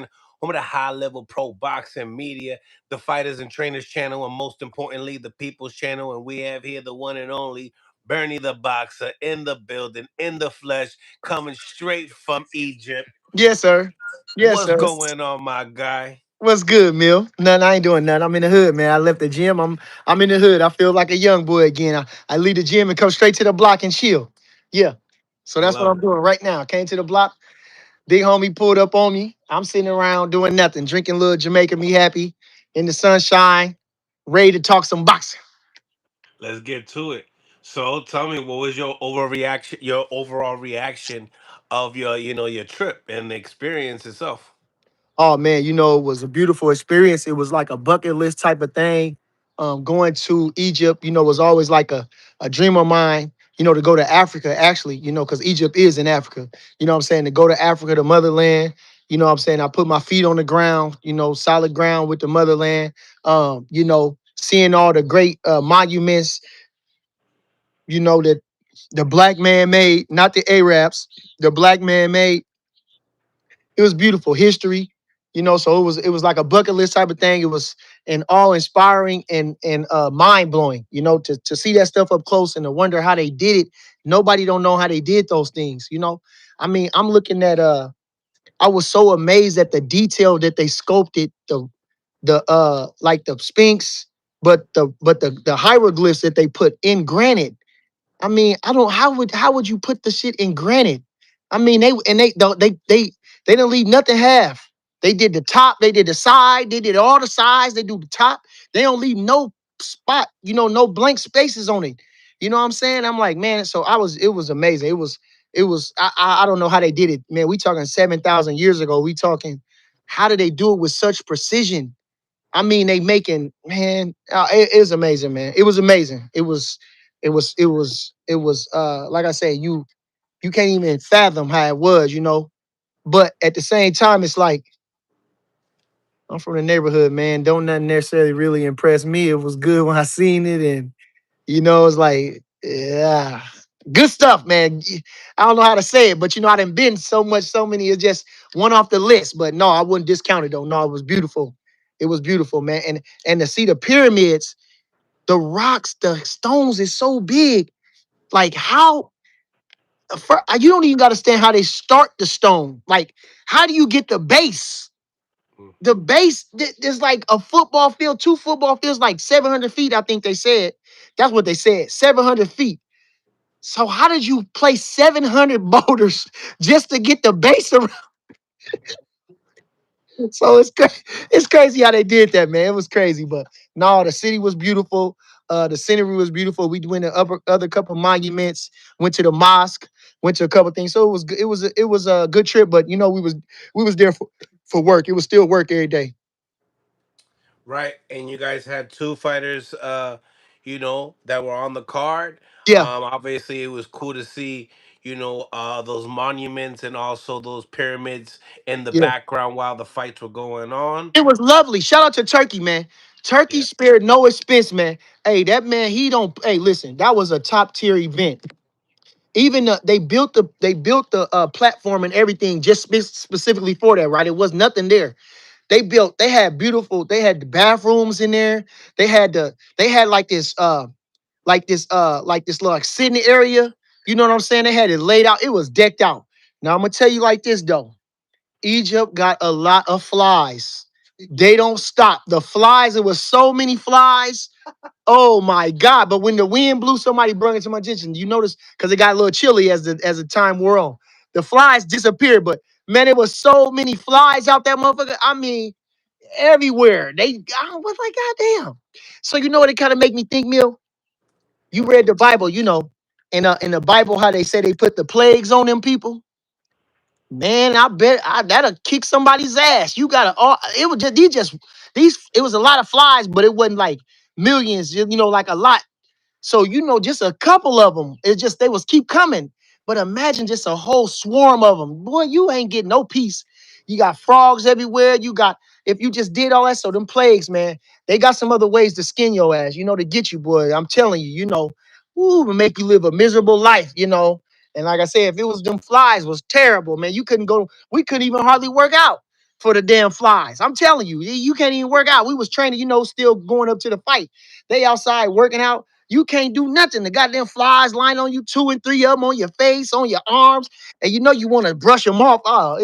boxing, home of the high level pro boxing media, the Fighters and Trainers channel, and most importantly, the People's channel. And we have here the one and only Bernie the Boxer in the building, in the flesh, coming straight from Egypt. Yes, sir. Yes, What's sir. going on, my guy? What's good, Mill? Nothing. I ain't doing nothing. I'm in the hood, man. I left the gym. I'm in the hood. I feel like a young boy again. I leave the gym and come straight to the block and chill. Yeah. So I that's what love I'm it. doing right now. I came to the block. Big homie pulled up on me. I'm sitting around doing nothing, drinking a little Jamaica, me happy in the sunshine, ready to talk some boxing. Let's get to it. So tell me, what was your overreaction, your overall reaction of your trip and the experience itself? Oh man, it was a beautiful experience. It was like a bucket list type of thing. Going to Egypt, was always like a dream of mine, to go to Africa, actually, because Egypt is in Africa. You know what I'm saying? To go to Africa, the motherland. You know what I'm saying? I put my feet on the ground, solid ground with the motherland. Seeing all the great monuments, that the black man made, not the Arabs, the black man made. It was beautiful history, so it was like a bucket list type of thing. It was an awe-inspiring and mind-blowing, to see that stuff up close and to wonder how they did it. Nobody don't know how they did those things. I mean, I'm looking at I was so amazed at the detail that they sculpted the like the Sphinx, but the hieroglyphs that they put in granite. I mean, I don't how would you put the shit in granite? I mean, they don't they didn't leave nothing half. They did the top, they did the side, they did all the sides, they do the top. They don't leave no spot, no blank spaces on it. You know what I'm saying? I'm like, man, so it was amazing. I don't know how they did it, man. We talking 7,000 years ago. We talking, how did they do it with such precision? I mean, they making, man, it was amazing, man. It was amazing. It was like I said, you can't even fathom how it was. But at the same time, it's like, I'm from the neighborhood, man. Don't nothing necessarily really impress me. It was good when I seen it, and it's like, yeah, good stuff, man. I don't know how to say it, but I done been so many. It's just one off the list. But no, I wouldn't discount it though. No, it was beautiful. It was beautiful, man. And to see the pyramids, the rocks, the stones is so big. Like how you don't even understand how they start the stone. Like, how do you get the base? Mm. The base, there's like a football field, two football fields, like 700 feet, I think they said. That's what they said, 700 feet. So how did you place 700 boulders just to get the base around? So it's crazy how they did that, man. It was crazy, but no, the city was beautiful. The scenery was beautiful. We went to other couple monuments, went to the mosque, went to a couple things. So it was it was a good trip, but we was there for work. It was still work every day. Right, and you guys had two fighters, that were on the card. Yeah, Obviously, it was cool to see, those monuments and also those pyramids in the yeah. background while the fights were going on. It was lovely. Shout out to Turkey, man. Turkey Yeah. spared no expense, man. Hey, that man, he don't. Hey, listen, that was a top tier event. Even they built the platform and everything just specifically for that, right? It was nothing there. They had beautiful, they had the bathrooms in there. They had like this little like sitting area. You know what I'm saying? They had it laid out. It was decked out. Now I'm gonna tell you like this though. Egypt got a lot of flies. They don't stop. The flies, it was so many flies. Oh my God. But when the wind blew, somebody brought it to my attention. You notice, because it got a little chilly as the time wore on. The flies disappeared, but man, it was so many flies out that motherfucker. I mean, everywhere. I was like, God damn. So you know what it kind of make me think, Mill? You read the Bible, in the Bible, how they say they put the plagues on them people. Man, I bet that'll kick somebody's ass. You gotta all it was just these it was a lot of flies, but it wasn't like millions, like a lot. So just a couple of them. It just they was keep coming. But imagine just a whole swarm of them. Boy, you ain't getting no peace. You got frogs everywhere. You got if you just did all that. So them plagues, man, they got some other ways to skin your ass, to get you, boy. I'm telling you, to make you live a miserable life. And like I said, if it was them flies was terrible, man. You couldn't go, we couldn't even hardly work out. for the damn flies. I'm telling you, you can't even work out. We was training, still going up to the fight. They outside working out. You can't do nothing. The goddamn flies lying on you, two and three of them on your face, on your arms, and you want to brush them off. Oh,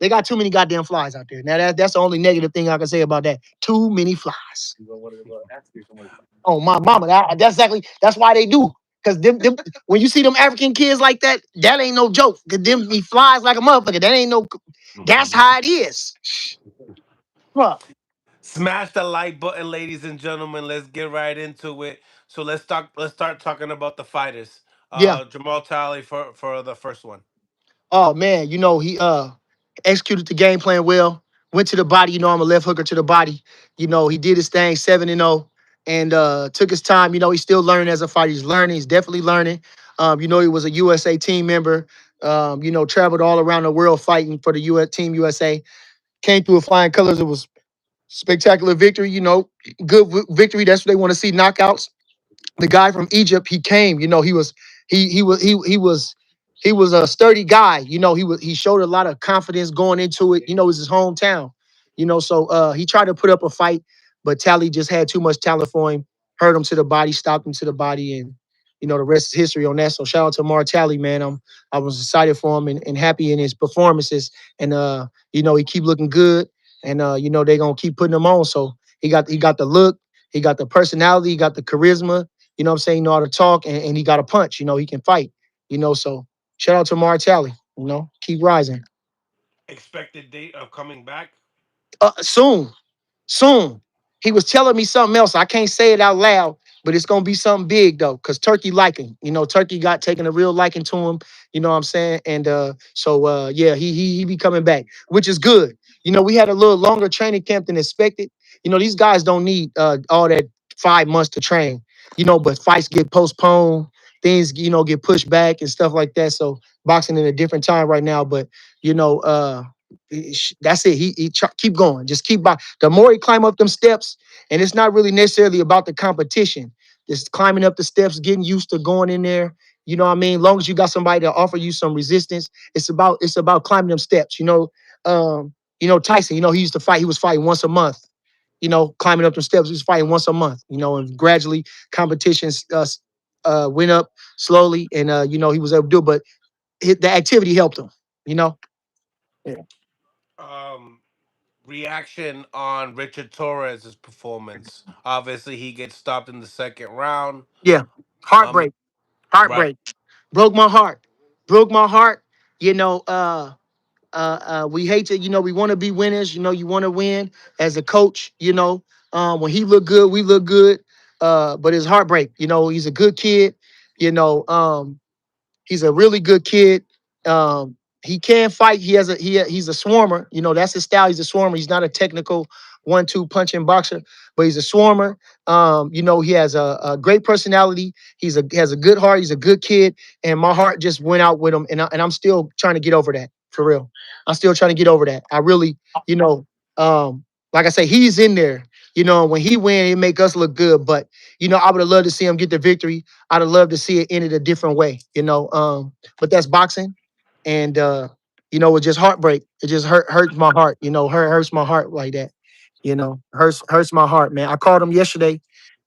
they got too many goddamn flies out there. Now that's the only negative thing I can say about that. Too many flies. Oh my mama, that's why they do. Cause them when you see them African kids like that, that ain't no joke. Cause them he flies like a motherfucker. That ain't no. That's how it is. Huh. Smash the like button, ladies and gentlemen. Let's get right into it. So let's talk. Let's start talking about the fighters. Yeah. Jamal Talley for the first one. Oh man, he executed the game plan well. Went to the body. I'm a left hooker to the body. He did his thing 7-0 and took his time. He's still learning as a fighter. He's learning. He's definitely learning. He was a USA team member. Traveled all around the world fighting for the US Team USA. Came through with flying colors. It was spectacular victory. Good victory. That's what they want to see. Knockouts. The guy from Egypt, he came. He was a sturdy guy. He showed a lot of confidence going into it. It was his hometown. So he tried to put up a fight, but Tally just had too much talent for him. Hurt him to the body, stopped him to the body, and the rest is history on that. So shout out to Mar Tally, man. I was excited for him and happy in his performances. And he keep looking good. And they're gonna keep putting him on. So he got the look, he got the personality, he got the charisma. What I'm saying? He know how to talk and he got a punch. He can fight. So shout out to Mar Tally. Keep rising. Expected date of coming back. Soon. Soon. He was telling me something else. I can't say it out loud, but it's gonna be something big though, because Turkey like him. Turkey got taken a real liking to him. You know what I'm saying? And so yeah, he be coming back, which is good. We had a little longer training camp than expected. These guys don't need all that 5 months to train. But fights get postponed, things get pushed back and stuff like that. So boxing in a different time right now, but that's it. Keep going. Just keep by. The more he climb up them steps, and it's not really necessarily about the competition. Just climbing up the steps, getting used to going in there. You know what I mean? Long as you got somebody to offer you some resistance, it's about climbing them steps. Tyson. He used to fight. He was fighting once a month. Climbing up the steps, he was fighting once a month. And gradually competitions went up slowly, and he was able to do it. But the activity helped him. You know. Yeah. Um, Reaction on Richard Torres' performance. Obviously, he gets stopped in the second round. Yeah. Um, Heartbreak. right. Heartbreak. Broke my heart. Broke my heart. We hate to, we want to be winners. You want to win as a coach. When he look good, we look good. But it's heartbreak. He's a good kid. He's a really good kid. He can fight. He's a swarmer. That's his style. He's a swarmer. He's not a technical 1-2 punching boxer, but he's a swarmer. He has a great personality. Has a good heart. He's a good kid, and my heart just went out with him. And I'm still trying to get over that for real. I'm still trying to get over that. I really, like I say, he's in there. When he win, it make us look good. But I would have loved to see him get the victory. I'd have loved to see it ended a different way. But that's boxing, and it just heartbreak. It just hurts my heart. Hurts my heart like that. Hurts my heart, man. I called him yesterday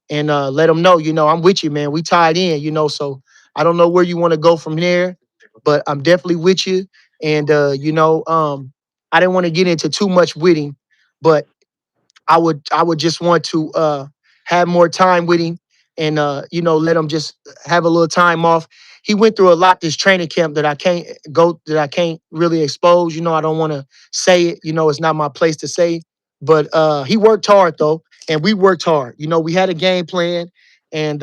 and let him know. I'm with you, man. We tied in. So I don't know where you want to go from there, but I'm definitely with you. And I didn't want to get into too much with him, but I would just want to have more time with him and let him just have a little time off. He went through a lot this training camp that I can't really expose. I don't want to say it. It's not my place to say. But he worked hard though, and we worked hard. We had a game plan, and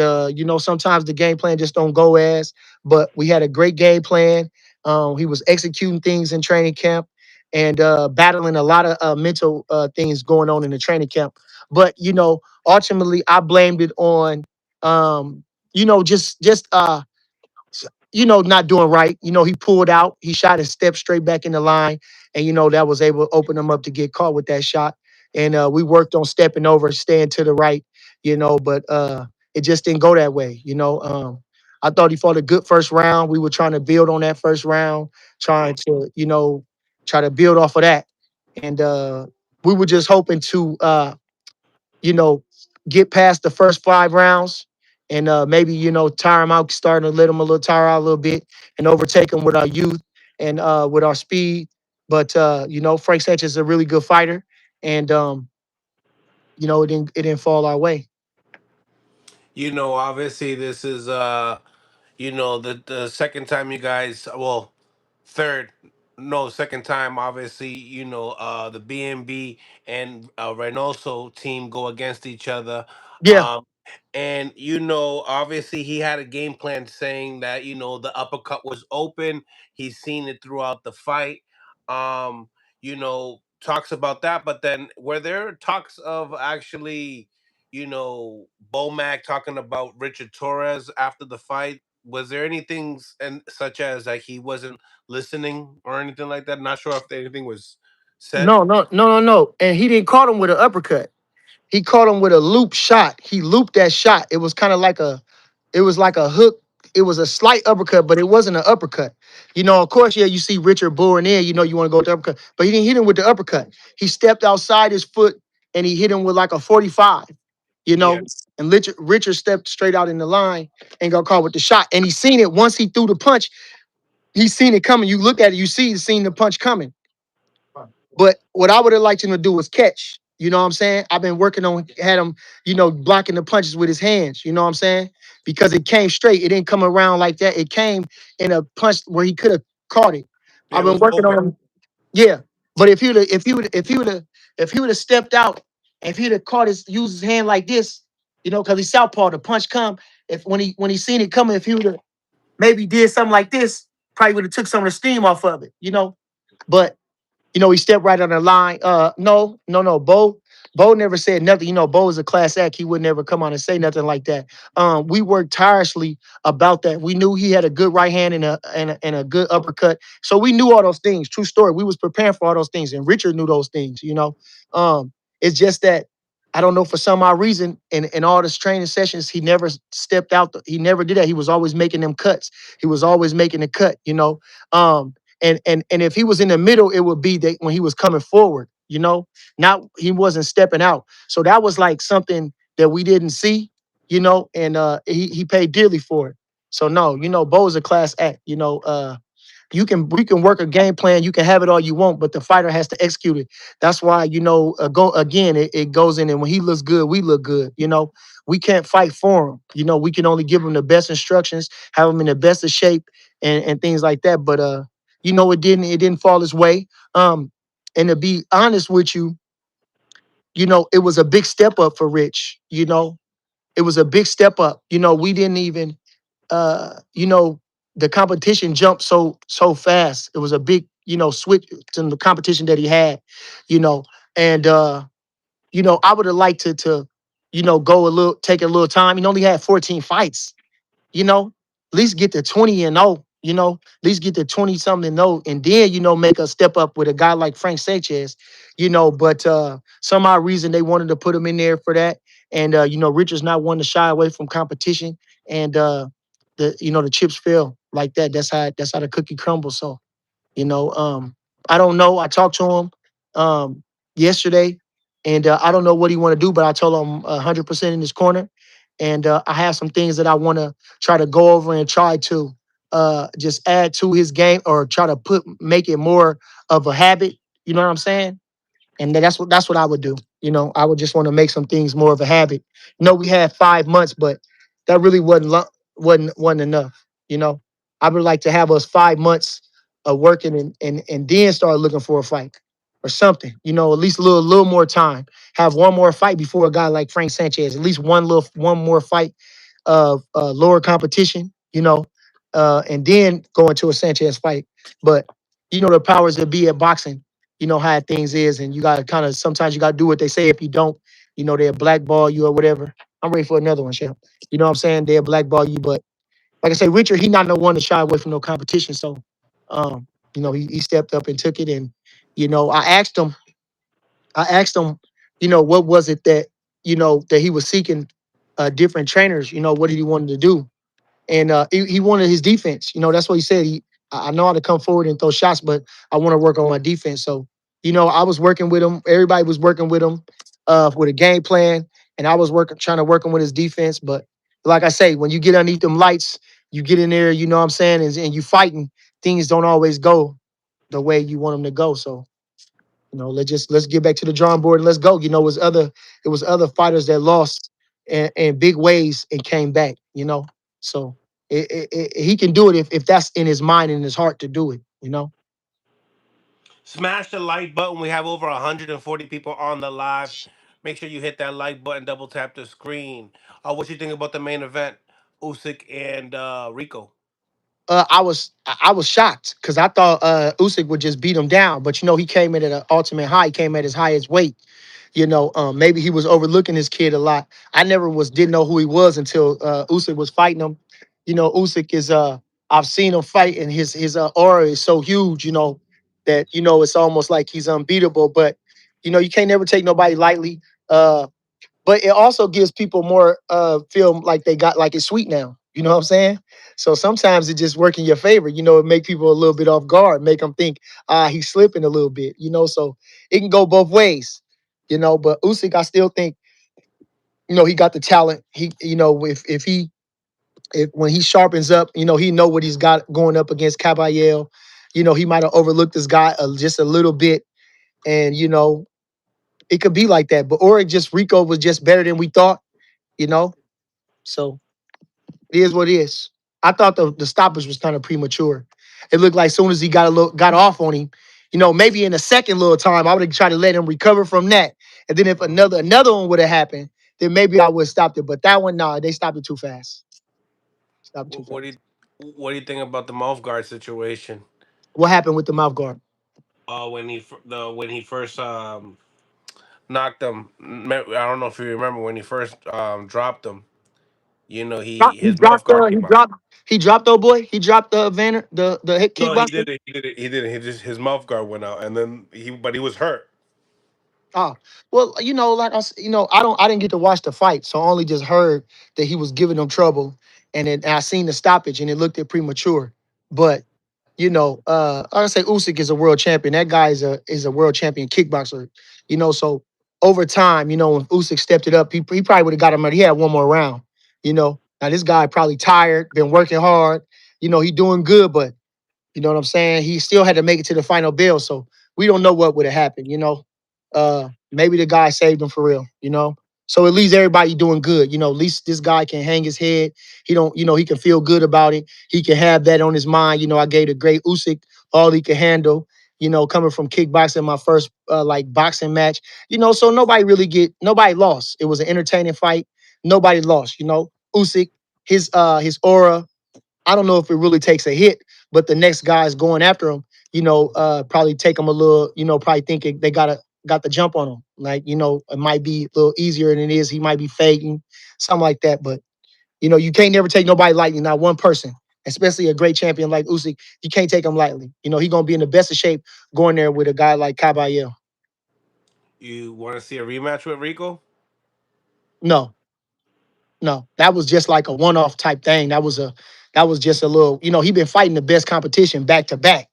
sometimes the game plan just don't go as. But we had a great game plan. He was executing things in training camp and battling a lot of mental things going on in the training camp. But ultimately, I blamed it on just not doing right. He pulled out, he shot and stepped straight back in the line, and that was able to open him up to get caught with that shot. And we worked on stepping over, staying to the right. But it just didn't go that way. I thought he fought a good first round. We were trying to build on that first round, trying to try to build off of that and we were just hoping to you know, get past the first 5 rounds and maybe, tire them out, starting to let them a little tire out a little bit and overtake them with our youth and with our speed. But Frank Sanchez is a really good fighter, and it didn't fall our way. Obviously this is the second time you guys, well, third, no, second time, obviously, the BNB and Reynoso team go against each other. Yeah, Um, and, obviously he had a game plan saying that, the uppercut was open. He's seen it throughout the fight. Talks about that. But then were there talks of actually, Bomac talking about Richard Torres after the fight? Was there anything and such as like he wasn't listening or anything like that? Not sure if anything was said. no, no, no, no, no. And he didn't caught him with an uppercut. He caught him with a loop shot. He looped that shot. It was kind of like it was like a hook. It was a slight uppercut, but it wasn't an uppercut. Of course, yeah, you see Richard boring in, you want to go with the uppercut, but he didn't hit him with the uppercut. He stepped outside his foot and he hit him with like a 45, you Yeah. know, and Richard stepped straight out in the line and got caught with the shot. And he seen it once he threw the punch. He seen it coming. You look at it, you seen the punch coming. But what I would have liked him to do was catch. You know what I'm saying? I've been working on had him, blocking the punches with his hands. You know what I'm saying? Because it came straight. It didn't come around like that. It came in a punch where he could have caught it. It I've been was working on open. him. Yeah. But if he would have stepped out, if he'd have caught used his hand like this, because he's southpaw, the punch come. If when he seen it coming, if he would have maybe did something like this, probably would have took some of the steam off of it. But he stepped right on the line. No, no, no. Bo never said nothing. Bo is a class act. He would never come on and say nothing like that. We worked tirelessly about that. We knew he had a good right hand and a good uppercut. So we knew all those things. True story. We was preparing for all those things, and Richard knew those things. It's just that I don't know for some odd reason in all this training sessions, he never stepped out. He never did that. He was always making them cuts. He was always making a cut. And if he was in the middle, it would be that when he was coming forward. Not he wasn't stepping out. So that was like something that we didn't see, and he paid dearly for it. So no, Bo is a class act. We can work a game plan, you can have it all you want, but the fighter has to execute it. That's why, go again, it goes in, and when he looks good, we look good. We can't fight for him. We can only give him the best instructions, have him in the best of shape and things like that. But it didn't fall his way. And to be honest with you, it was a big step up for Rich. It was a big step up. We didn't even the competition jumped so fast. It was a big, switch to the competition that he had, you know. And I would have liked to go take a little time. He only had 14 fights, at least get to 20 and 0, at least get to 20 something and 0, and then, make a step up with a guy like Frank Sanchez. But some odd reason they wanted to put him in there for that. And Richard's not one to shy away from competition. And the chips fell like that. That's how the cookie crumbles. So, you know, um, I don't know. I talked to him yesterday, and I don't know what he want to do, but I told him 100% in his corner. And I have some things that I want to try to go over and try to just add to his game, or try to make it more of a habit. You know what I'm saying? And that's what I would do. I would just want to make some things more of a habit. We had 5 months, but that really wasn't enough. I would like to have us 5 months of working, and then start looking for a fight or something. At least a little more time. Have one more fight before a guy like Frank Sanchez. At least one more fight of lower competition. And then go into a Sanchez fight. But the powers that be at boxing, how things is, and you gotta kind of sometimes you gotta do what they say. If you don't, they'll blackball you or whatever. I'm ready for another one, champ. You know what I'm saying? They'll blackball you, but like I say, Richard, he not no one to shy away from no competition. So, he stepped up and took it, and I asked him, what was it that that he was seeking, different trainers. What did he want to do? And he wanted his defense. That's what he said. I know how to come forward and throw shots, but I want to work on my defense. So, I was working with him. Everybody was working with him with a game plan, and I was working trying to work him with his defense. But like I say, when you get underneath them lights, you get in there. You know what I'm saying, and you fighting. Things don't always go the way you want them to go. So let's get back to the drawing board and let's go. It was other fighters that lost in big ways and came back. So he can do it if that's in his mind and his heart to do it. Smash the like button. We have over 140 people on the live. Make sure you hit that like button, double tap the screen. What you think about the main event? Usyk and Rico. I was shocked because I thought Usyk would just beat him down, but he came in at an ultimate high. He came at his highest weight. Maybe he was overlooking his kid a lot. I never didn't know who he was until Usyk was fighting him. Usyk is I've seen him fight, and his aura is so huge. That it's almost like he's unbeatable. But you can't never take nobody lightly. But it also gives people more feel like they got like it's sweet now. You know what I'm saying? So sometimes it just work in your favor. It make people a little bit off guard, make them think he's slipping a little bit. So it can go both ways. But Usyk, I still think he got the talent. He if when he sharpens up, he know what he's got going up against Caballero. He might have overlooked this guy just a little bit, and it could be like that. But or it just Rico was just better than we thought. You know, so it is what it is. I thought the stoppage was kind of premature. It looked like as soon as he got off on him, maybe in a second little time, I would have tried to let him recover from that. And then if Mhm. another one would have happened, then maybe I would have stopped it. But that one, nah, they stopped it too fast. Stopped it too What, what do fast. you What do you think about the mouth guard situation? What happened with the mouth guard? When he first knocked him. I don't know if you remember when he first dropped him. He His mouth dropped guard came out. he dropped old boy. He dropped the Vanner, the hit No, he kickboxer. did it. He did it. He did it. He just his mouth guard went out, and then he was hurt. Oh, well, like I didn't get to watch the fight, so I only just heard that he was giving them trouble, and then I seen the stoppage, and it looked at premature. But like I say, Usyk is a world champion. That guy is a world champion kickboxer. So over time, when Usyk stepped it up, he probably would have got him. He had one more round. Now this guy probably tired, been working hard. He doing good, but you know what I'm saying? He still had to make it to the final bill, so we don't know what would have happened. Maybe the guy saved him for real. So at least everybody doing good. At least this guy can hang his head. He don't, he can feel good about it. He can have that on his mind. I gave the great Usyk all he could handle. Coming from kickboxing, my first like boxing match. So nobody lost. It was an entertaining fight. Nobody lost. Usyk, his aura, I don't know if it really takes a hit, but the next guys going after him, probably take him a little, probably thinking they got the jump on him. Like, it might be a little easier than it is. He might be faking, something like that. But you can't never take nobody lightly, not one person, especially a great champion like Usyk. You can't take him lightly. He gonna be in the best of shape going there with a guy like Caballero. You want to see a rematch with Rico? No, no, that was just like a one-off type thing. That was just a little, he been fighting the best competition back to back.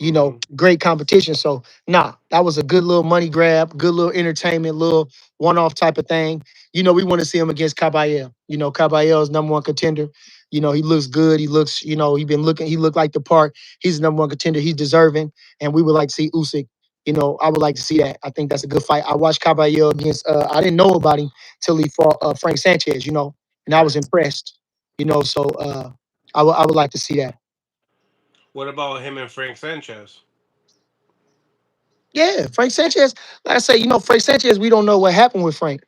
Hmm. Great competition. So that was a good little money grab, good little entertainment, little one-off type of thing. We want to see him against Caballero. Caballero is number one contender. He looks good. He looks, he looked like the part. He's the number one contender. He's deserving. And we would like to see Usyk. I would like to see that. I think that's a good fight. I watched Caballero against I didn't know about him till he fought Frank Sanchez, and I was Right. impressed. So I would like to see that. What about him and Frank Sanchez? Yeah, Frank Sanchez. Like I say, Frank Sanchez. We don't know what happened with Frank.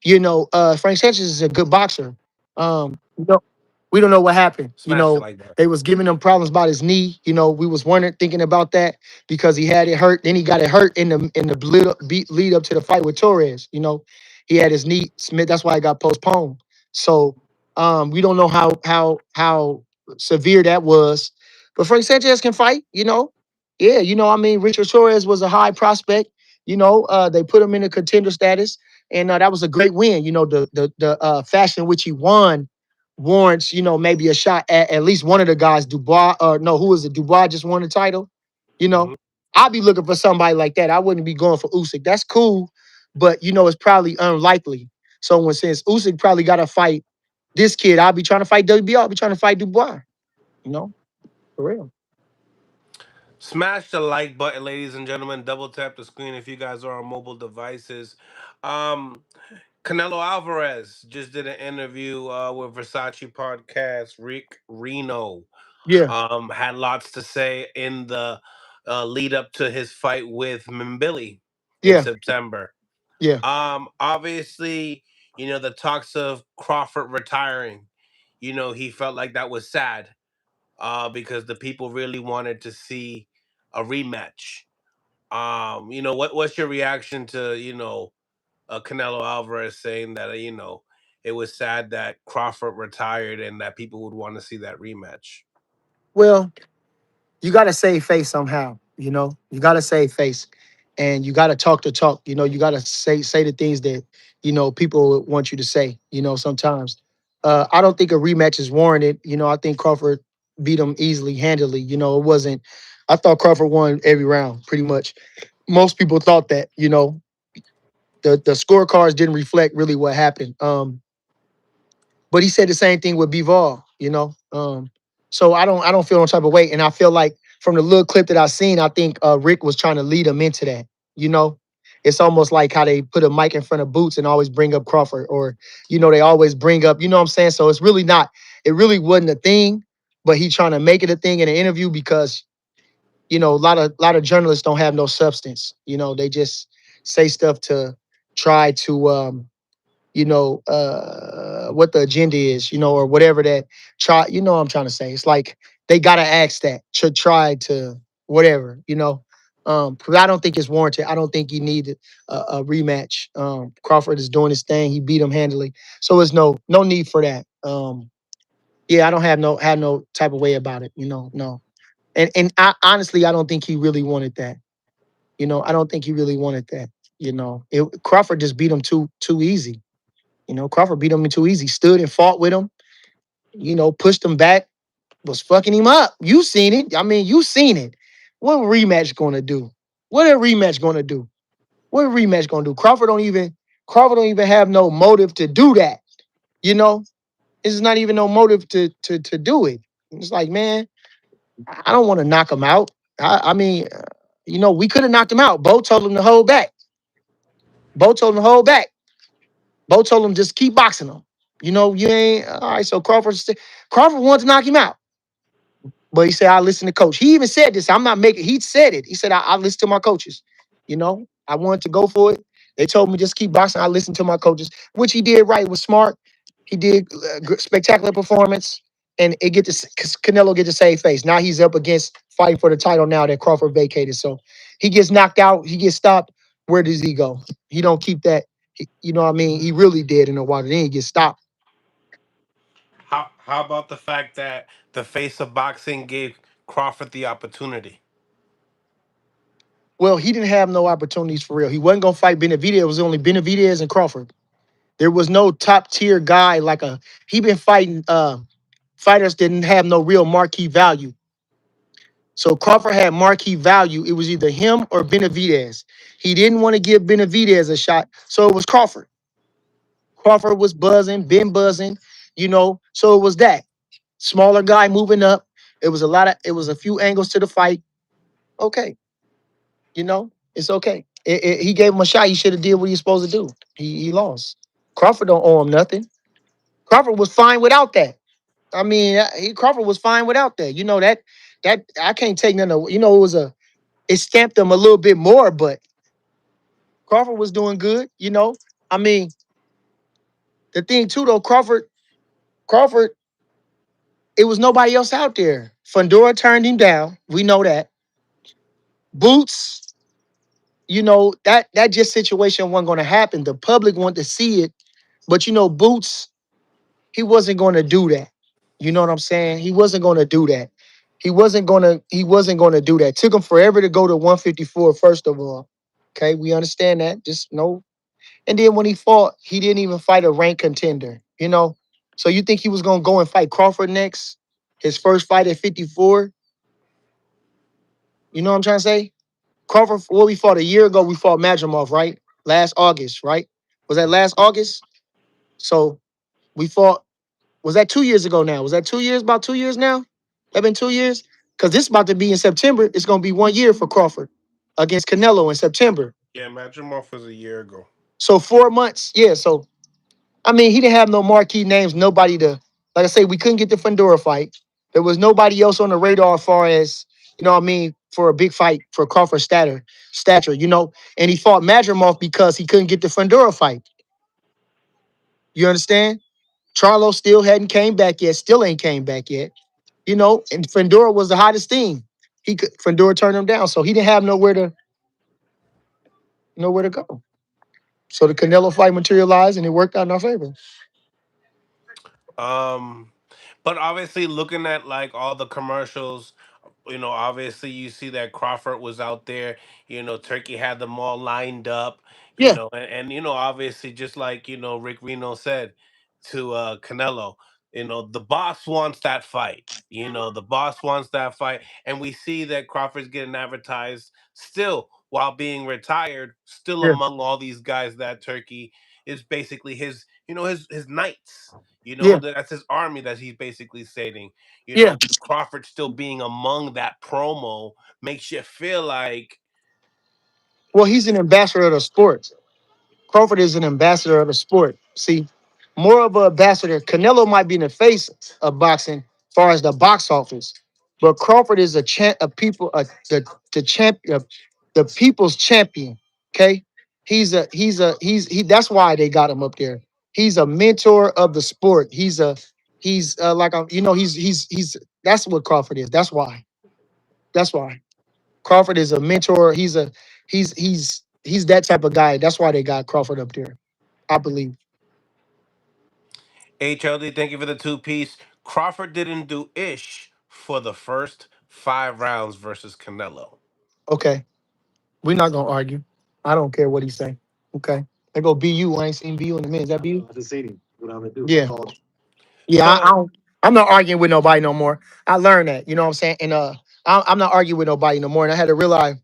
Frank Sanchez is a good boxer. We don't know what happened. Smashed it like that. They was giving him problems about his knee. We was wondering, thinking about that because he had it hurt. Then he got it hurt in the lead up to the fight with Torres. He had his knee. Smith. That's why it got postponed. So we don't know how severe that was. But Frank Sanchez can fight. Yeah. I mean, Richard Torres was a high prospect. They put him in a contender status, and that was a great win. The fashion in which he won warrants, maybe a shot at least one of the guys, Dubois, or no, who was it? Dubois just won the title, you know. Hmm. I'd be looking for somebody like that. I wouldn't be going for Usyk. That's cool, but it's probably unlikely. So when since Usyk probably got to fight this kid, I'll be trying to fight WBO. I'll be trying to fight Dubois. You know, for real. Smash the like button, ladies and gentlemen. Double tap the screen if you guys are on mobile devices. Um, Canelo Alvarez just did an interview with Versace podcast. Rick Reno Yeah, had lots to say in the lead up to his fight with Mbili in yeah, September. yeah. Obviously, the talks of Crawford retiring. He felt like that was sad because the people really wanted to see a rematch. What's your reaction to Canelo Alvarez saying that it was sad that Crawford retired and that people would want to see that rematch. Well, you got to save face somehow. You got to save face, and you got to talk the talk. You got to say the things that people want you to say. Sometimes I don't think a rematch is warranted. I think Crawford beat him easily, handily. It wasn't. I thought Crawford won every round, pretty much. Most people thought that. The scorecards didn't reflect really what happened. But he said the same thing with Bivol. So I don't feel no type of way. And I feel like from the little clip that I seen, I think Rick was trying to lead him into that. You know, it's almost like how they put a mic in front of Boots and always bring up Crawford, or they always bring up, what I'm saying? So it's really not, it really wasn't a thing, but he trying to make it a thing in an interview because, a lot of journalists don't have no substance. They just say stuff to try to what the agenda is, or whatever that try, what I'm trying to say. It's like they gotta ask that to try to whatever, because I don't think it's warranted. I don't think you need a rematch. Crawford is doing his thing. He beat him handily. So there's no need for that. Yeah, I don't have no type of way about it, no. And honestly, I don't think he really wanted that. I don't think he really wanted that. Crawford just beat him too easy. Crawford beat him too easy. Stood and fought with him. Pushed him back. Was fucking him up. You seen it. I mean, you seen it. What a rematch gonna do? What a rematch gonna do? What a rematch gonna do? Crawford don't even have no motive to do that. You know, it's not even no motive to do it. It's like, man, I don't want to knock him out. I mean, we could have knocked him out. Bo told him to hold back. Bo told him to hold back. Bo told him just keep boxing him. You ain't all right. So Crawford wanted to knock him out. But he said, I listen to coach. He even said this. I'm not making, he said it. He said, I listen to my coaches. I wanted to go for it. They told me just keep boxing. I listened to my coaches, which he did right. Was smart. He did spectacular performance. And it get to Canelo get to save face. Now he's up against fighting for the title now that Crawford vacated. So he gets knocked out. He gets stopped. Where does he go? He don't keep that. You know what I mean? He really did in the water. Then he gets stopped. How about the fact that the face of boxing gave Crawford the opportunity? Well, he didn't have no opportunities for real. He wasn't gonna fight Benavidez. It was only Benavidez and Crawford. There was no top tier guy like a he been fighting fighters didn't have no real marquee value. So Crawford had marquee value. It was either him or Benavidez. He didn't want to give Benavidez a shot, so it was Crawford. Crawford was buzzing, been buzzing, So it was that smaller guy moving up. It was a few angles to the fight. Okay, it's okay. He gave him a shot. He should have did what he was supposed to do. He lost. Crawford don't owe him nothing. Crawford was fine without that. I mean, Crawford was fine without that. That I can't take none of. It stamped him a little bit more, but Crawford was doing good. I mean, the thing too though, Crawford, it was nobody else out there. Fundora turned him down. We know that. Boots, that just situation wasn't going to happen. The public wanted to see it, but Boots, he wasn't going to do that. You know what I'm saying? He wasn't going to do that. He wasn't going to do that. Took him forever to go to 154 first of all. Okay, we understand that. Just no. And then when he fought, he didn't even fight a ranked contender. So you think he was going to go and fight Crawford next? His first fight at 54? You know what I'm trying to say? Crawford, what we fought a year ago, we fought Madrimov, right? Last August, right? Was that last August? So we fought, was that 2 years ago now? Was that 2 years, about 2 years now? That been 2 years? Because this about to be in September. It's going to be 1 year for Crawford against Canelo in September. Yeah, Matrimorph was a year ago. So 4 months. Yeah. So, I mean, he didn't have no marquee names, nobody to, like I say, we couldn't get the Fundora fight. There was nobody else on the radar as far as, you know what I mean, for a big fight for Crawford stature, you know. And he fought Madrimov because he couldn't get the Fundora fight. You understand? Charlo still hadn't came back yet, still ain't came back yet. You know, and Fundora was the hottest thing. Fundora turned him down, so he didn't have nowhere to go. So the Canelo fight materialized and it worked out in our favor. Um, but obviously, looking at like all the commercials, obviously you see that Crawford was out there. Turkey had them all lined up. Yeah, Obviously, just like Rick Reno said to Canelo, the boss wants that fight. The boss wants that fight, and we see that Crawford's getting advertised still while being retired, still yeah, among all these guys that Turkey is basically his knights. yeah, That's his army that he's basically stating. yeah. Crawford still being among that promo makes you feel like Well, he's an ambassador of the sport. Crawford is an ambassador of the sport. See, more of an ambassador. Canelo might be in the face of boxing as far as the box office, but Crawford is a people, the champion, the people's champion. Okay, he. That's why they got him up there. He's a mentor of the sport. He's like a, he's. That's what Crawford is. That's why. That's why Crawford is a mentor. He's that type of guy. That's why they got Crawford up there. I believe. HLD. Thank you for the two-piece. Crawford didn't do ish for the first 5 rounds versus Canelo. Okay, we're not gonna argue. I don't care what he say. Okay, they go BU. I ain't seen BU in a minute. Is that BU? I just seen him. What I'm gonna do? Yeah, yeah. I So don't. I'm not arguing with nobody no more. I learned that. You know what I'm saying? And I'm not arguing with nobody no more. And I had to realize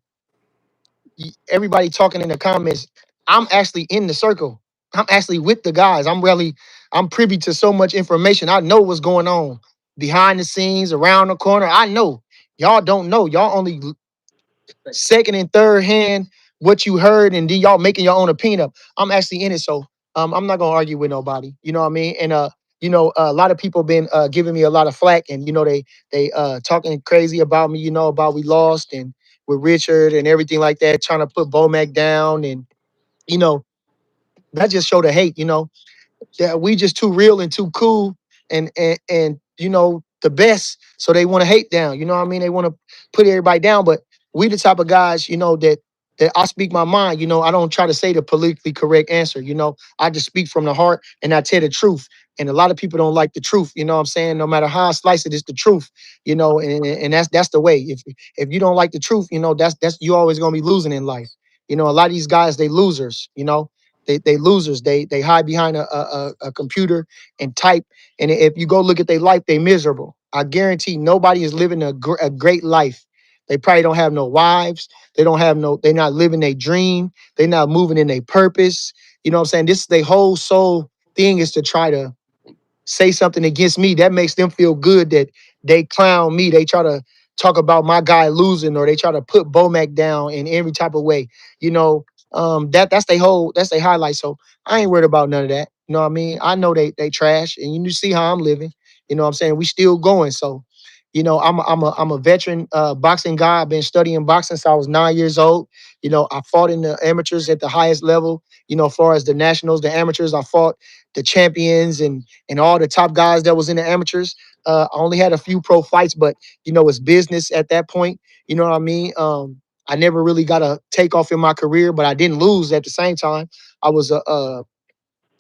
everybody talking in the comments. I'm actually in the circle. I'm actually with the guys. I'm privy to so much information. I know what's going on behind the scenes, around the corner. I know. Y'all don't know. Y'all only second and third hand what you heard, and then y'all making your own opinion up. I'm actually in it, so I'm not gonna argue with nobody. You know what I mean? And a lot of people been giving me a lot of flack, and they talking crazy about me. About we lost and with Richard and everything like that, trying to put Bomac down, and you know that just show the hate. That we just too real and too cool and the best, so they want to hate down. You know what I mean? They want to put everybody down, but we the type of guys, that I speak my mind. I don't try to say the politically correct answer. I just speak from the heart and I tell the truth. And a lot of people don't like the truth. You know what I'm saying? No matter how I slice it, it's the truth. And that's the way. If you don't like the truth, that's you always gonna be losing in life. A lot of these guys, they losers. They losers. They hide behind a computer and type. And if you go look at their life, they miserable. I guarantee nobody is living a great life. They probably don't have no wives. They don't have no. They're not living their dream. They're not moving in their purpose. You know what I'm saying? This their whole soul thing is to try to say something against me that makes them feel good, that they clown me. They try to talk about my guy losing, or they try to put Bomac down in every type of way. You know, that's their highlight. So I ain't worried about none of that. You know what I mean? I know they trash, and you see how I'm living. You know what I'm saying? We still going. So, I'm a veteran boxing guy. I've been studying boxing since I was 9 years old. I fought in the amateurs at the highest level. As far as the nationals, the amateurs, I fought the champions and all the top guys that was in the amateurs. I only had a few pro fights, but it's business at that point. You know what I mean? I never really got a takeoff in my career, but I didn't lose at the same time. I was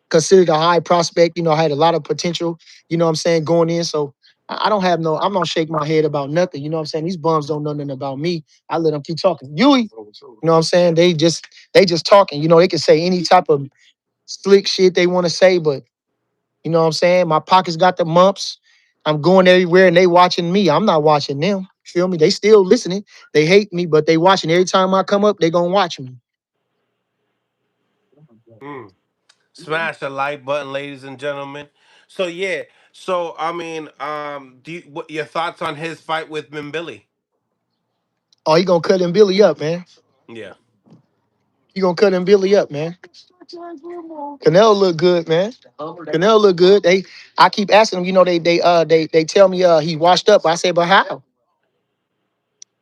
considered a high prospect. I had a lot of potential. You know what I'm saying, going in. So I don't have no. I'm not shake my head about nothing. You know what I'm saying? These bums don't know nothing about me. I let them keep talking. Yui, you know what I'm saying? They just talking. They can say any type of slick shit they want to say, but you know what I'm saying? My pockets got the mumps. I'm going everywhere and they watching me. I'm not watching them. Feel me? They still listening. They hate me, but they watching. Every time I come up, they gonna watch me. Mm. Smash the like button, ladies and gentlemen. So yeah, so I mean, what your thoughts on his fight with Billy? Oh, he gonna cut him Billy up, man. Yeah. He gonna cut him Billy up, man. Canelo look good, man. Canelo look good. I keep asking them. You know, they tell me he washed up. I say, but how?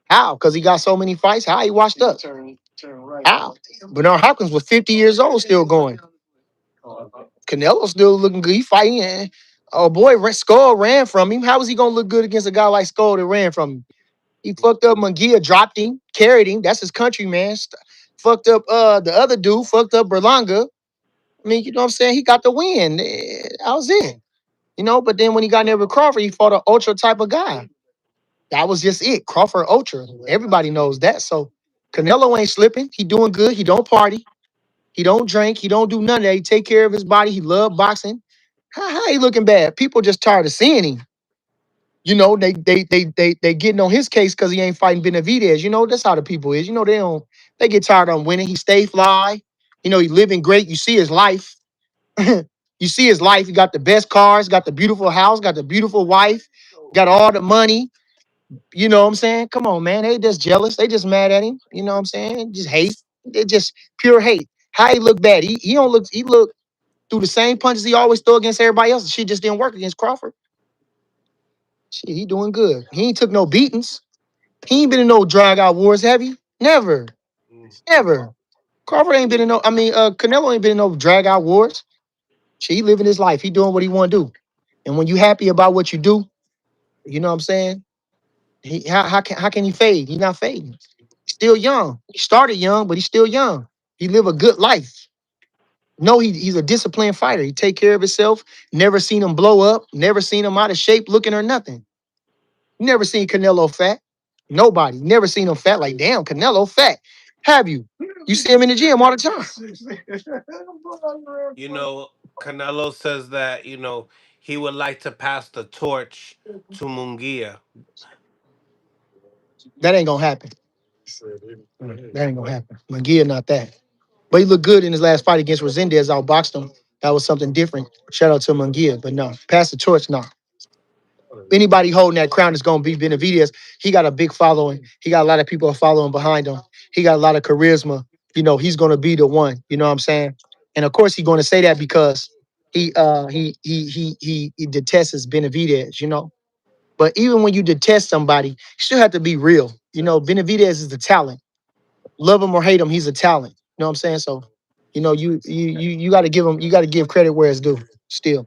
How? Because he got so many fights. How he washed up? How? Bernard Hopkins was 50 years old, still going. Canelo still looking good. He fighting. Oh boy, Skull ran from him. How was he gonna look good against a guy like Skull that ran from him? He fucked up Munguia, dropped him, carried him. That's his country, man. Fucked up the other dude, fucked up Berlanga. I mean, you know what I'm saying? He got the win. That was it. You know, but then when he got in there with Crawford, he fought an ultra type of guy. That was just it. Crawford ultra. Everybody knows that. So Canelo ain't slipping. He doing good. He don't party. He don't drink. He don't do none of that. He take care of his body. He love boxing. How he looking bad? People just tired of seeing him. You know, they getting on his case because he ain't fighting Benavidez. You know, that's how the people is. You know, they get tired of him winning. He stay fly. You know, he living great. You see his life. You see his life. He got the best cars, got the beautiful house, got the beautiful wife, got all the money. You know what I'm saying? Come on, man. They just jealous. They just mad at him. You know what I'm saying? Just hate. They just pure hate. How he look bad? He don't look. He look through the same punches he always throw against everybody else. Shit just didn't work against Crawford. Shit, he doing good. He ain't took no beatings. He ain't been in no drag out wars, have he? Never. Mm. Never. Crawford ain't been in no. I mean, Canelo ain't been in no drag out wars. Shit, he living his life. He doing what he want to do. And when you happy about what you do, you know what I'm saying? How can he fade? He not fading. Still young. He started young, but he's still young. He live a good life. No, he's a disciplined fighter. He take care of himself. Never seen him blow up. Never seen him out of shape, looking or nothing. Never seen Canelo fat. Nobody. Never seen him fat. Like, damn, Canelo fat. Have you? You see him in the gym all the time. You know, Canelo says that he would like to pass the torch to Munguia. That ain't gonna happen. That ain't gonna happen. Munguia not that. But he looked good in his last fight against Resendez. Outboxed him. That was something different. Shout out to Munguia. But no, pass the torch, no. Anybody holding that crown is gonna be Benavidez. He got a big following. He got a lot of people following behind him. He got a lot of charisma. You know, he's gonna be the one. You know what I'm saying? And of course, he's gonna say that because he detests Benavidez. You know, but even when you detest somebody, you still have to be real. You know, Benavidez is the talent. Love him or hate him, he's a talent. You know what I'm saying? So, you know, you got to give him. You got to give credit where it's due. Still.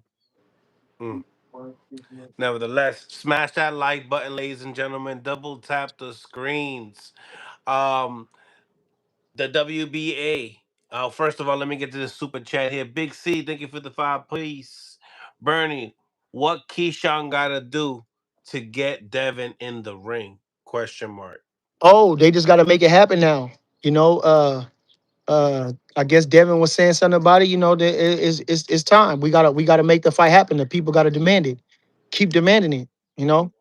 Mm. Nevertheless, smash that like button, ladies and gentlemen. Double tap the screens. Um, the WBA. First of all, let me get to the super chat here. Big C, thank you for the 5 piece. Bernie, what Keyshawn gotta do to get Devin in the ring? Question mark. Oh, they just got to make it happen now. You know, I guess Devin was saying something about it. You know, that it's time. We gotta make the fight happen. The people gotta demand it. Keep demanding it. You know,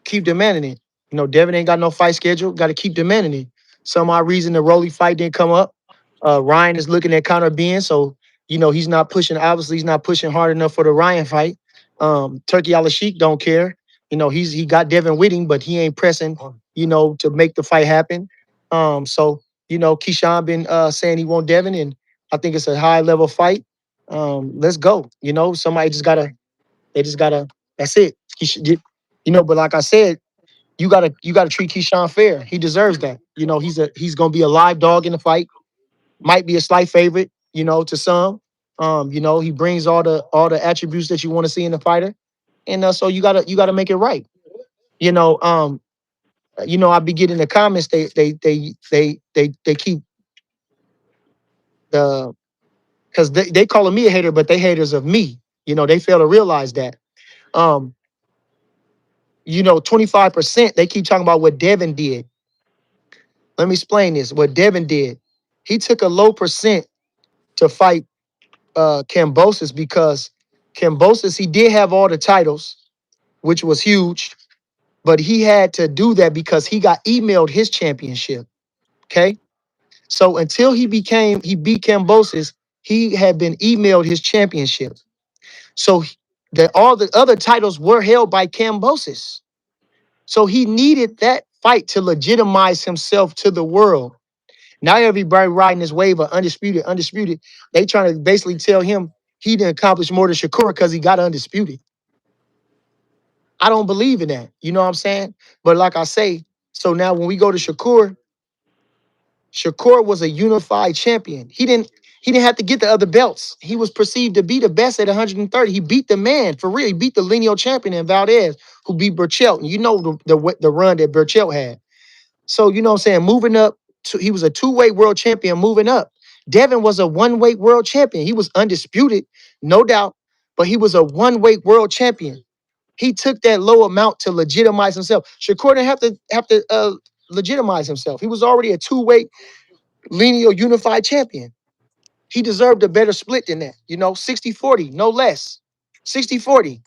keep demanding it. You know, Devin ain't got no fight schedule. Got to keep demanding it. Some odd reason the Rolly fight didn't come up. Ryan is looking at counter being, so you know he's not pushing. Obviously, he's not pushing hard enough for the Ryan fight. Turkey Al Sheik don't care. You know, he got Devin Whitting, but he ain't pressing. You know, to make the fight happen. So you know, Keyshawn been saying he want Devin, and I think it's a high level fight. Let's go. You know, somebody just gotta. They just gotta. That's it. He should get. You know, but like I said, you gotta treat Keyshawn fair. He deserves that. You know, he's gonna be a live dog in the fight. Might be a slight favorite. You know, to some. You know, he brings all the attributes that you want to see in a fighter, and so you gotta make it right. You know, I be getting the comments. They keep the because they calling me a hater, but they haters of me. You know, they fail to realize that. Um, 25%, they keep talking about what Devin did. Let me explain this. What Devin did. He took a low percent to fight Kambosos because Kambosos, he did have all the titles, which was huge. but he had to do that because he got emailed his championship. Okay. So until he beat Cambosis, he had been emailed his championship. So all the other titles were held by Cambosis. So he needed that fight to legitimize himself to the world. Now everybody riding this wave of undisputed, undisputed. They trying to basically tell him he didn't accomplish more than Shakur because he got undisputed. I don't believe in that. You know what I'm saying? But like I say, so now when we go to Shakur, Shakur was a unified champion. He didn't have to get the other belts. He was perceived to be the best at 130. He beat the man for real. He beat the lineal champion in Valdez, who beat Burchelt. And you know the run that Burchelt had. So you know what I'm saying? Moving up, he was a two-weight world champion moving up. Devin was a one-weight world champion. He was undisputed, no doubt, but he was a one-weight world champion. He took that low amount to legitimize himself. Shakur didn't have to legitimize himself. He was already a two-weight lineal unified champion. He deserved a better split than that, 60-40, no less. 60-40,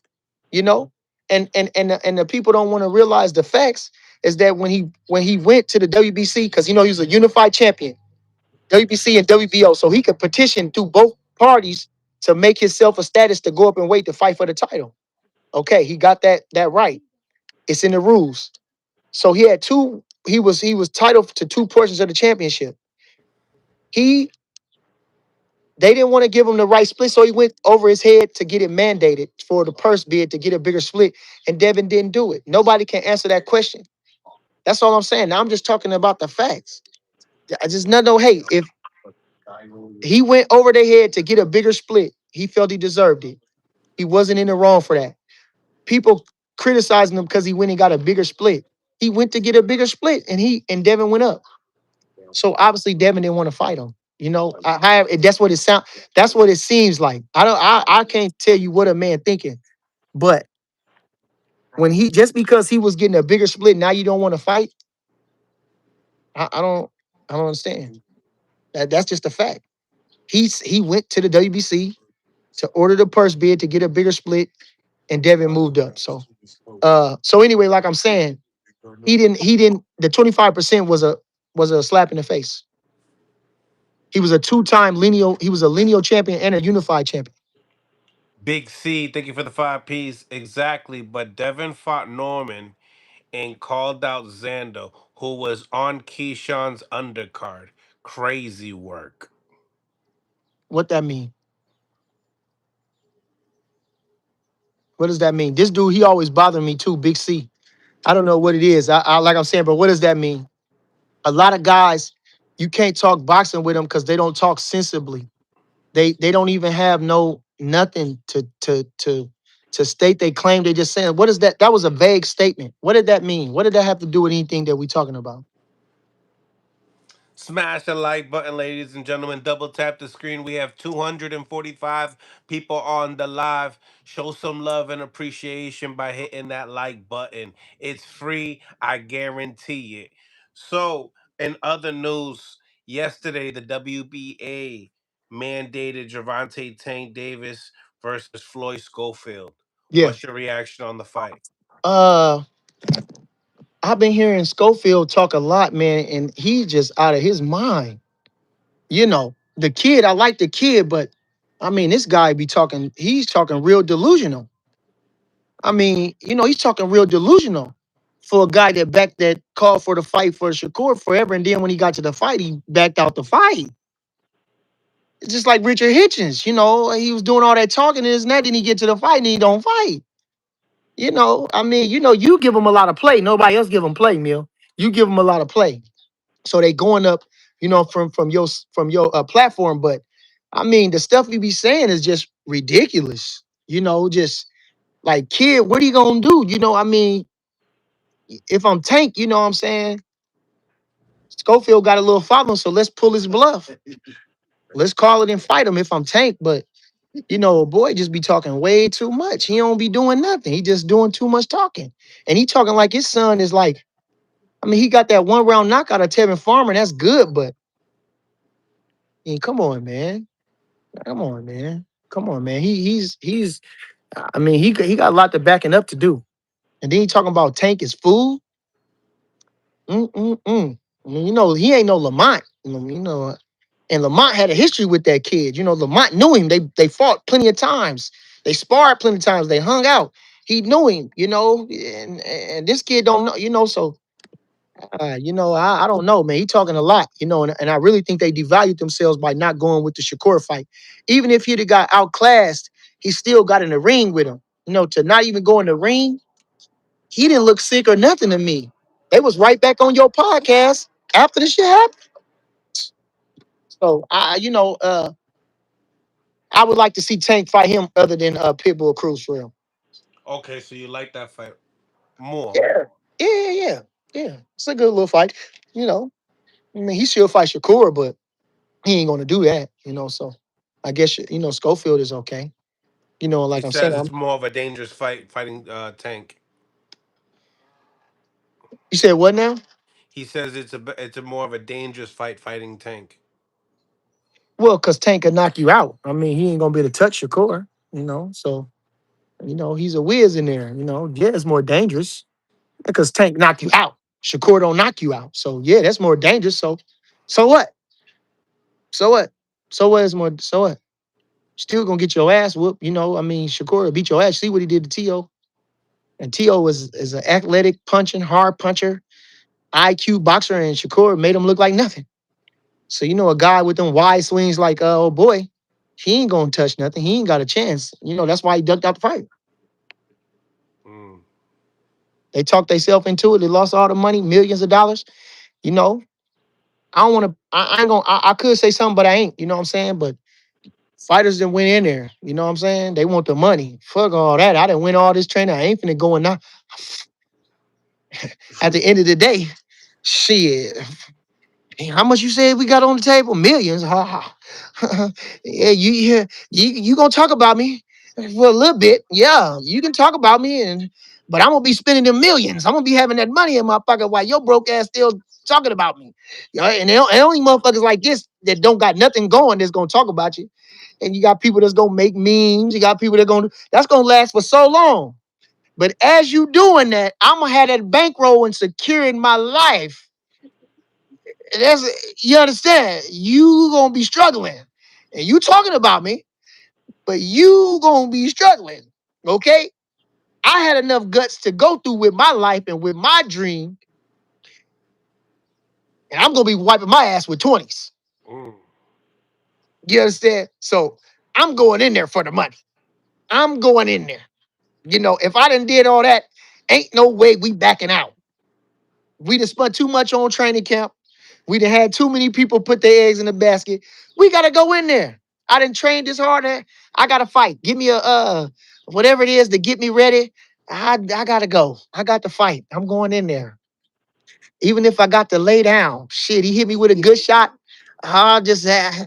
you know? And the people don't want to realize the facts is that when he went to the WBC, because he was a unified champion, WBC and WBO, so he could petition through both parties to make himself a status to go up and wait to fight for the title. Okay, he got that right. It's in the rules. So he had two, he was titled to two portions of the championship. He They didn't want to give him the right split, so he went over his head to get it mandated for the purse bid to get a bigger split, and Devin didn't do it. Nobody can answer that question. That's all I'm saying. Now I'm just talking about the facts. I just no hey, if he went over their head to get a bigger split, he felt he deserved it. He wasn't in the wrong for that. People criticizing him because he went and got a bigger split. He went to get a bigger split, and Devin went up. So obviously Devin didn't want to fight him. That's what it sound. That's what it seems like. I can't tell you what a man thinking, but when he just because he was getting a bigger split, now you don't want to fight. I don't understand. That's just a fact. He went to the WBC to order the purse bid to get a bigger split, and Devin moved up. So anyway, like I'm saying, he didn't the 25% was a slap in the face. He was a two-time he was a lineal champion and a unified champion. Big C, thank you for the 5 piece. Exactly, but Devin fought Norman and called out Zando, who was on Keyshawn's undercard. Crazy work. What that mean? What does that mean? This dude, he always bothered me too, Big C. I don't know what it is. I like I'm saying, but what does that mean? A lot of guys, you can't talk boxing with them because they don't talk sensibly. They don't even have no nothing to state they claim. They just saying, what is that? That was a vague statement. What did that mean? What did that have to do with anything that we talking about? Smash the like button, ladies and gentlemen. Double tap the screen. We have 245 people on the live. Show some love and appreciation by hitting that like button. It's free, I guarantee it. So, in other news, yesterday the WBA mandated Gervonta Tank Davis versus Floyd Schofield. Yeah. What's your reaction on the fight? Uh I've been hearing Schofield talk a lot, man, and he's just out of his mind. The kid, I like the kid, but I mean, this guy he's talking real delusional. I mean, he's talking real delusional for a guy that called for the fight for Shakur forever. And then when he got to the fight, he backed out the fight. It's just like Richard Hitchens, he was doing all that talking and this and that, then he get to the fight and he don't fight. I mean, you give him a lot of play. Nobody else give him play, Mill. You give him a lot of play. So they going up, from your platform. But I mean, the stuff he be saying is just ridiculous. Just like kid, what are you gonna do? I mean, if I'm Tank, you know what I'm saying? Schofield got a little following, so let's pull his bluff. Let's call it and fight him if I'm Tank. But boy just be talking way too much. He don't be doing nothing. He just doing too much talking. And he talking like his son is like, I mean, he got that one round knockout of Tevin Farmer. That's good, but I mean, come on, man. Come on, man. Come on, man. He's I mean, he got a lot to backing up to do. And then he talking about Tank is food. Mm-mm-mm. I mean, he ain't no Lamont. And Lamont had a history with that kid. Lamont knew him. They fought plenty of times. They sparred plenty of times. They hung out. He knew him, and this kid don't know, so I don't know, man. He talking a lot, and I really think they devalued themselves by not going with the Shakur fight. Even if he'd have got outclassed, he still got in the ring with him. To not even go in the ring, he didn't look sick or nothing to me. They was right back on your podcast after the shit happened. So I would like to see Tank fight him other than Pitbull Cruz for him. Okay, so you like that fight more. Yeah. Yeah. It's a good little fight. You know, I mean, he should fight Shakur, but he ain't gonna do that. So I guess Schofield is okay. He Like I'm saying, says it's more of a dangerous fight fighting Tank. you said what now? He says it's a more of a dangerous fight fighting Tank. Well, cause Tank could knock you out. I mean, he ain't gonna be able to touch Shakur. So he's a whiz in there. Yeah, it's more dangerous because Tank knock you out. Shakur don't knock you out. So yeah, that's more dangerous. So what? So what? So what is more? So what? Still gonna get your ass whooped. I mean, Shakur beat your ass. See what he did to T.O. And T.O. is an athletic, punching, hard puncher, IQ boxer, and Shakur made him look like nothing. So a guy with them wide swings like, oh boy, he ain't gonna touch nothing. He ain't got a chance. That's why he ducked out the fight. Mm. They talked themselves into it. They lost all the money, millions of dollars. You know, I don't want to. I ain't gonna. I could say something, but I ain't. You know what I'm saying? But fighters that went in there. You know what I'm saying? They want the money. Fuck all that. I didn't win all this training. I ain't finna go in now. At the end of the day, shit. How much you said we got on the table? Millions. Ha, ha. Yeah, you gonna talk about me for a little bit. Yeah, you can talk about me, but I'm gonna be spending the millions. I'm gonna be having that money in my pocket while your broke ass still talking about me. And they only motherfuckers like this that don't got nothing going that's gonna talk about you. And you got people that's gonna make memes. You got people that's gonna last for so long. But as you doing that, I'm gonna have that bankroll and securing my life. That's you understand. You gonna be struggling, and you talking about me, but you gonna be struggling. Okay, I had enough guts to go through with my life and with my dream, and I'm gonna be wiping my ass with 20s. Mm. You understand? So I'm going in there for the money. I'm going in there. If I done did all that, ain't no way we backing out. We done spent too much on training camp. We done had too many people put their eggs in the basket. We gotta go in there. I done trained this hard. I gotta fight. Give me a whatever it is to get me ready. I gotta go. I got to fight. I'm going in there. Even if I got to lay down. Shit, he hit me with a good shot. I just yeah,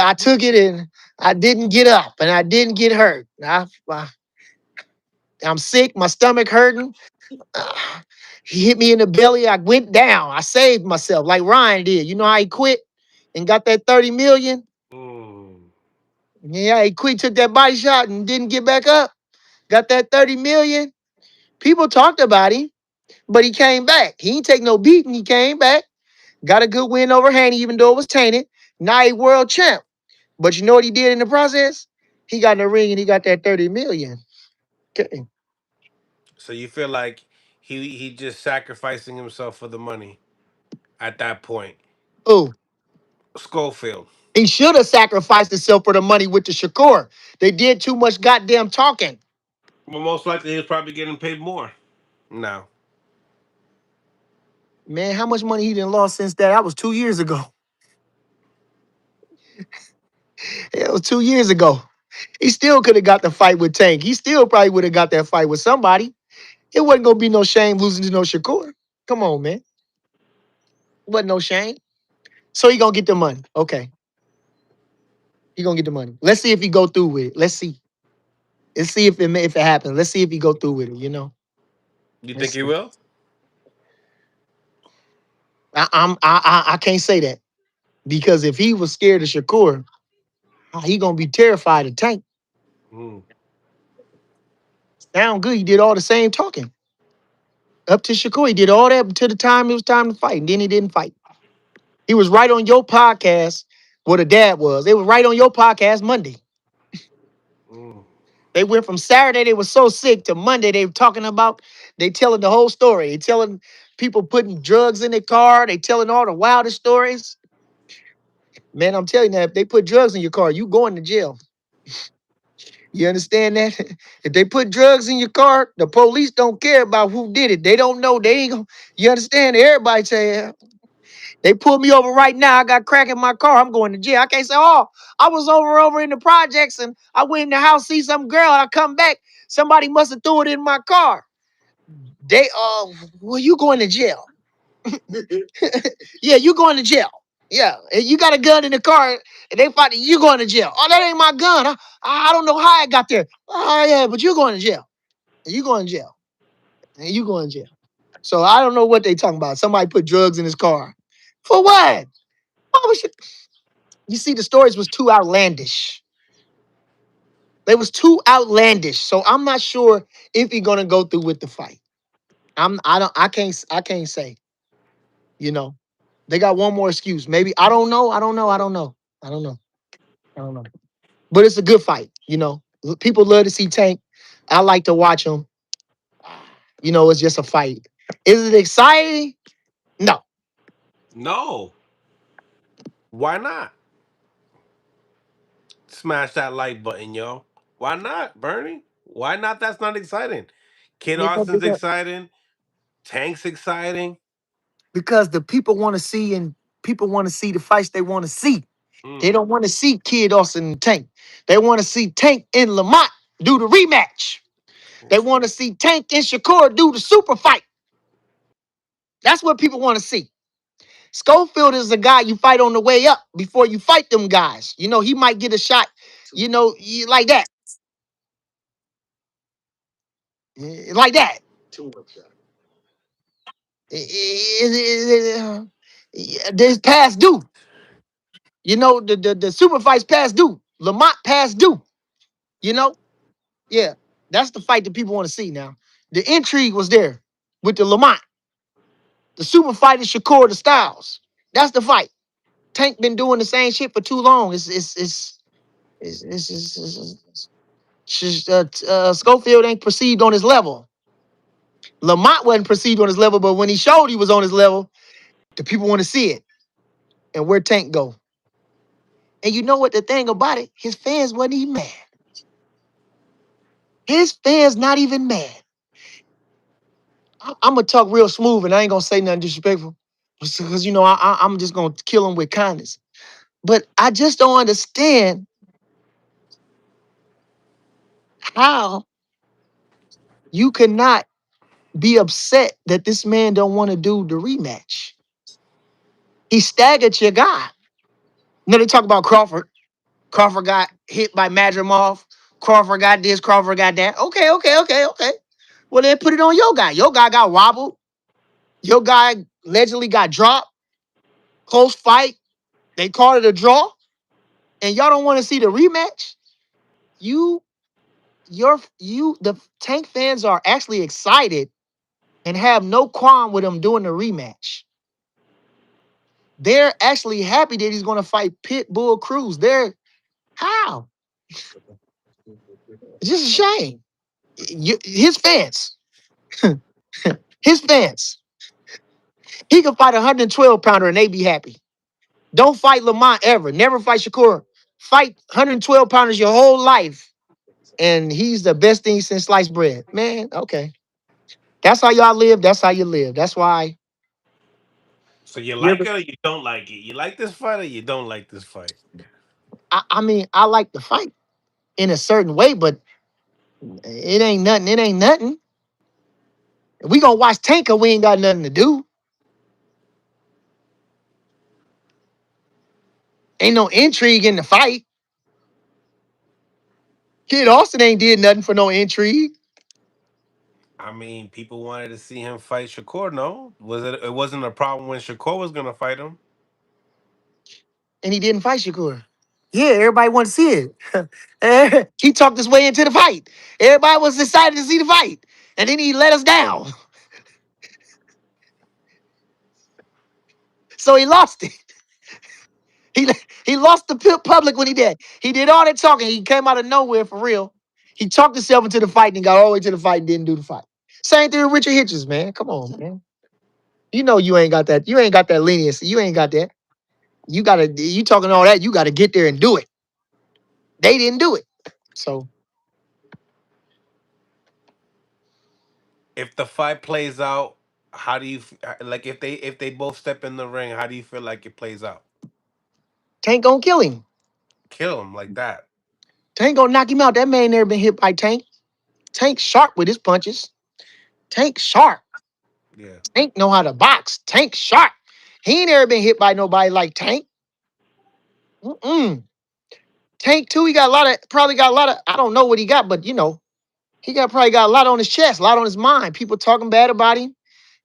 I took it and I didn't get up and I didn't get hurt. I'm sick. My stomach hurting. Uh, he hit me in the belly. I went down. I saved myself like Ryan did. You know how he quit and got that 30 million? Mm. Yeah, he quit, took that body shot and didn't get back up. Got that 30 million. People talked about him, but he came back. He ain't take no beating. He came back. Got a good win over Haney, even though it was tainted. Now he world champ. But you know what he did in the process? He got in the ring and he got that 30 million. Okay. So you feel like he just sacrificing himself for the money at that point. Oh, Schofield. he should have sacrificed himself for the money with the Shakur. They did too much goddamn talking. Well, most likely he was probably getting paid more. No. Man, how much money he done lost since that? That was 2 years ago. It was 2 years ago. He still could have got the fight with Tank. He still probably would have got that fight with somebody. It wasn't gonna be no shame losing to no Shakur. Come on, man. It wasn't no shame. So he gonna get the money. Okay. He gonna get the money. Let's see if he go through with it. Let's see. Let's see if it happens. Let's see if he go through with it. You think Let's he see. will? I can't say that. Because if he was scared of Shakur, he gonna be terrified of Tank. Mm. Sound good. He did all the same talking. Up to Shakur. He did all that until the time it was time to fight. And then he didn't fight. He was right on your podcast where the dad was. They was right on your podcast Monday. Mm. They went from Saturday, they were so sick, to Monday, they were talking about, they telling the whole story. They telling people putting drugs in their car. They telling all the wildest stories. Man, I'm telling you, that if they put drugs in your car, you going to jail. You understand that? If they put drugs in your car, the police don't care about who did it. They don't know. They ain't gonna, you understand? Everybody say, they pulled me over right now. I got crack in my car. I'm going to jail. I can't say, oh, I was over in the projects and I went in the house, see some girl, and I come back. Somebody must have threw it in my car. They well, you going to jail. Yeah, you going to jail. Yeah. And you got a gun in the car and they fight you going to jail. Oh, that ain't my gun. I don't know how I got there. Oh yeah, but you're going to jail. You going to jail. And you going to jail. So I don't know what they talking about. Somebody put drugs in his car. For what? Why would you see, the stories was too outlandish. They was too outlandish. So I'm not sure if he's gonna go through with the fight. I can't say. You know, they got one more excuse. Maybe I don't know. I don't know. I don't know. I don't know. I don't know. But it's a good fight. You know, people love to see Tank. I like to watch him. You know, it's just a fight. Is it exciting? No. No. Why not? Smash that like button, yo. Why not, Bernie? Why not? That's not exciting. Kid Because Austin's exciting. Tank's exciting. because the people want to see, and people want to see the fights they want to see. They Mm. don't want to see Kid Austin and Tank. They want to see Tank and Lamont do the rematch. They want to see Tank and Shakur do the super fight. That's what people want to see. Schofield is a guy you fight on the way up before you fight them guys. You know, he might get a shot, like that. Like that. There's past due. You know, the super fights past due. Lamont past due. You know? Yeah. That's the fight that people want to see now. The intrigue was there with the Lamont. The super fight is Shakur the Styles. That's the fight. Tank been doing the same shit for too long. Schofield ain't perceived on his level. Lamont wasn't perceived on his level, but when he showed he was on his level, the people want to see it. And where Tank go? And you know what the thing about it? His fans wasn't even mad. His fans not even mad. I'm gonna talk real smooth, and I ain't gonna say nothing disrespectful, because I'm just gonna kill him with kindness. But I just don't understand how you cannot be upset that this man don't want to do the rematch. He staggered your guy. They talk about Crawford. Crawford got hit by Madrimov. Crawford got this. Crawford got that. Okay, okay, okay, okay. Well, then put it on your guy. Your guy got wobbled. Your guy allegedly got dropped. Close fight. They called it a draw. And y'all don't want to see the rematch. You, the Tank fans are actually excited and have no qualm with him doing the rematch. They're actually happy that he's going to fight Pitbull Cruz. They're how? It's just a shame. His fans, his fans. He can fight a 112 pounder and they be happy. Don't fight Lamont ever. Never fight Shakur. Fight 112 pounders your whole life. And he's the best thing since sliced bread. Man, okay. That's how y'all live. That's how you live. That's why So you you like ever. it or you don't like it? You like this fight or you don't like this fight? I mean, I like the fight in a certain way, but it ain't nothing. It ain't nothing. We gonna watch Tanker. We ain't got nothing to do. Ain't no intrigue in the fight. Kid Austin ain't did nothing for no intrigue, I mean, people wanted to see him fight Shakur. No, was it? It wasn't a problem when Shakur was gonna fight him. and he didn't fight Shakur. Yeah, everybody wanted to see it. He talked his way into the fight. Everybody was excited to see the fight, and then he let us down. So he lost it. He he lost the public when he did. He did all that talking. He came out of nowhere for real. He talked himself into the fight and got all the way to the fight and didn't do the fight. Same thing with Richard Hitchens, man. Come on, man. You know you ain't got that. You ain't got that leniency. You ain't got that. You gotta. You talking all that. You gotta get there and do it. They didn't do it. So If the fight plays out, how do you like if they both step in the ring? How do you feel like it plays out? Tank gonna kill him. Kill him like that. Tank gonna knock him out. That man never been hit by Tank. Tank sharp with his punches. Tank sharp. Yeah. Tank know how to box. Tank sharp. He ain't ever been hit by nobody like Tank. Mm-mm. Tank too. He got a lot of probably got a lot of. I don't know what he got, but he got probably got a lot on his chest, a lot on his mind. People talking bad about him.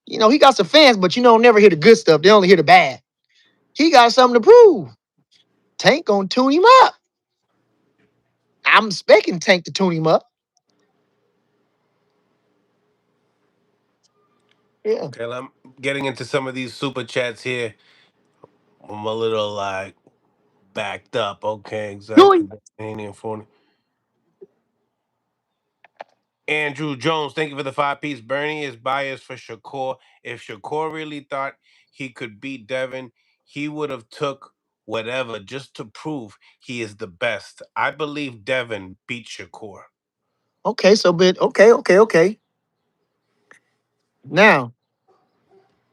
He got some fans, but never hear the good stuff. They only hear the bad. He got something to prove. Tank gonna tune him up. I'm expecting Tank to tune him up. Yeah. Okay, I'm getting into some of these super chats here. I'm a little like backed up. Okay, exactly. Tune. Ain't for Andrew Jones, thank you for the 5 piece. Bernie is biased for Shakur. If Shakur really thought he could beat Devin, he would have took whatever just to prove he is the best. I believe Devin beat Shakur. Okay, so but okay. Now,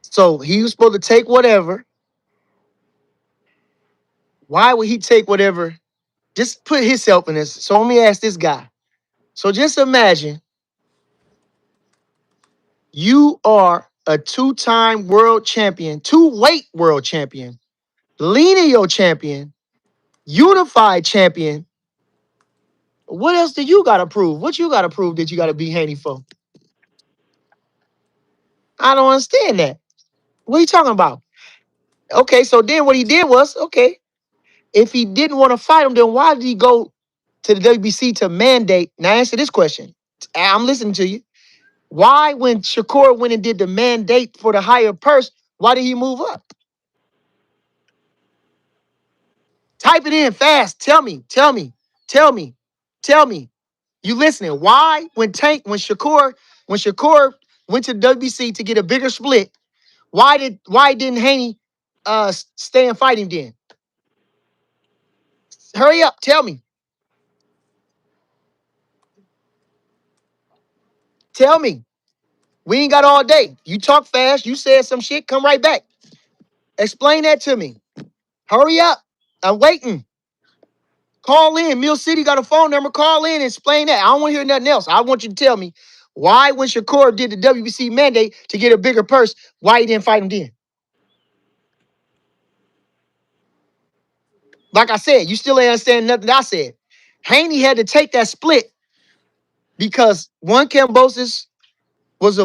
so he was supposed to take whatever. Why would he take whatever? Just put himself in this. So let me ask this guy. So just imagine you are a two-time world champion, two-weight world champion, lineal champion, unified champion. What else do you gotta prove? What you gotta prove that you gotta be Haney for? I don't understand that. What are you talking about? Okay, so then what he did was, okay, if he didn't want to fight him, then why did he go to the WBC to mandate? Now answer this question. I'm listening to you. Why, when Shakur went and did the mandate for the higher purse, why did he move up? Type it in fast. Tell me, tell me. You listening? Why, when Shakur went to WBC to get a bigger split, why didn't Haney stay and fight him then? Hurry up, tell me. Tell me. We ain't got all day. You talk fast, you said some shit, come right back. Explain that to me. Hurry up. I'm waiting. Call in. Mill City got a phone number. Call in and explain that. I don't want to hear nothing else. I want you to tell me why, when Shakur did the WBC mandate to get a bigger purse, why he didn't fight him then. Like I said, you still ain't understand nothing I said. Haney had to take that split because one Kambosos was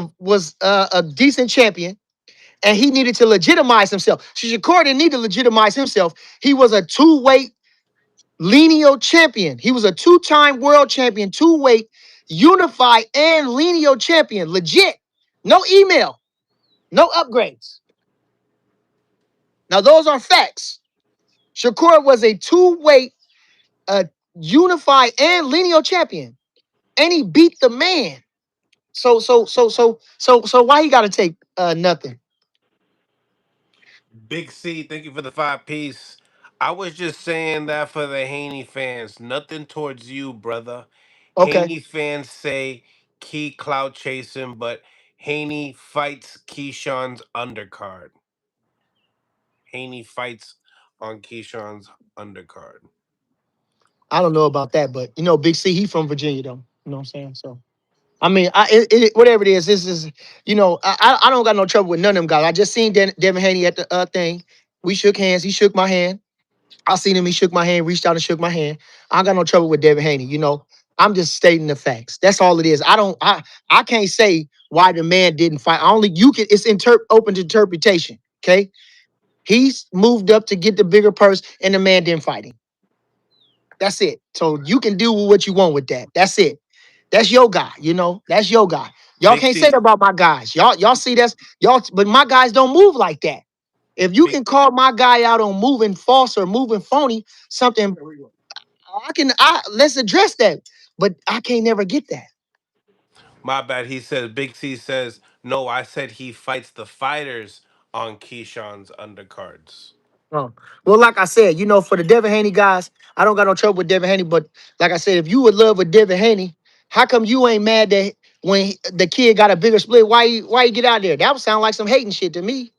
a decent champion and he needed to legitimize himself. So Shakur didn't need to legitimize himself. He was a two-weight lineal champion. He was a two-time world champion, two-weight, unified, and lineal champion. Legit. No email. No upgrades. Now, those are facts. Shakur was a two-weight, unified, and lineal champion. And he beat the man. So why he gotta take nothing? Big C, thank you for the 5 piece. I was just saying that for the Haney fans. Nothing towards you, brother. Okay. Haney fans say Key clout chasing, but Haney fights Keyshawn's undercard. Haney fights on Keyshawn's undercard. I don't know about that, but Big C, he from Virginia though. You know what I'm saying? So I mean, whatever it is, this is, I don't got no trouble with none of them guys. I just seen Devin Haney at the thing. We shook hands. He shook my hand. I seen him. He shook my hand, reached out and shook my hand. I ain't got no trouble with Devin Haney. I'm just stating the facts. That's all it is. I can't say why the man didn't fight. I only you can. It's open to interpretation. Okay, he's moved up to get the bigger purse, and the man didn't fight him. That's it. So you can do what you want with that. That's it. That's your guy, That's your guy. Y'all Big can't say C, that about my guys. Y'all see that's y'all, but my guys don't move like that. If you Big can call my guy out on moving false or moving phony, something I let's address that. But I can't never get that. My bad. He says Big C says no. I said he fights the fighters on Keyshawn's undercards. Oh. Well, like I said, for the Devin Haney guys, I don't got no trouble with Devin Haney. But like I said, if you would love with Devin Haney, how come you ain't mad that when the kid got a bigger split? Why you get out there? That would sound like some hating shit to me.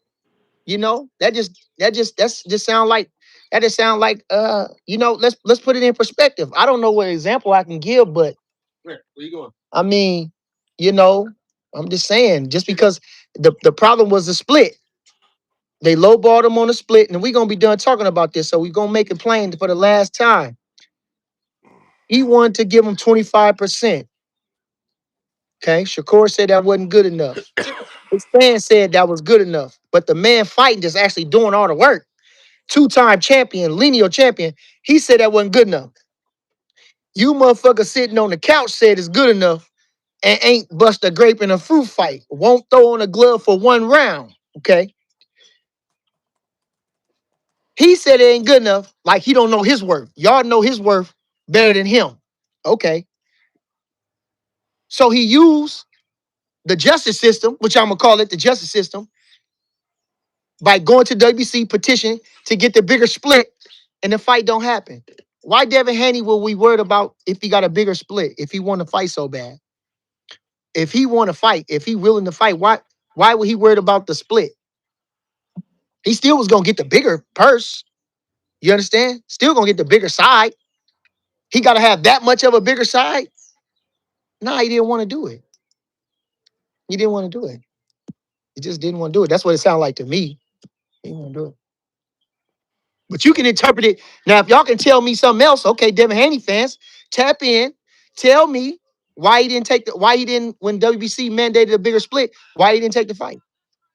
That just sound like let's put it in perspective. I don't know what example I can give, but I mean, you know, I'm just saying, just because the problem was the split. They lowballed him on the split, and we're gonna be done talking about this. So we're gonna make it plain for the last time. He wanted to give him 25%. Okay. Shakur said that wasn't good enough. His fan said that was good enough. But the man fighting just actually doing all the work. Two-time champion, lineal champion. He said that wasn't good enough. You motherfucker sitting on the couch said it's good enough and ain't bust a grape in a fruit fight. Won't throw on a glove for one round. Okay. He said it ain't good enough. Like he don't know his worth. Y'all know his worth better than him. Okay. So he used the justice system, which I'm gonna call it the justice system, by going to WBC petition to get the bigger split, and the fight don't happen. Why Devin Haney will we worried about if he got a bigger split, if he want to fight so bad? If he want to fight, if he willing to fight, why would he worried about the split? He still was gonna get the bigger purse. You understand? Still gonna get the bigger side. He gotta have that much of a bigger side. Nah, he didn't want to do it. He didn't want to do it. He just didn't want to do it. That's what it sounded like to me. He didn't want to do it. But you can interpret it. Now, if y'all can tell me something else, okay, Devin Haney fans, tap in. Tell me why he didn't, when WBC mandated a bigger split, why he didn't take the fight.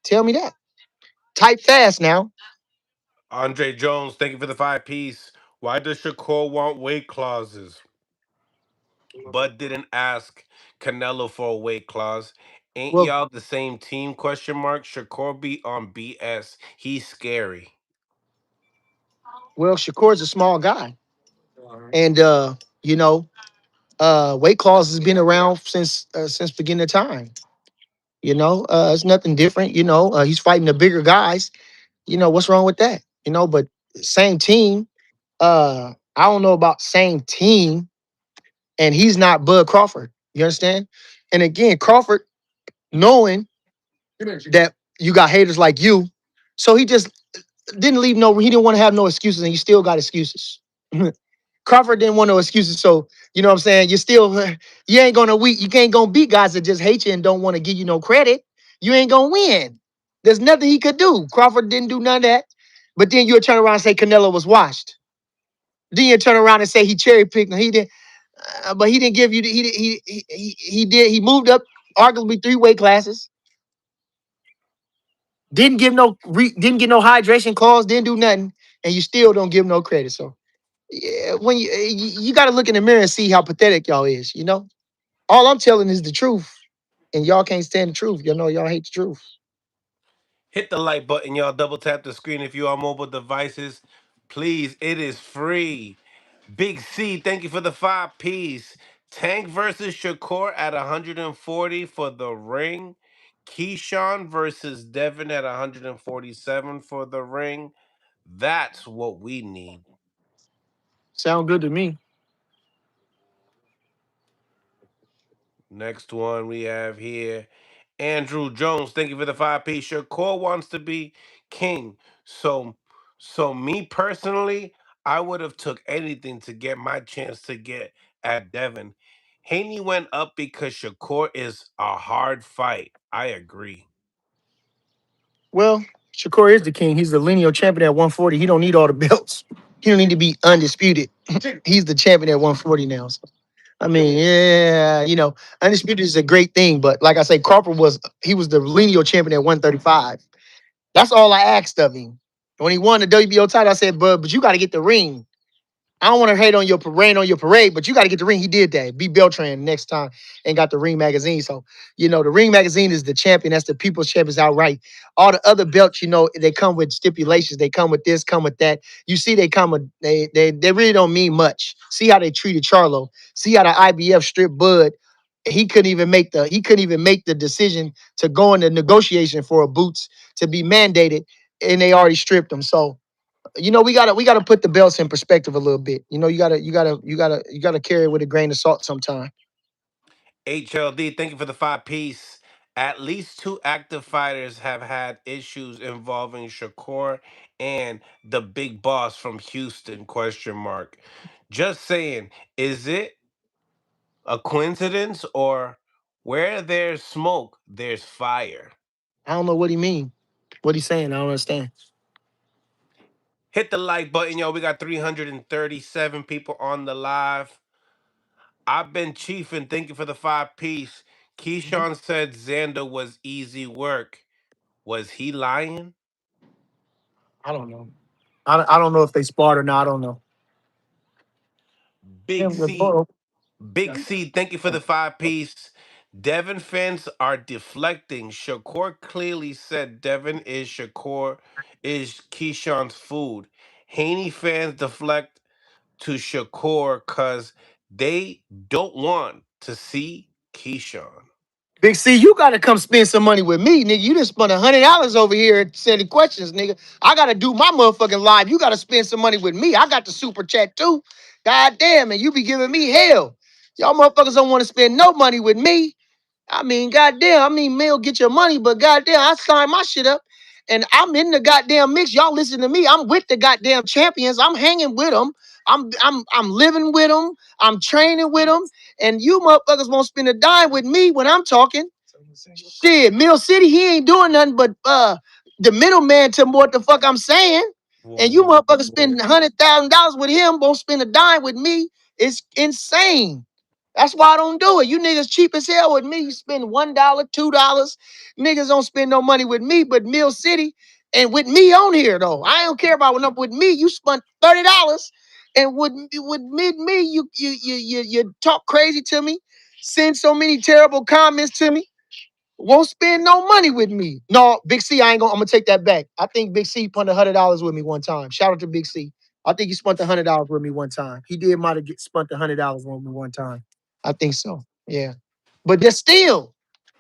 Tell me that. Type fast now. Andre Jones, thank you for the 5 piece. Why does Shakur want weight clauses? Bud didn't ask Canelo for a weight clause. Ain't Well, y'all the same team? Question mark. Shakur be on BS. He's scary. Shakur's a small guy. And you know, weight clause has been around since beginning of time. It's nothing different. He's fighting the bigger guys. What's wrong with that? But same team. I don't know about same team, and he's not Bud Crawford. You understand? And again, Crawford, knowing that you got haters like you, so he just didn't leave no. He didn't want to have no excuses, and you still got excuses. Crawford didn't want no excuses, so you know what I'm saying. You still, you ain't gonna we you can't gonna beat guys that just hate you and don't want to give you no credit. You ain't gonna win. There's nothing he could do. Crawford didn't do none of that. But then you'll turn around and say Canelo was washed. Then you turn around and say he cherry picked. And he didn't, but he didn't give you. He did. He moved up arguably 3 weight classes. Didn't get no hydration clause. Didn't do nothing, and you still don't give no credit. So yeah, when you got to look in the mirror and see how pathetic y'all is. All I'm telling is the truth, and y'all can't stand the truth. Y'all hate the truth. Hit the like button, y'all. Double tap the screen if you are mobile devices. Please, it is free. Big C, thank you for the 5 piece. Tank versus Shakur at 140 for the ring. Keyshawn versus Devin at 147 for the ring. That's what we need. Sound good to me. Next one we have here. Andrew Jones, thank you for the 5 piece. Shakur wants to be king. So me personally, I would have took anything to get my chance to get at Devin. Haney went up because Shakur is a hard fight. I agree. Well, Shakur is the king. He's the lineal champion at 140. He don't need all the belts. He don't need to be undisputed. He's the champion at 140 now. So, I mean, yeah, undisputed is a great thing, but like I say, Crawford was the lineal champion at 135. That's all I asked of him. When he won the WBO title, I said, but you got to get the ring. I don't want to hate on your rain on your parade, but you got to get the ring. He did that. Beat Beltran next time and got the ring magazine. So, the ring magazine is the champion. That's the people's champions outright. All the other belts, they come with stipulations. They come with this, come with that. You see, they come with they really don't mean much. See how they treated Charlo. See how the IBF stripped Bud. He couldn't even make the decision to go into negotiation for a boots to be mandated, and they already stripped him. So we gotta put the belts in perspective a little bit. You gotta carry it with a grain of salt sometime. HLD, thank you for the 5 piece. At least two active fighters have had issues involving Shakur and the big boss from Houston, question mark. Just saying, is it a coincidence or where there's smoke, there's fire? I don't know what he mean. What he saying? I don't understand. Hit the like button, yo. We got 337 people on the live. I've been chiefing. Thank you for the 5 piece. Keyshawn said Xander was easy work. Was he lying? I don't know. I don't know if they sparred or not. I don't know. Yeah, Big C. Big C, thank you for the 5 piece. Devin fans are deflecting. Shakur clearly said Devin is Keyshawn's food. Haney fans deflect to Shakur because they don't want to see Keyshawn. Big C, you gotta come spend some money with me, nigga. You just spent $100 over here sending questions, nigga. I gotta do my motherfucking live. You gotta spend some money with me. I got the super chat too. God damn, and you be giving me hell. Y'all motherfuckers don't want to spend no money with me. I mean, goddamn, Mill, get your money, but goddamn, I signed my shit up and I'm in the goddamn mix. Y'all listen to me. I'm with the goddamn champions. I'm hanging with them. I'm living with them. I'm training with them. And you motherfuckers won't spend a dime with me when I'm talking. Shit, Mill City, he ain't doing nothing but the middleman to what the fuck I'm saying. Whoa, And you whoa, motherfuckers spend whoa. $100,000 with him, won't spend a dime with me. It's insane. That's why I don't do it. You niggas cheap as hell with me. You spend $1, $2. Niggas don't spend no money with me, but Mill City and with me on here though. I don't care about when up with me. You spent $30, and with me, you talk crazy to me, send so many terrible comments to me. Won't spend no money with me. No, Big C, I ain't gonna. I'm gonna take that back. I think Big C spent $100 with me one time. Shout out to Big C. I think he spent $100 with me one time. He did might have spent $100 with me one time. I think so. Yeah, but they're still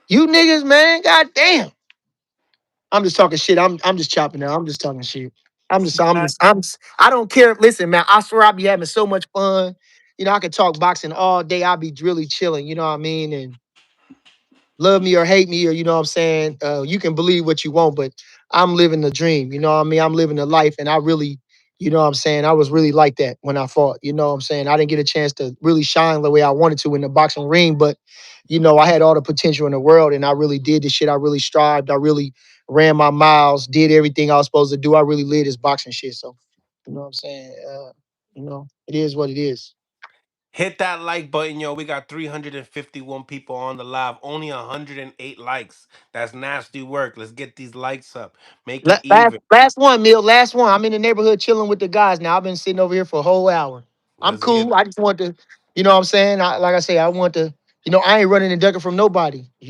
you niggas, man. God damn. I'm just talking shit. I'm just chopping now. I'm just talking shit. I'm just I'm just I'm just, I don't care. Listen, man. I swear I be having so much fun. I could talk boxing all day. I be really chilling. You know what I mean? And love me or hate me, or you know what I'm saying, you can believe what you want, but I'm living the dream. You know what I mean? I'm living the life, and I really, you know what I'm saying, I was really like that when I fought. You know what I'm saying? I didn't get a chance to really shine the way I wanted to in the boxing ring, but I had all the potential in the world, and I really did the shit. I really strived. I really ran my miles, did everything I was supposed to do. I really lived this boxing shit. So, you know what I'm saying? It is what it is. Hit that like button, yo. We got 351 people on the live. Only 108 likes. That's nasty work. Let's get these likes up. Make it Last even. last one, Mill. Last one. I'm in the neighborhood chilling with the guys now. I've been sitting over here for a whole hour. I'm Let's get cool. I just want to, what I'm saying. Like I say, I want to, I ain't running and ducking from nobody. I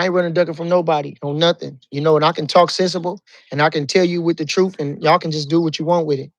ain't running and ducking from nobody on nothing. And I can talk sensible and I can tell you with the truth, and y'all can just do what you want with it.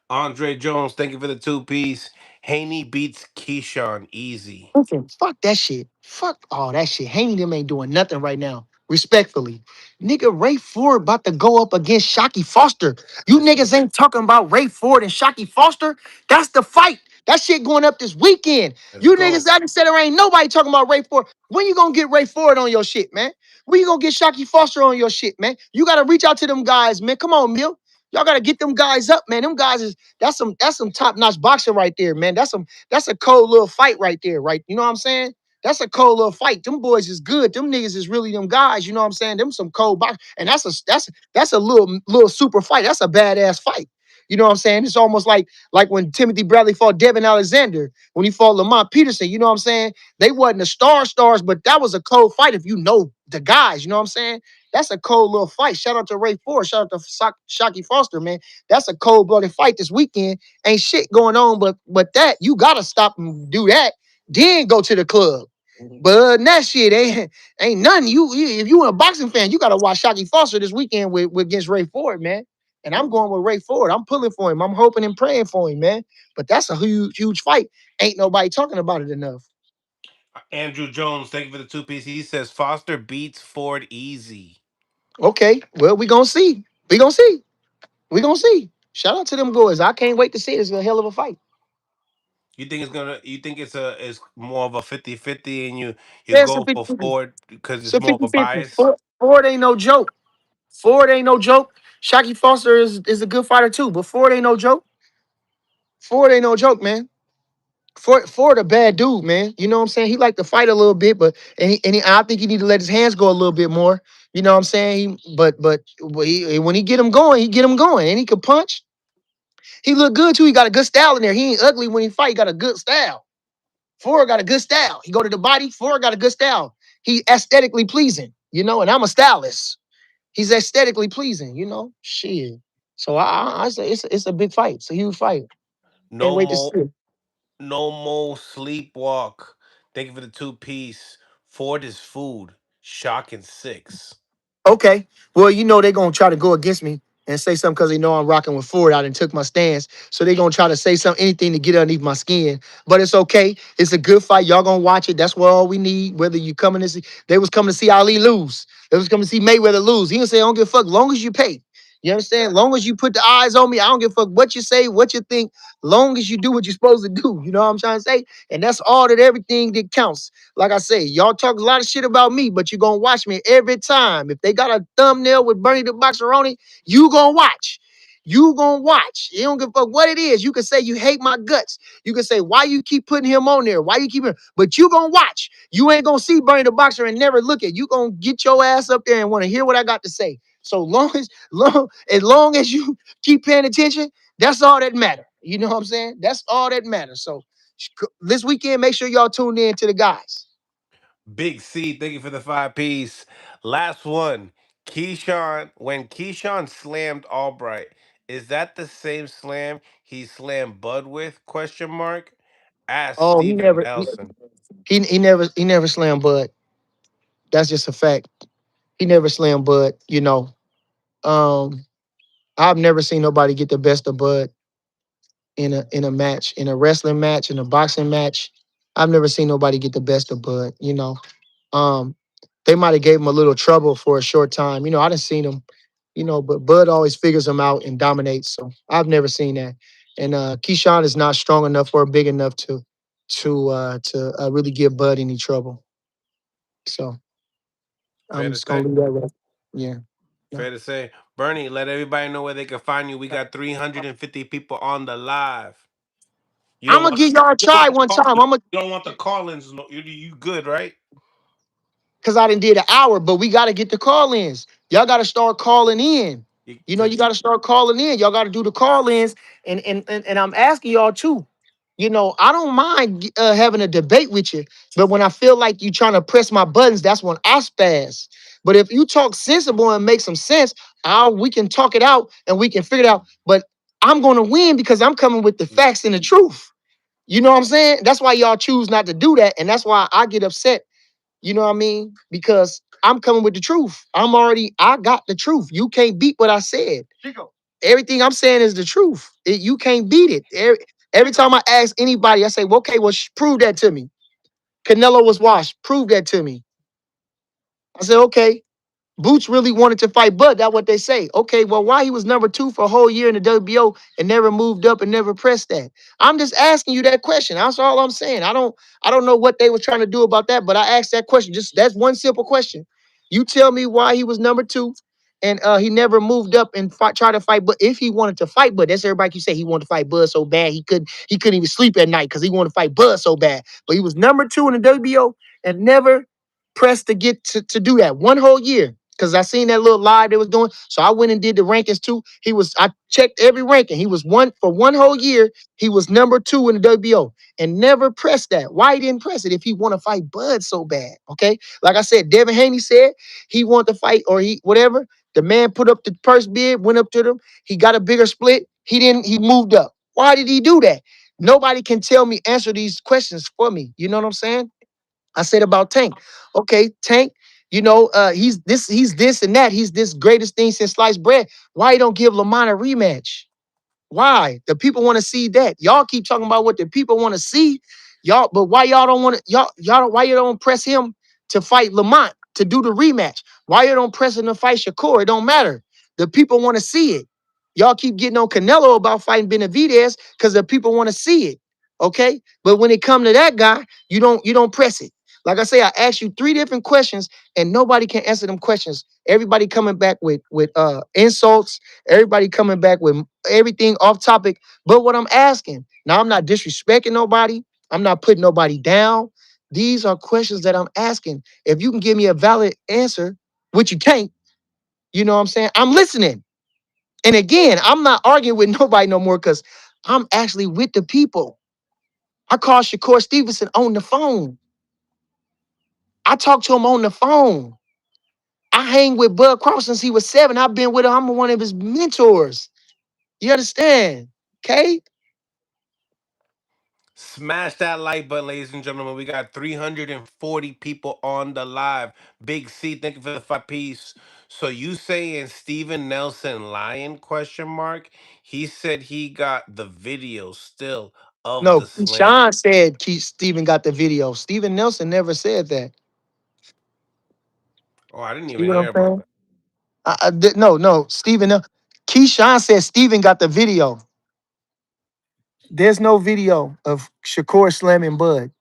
Andre Jones. Thank you for the 2 piece. Haney beats Keyshawn easy. Listen, fuck that shit. Fuck all that shit. Haney them ain't doing nothing right now. Respectfully. Nigga, Ray Ford about to go up against Shockey Foster. You Let's niggas ain't talking about Ray Ford and Shockey Foster. That's the fight. That shit going up this weekend. let's You go. niggas I said there ain't nobody talking about Ray Ford. When you gonna get Ray Ford on your shit, man? When you gonna get Shockey Foster on your shit, man? You gotta reach out to them guys, man. Come on, Mill. Y'all gotta get them guys up, man. Them guys is that's some top-notch boxing right there, man. That's a cold little fight right there, right? You know what I'm saying? That's a cold little fight. Them boys is good. Them niggas is really them guys. You know what I'm saying? Them some cold box, and that's a little super fight. That's a badass fight. You know what I'm saying? It's almost like when Timothy Bradley fought Devin Alexander, when he fought Lamont Peterson. You know what I'm saying? They wasn't the stars, but that was a cold fight if you know the guys. You know what I'm saying? That's a cold little fight. Shout out to Ray Ford. Shout out to Shockey Foster, man. That's a cold blooded fight this weekend. Ain't shit going on, but that you gotta stop and do that. Then go to the club. But that shit ain't nothing. If you a boxing fan, you gotta watch Shockey Foster this weekend with against Ray Ford, man. And I'm going with Ray Ford. I'm pulling for him. I'm hoping and praying for him, man. But that's a huge fight. Ain't nobody talking about it enough. Andrew Jones, thank you for the two-piece. He says Foster beats Ford easy. Okay, well, we gonna see. We gonna see. We gonna see. Shout out to them boys. I can't wait to see it. It's a hell of a fight. You think it's more of a 50-50, and you Yeah, it's a go 50 for Ford because It's it's a more of a 50-50. bias? Ford ain't no joke. Ford ain't no joke. Shockey Foster is a good fighter too, but Ford ain't no joke. Ford ain't no joke, man. Ford a bad dude, man. You know what I'm saying? He like to fight a little bit, but I think he need to let his hands go a little bit more. You know what I'm saying? When he get him going, he get him going, and he can punch. He look good too. He got a good style in there. He ain't ugly when he fight. He got a good style. Ford got a good style. He go to the body. Ford got a good style. He aesthetically pleasing, you know. And I'm a stylist. He's aesthetically pleasing, you know. Shit. So I say it's a big fight. It's a huge fight. Can't No wait to see more, it. no more sleepwalk. Thank you for the two-piece. Ford is food. Shocking six. Okay. Well, you know they're gonna try to go against me and say something because they know I'm rocking with Ford. I done took my stance. So they're gonna try to say something, anything to get underneath my skin. But it's okay. It's a good fight. Y'all gonna watch it. That's what all we need. Whether you coming to see, they was coming to see Ali lose. They was coming to see Mayweather lose. He didn't say, I don't give a fuck, long as you pay. You understand? Long as you put the eyes on me, I don't give a fuck what you say, what you think, long as you do what you're supposed to do. You know what I'm trying to say? And that's all that everything that counts. Like I say, y'all talk a lot of shit about me, but you gonna watch me every time. If they got a thumbnail with Bernie the Boxer on it, you gonna watch. You gonna watch. You don't give a fuck what it is. You can say you hate my guts. You can say why you keep putting him on there. Why you keep him? But you gonna watch. You ain't gonna see Bernie the Boxer and never look at. You gonna get your ass up there and want to hear what I got to say. So long as you keep paying attention, that's all that matter. You know what I'm saying? That's all that matters. So this weekend, make sure y'all tune in to the guys. Big C, thank you for the five-piece. Last one. When Keyshawn slammed Albright, is that the same slam he slammed Bud with? Question mark. Ask Oh, he Steven never Nelson. he never slammed Bud. That's just a fact. He never slammed Bud. You know, um, I've never seen nobody get the best of Bud in a match, in a wrestling match, in a boxing match. I've never seen nobody get the best of Bud. You know, um, they might have gave him a little trouble for a short time. You know, I didn't seen him. You know, but Bud always figures him out and dominates. So I've never seen that. And Keyshawn is not strong enough or big enough to really give Bud any trouble. So Fair I'm to just gonna say. leave that with yeah. Yeah. Fair to say. Bernie, let everybody know where they can find you. We got 350 people on the live. You I'm don't gonna want give y'all a you don't try want the one call time. you I'm gonna don't want the call-ins. You good, right? because I didn't did an hour, but we gotta get the call-ins. Y'all gotta start calling in. You, You know, to, you gotta start calling in. Y'all gotta do the call-ins, and I'm asking y'all too. You know, I don't mind having a debate with you, but when I feel like you trying to press my buttons, that's when I spaz. But if you talk sensible and make some sense, we can talk it out and we can figure it out. But I'm gonna win because I'm coming with the facts and the truth. You know what I'm saying? That's why y'all choose not to do that, and that's why I get upset. You know what I mean? Because I'm coming with the truth. I got the truth. You can't beat what I said. Everything I'm saying is the truth. You can't beat it. Every time I ask anybody, I say, well, okay, well, prove that to me. Canelo was washed. Prove that to me. I said, okay. Boots really wanted to fight Bud. That's what they say. Okay, well, why he was number two for a whole year in the WBO and never moved up and never pressed that? I'm just asking you that question. That's all I'm saying. I don't know what they were trying to do about that, but I asked that question. Just that's one simple question. You tell me why he was number two and he never moved up and try to fight. But if he wanted to fight Bud, that's everybody can say he wanted to fight Bud so bad he couldn't even sleep at night because he wanted to fight Bud so bad. But he was number two in the WBO and never pressed to get to do that one whole year. Cause I seen that little live they was doing. So I went and did the rankings too. I checked every ranking. He was one for one whole year. He was number 2 in the WBO and never pressed that. Why he didn't press it if he want to fight Bud so bad? Okay. Like I said, Devin Haney said he wanted to fight or he whatever. The man put up the purse bid, went up to them. He got a bigger split. He moved up. Why did he do that? Nobody can tell me, answer these questions for me. You know what I'm saying? I said about Tank. Okay, Tank, he's this and that. He's this greatest thing since sliced bread. Why you don't give Lamont a rematch? Why? The people want to see that. Y'all keep talking about what the people want to see. Y'all, but why y'all don't want to, why you don't press him to fight Lamont to do the rematch? Why you don't press him to fight Shakur? It don't matter. The people want to see it. Y'all keep getting on Canelo about fighting Benavidez because the people want to see it. Okay? But when it come to that guy, you don't press it. Like I say, I asked you 3 different questions and nobody can answer them questions. Everybody coming back with insults. Everybody coming back with everything off topic. But what I'm asking, now I'm not disrespecting nobody. I'm not putting nobody down. These are questions that I'm asking. If you can give me a valid answer, which you can't, you know what I'm saying? I'm listening. And again, I'm not arguing with nobody no more because I'm actually with the people. I called Shakur Stevenson on the phone. I talked to him on the phone. I hang with Bud Cross since he was 7. I've been with him. I'm one of his mentors. You understand? Okay? Smash that like button, ladies and gentlemen. We got 340 people on the live. Big C, thank you for the 5 piece. So you saying Steven Nelson lying? Question mark. He said he got the video still of the No, slam. Sean said Steven got the video. Steven Nelson never said that. Oh, I didn't See even what hear I'm about saying? that. No, Steven. Keyshawn said Steven got the video. There's no video of Shakur slamming Bud.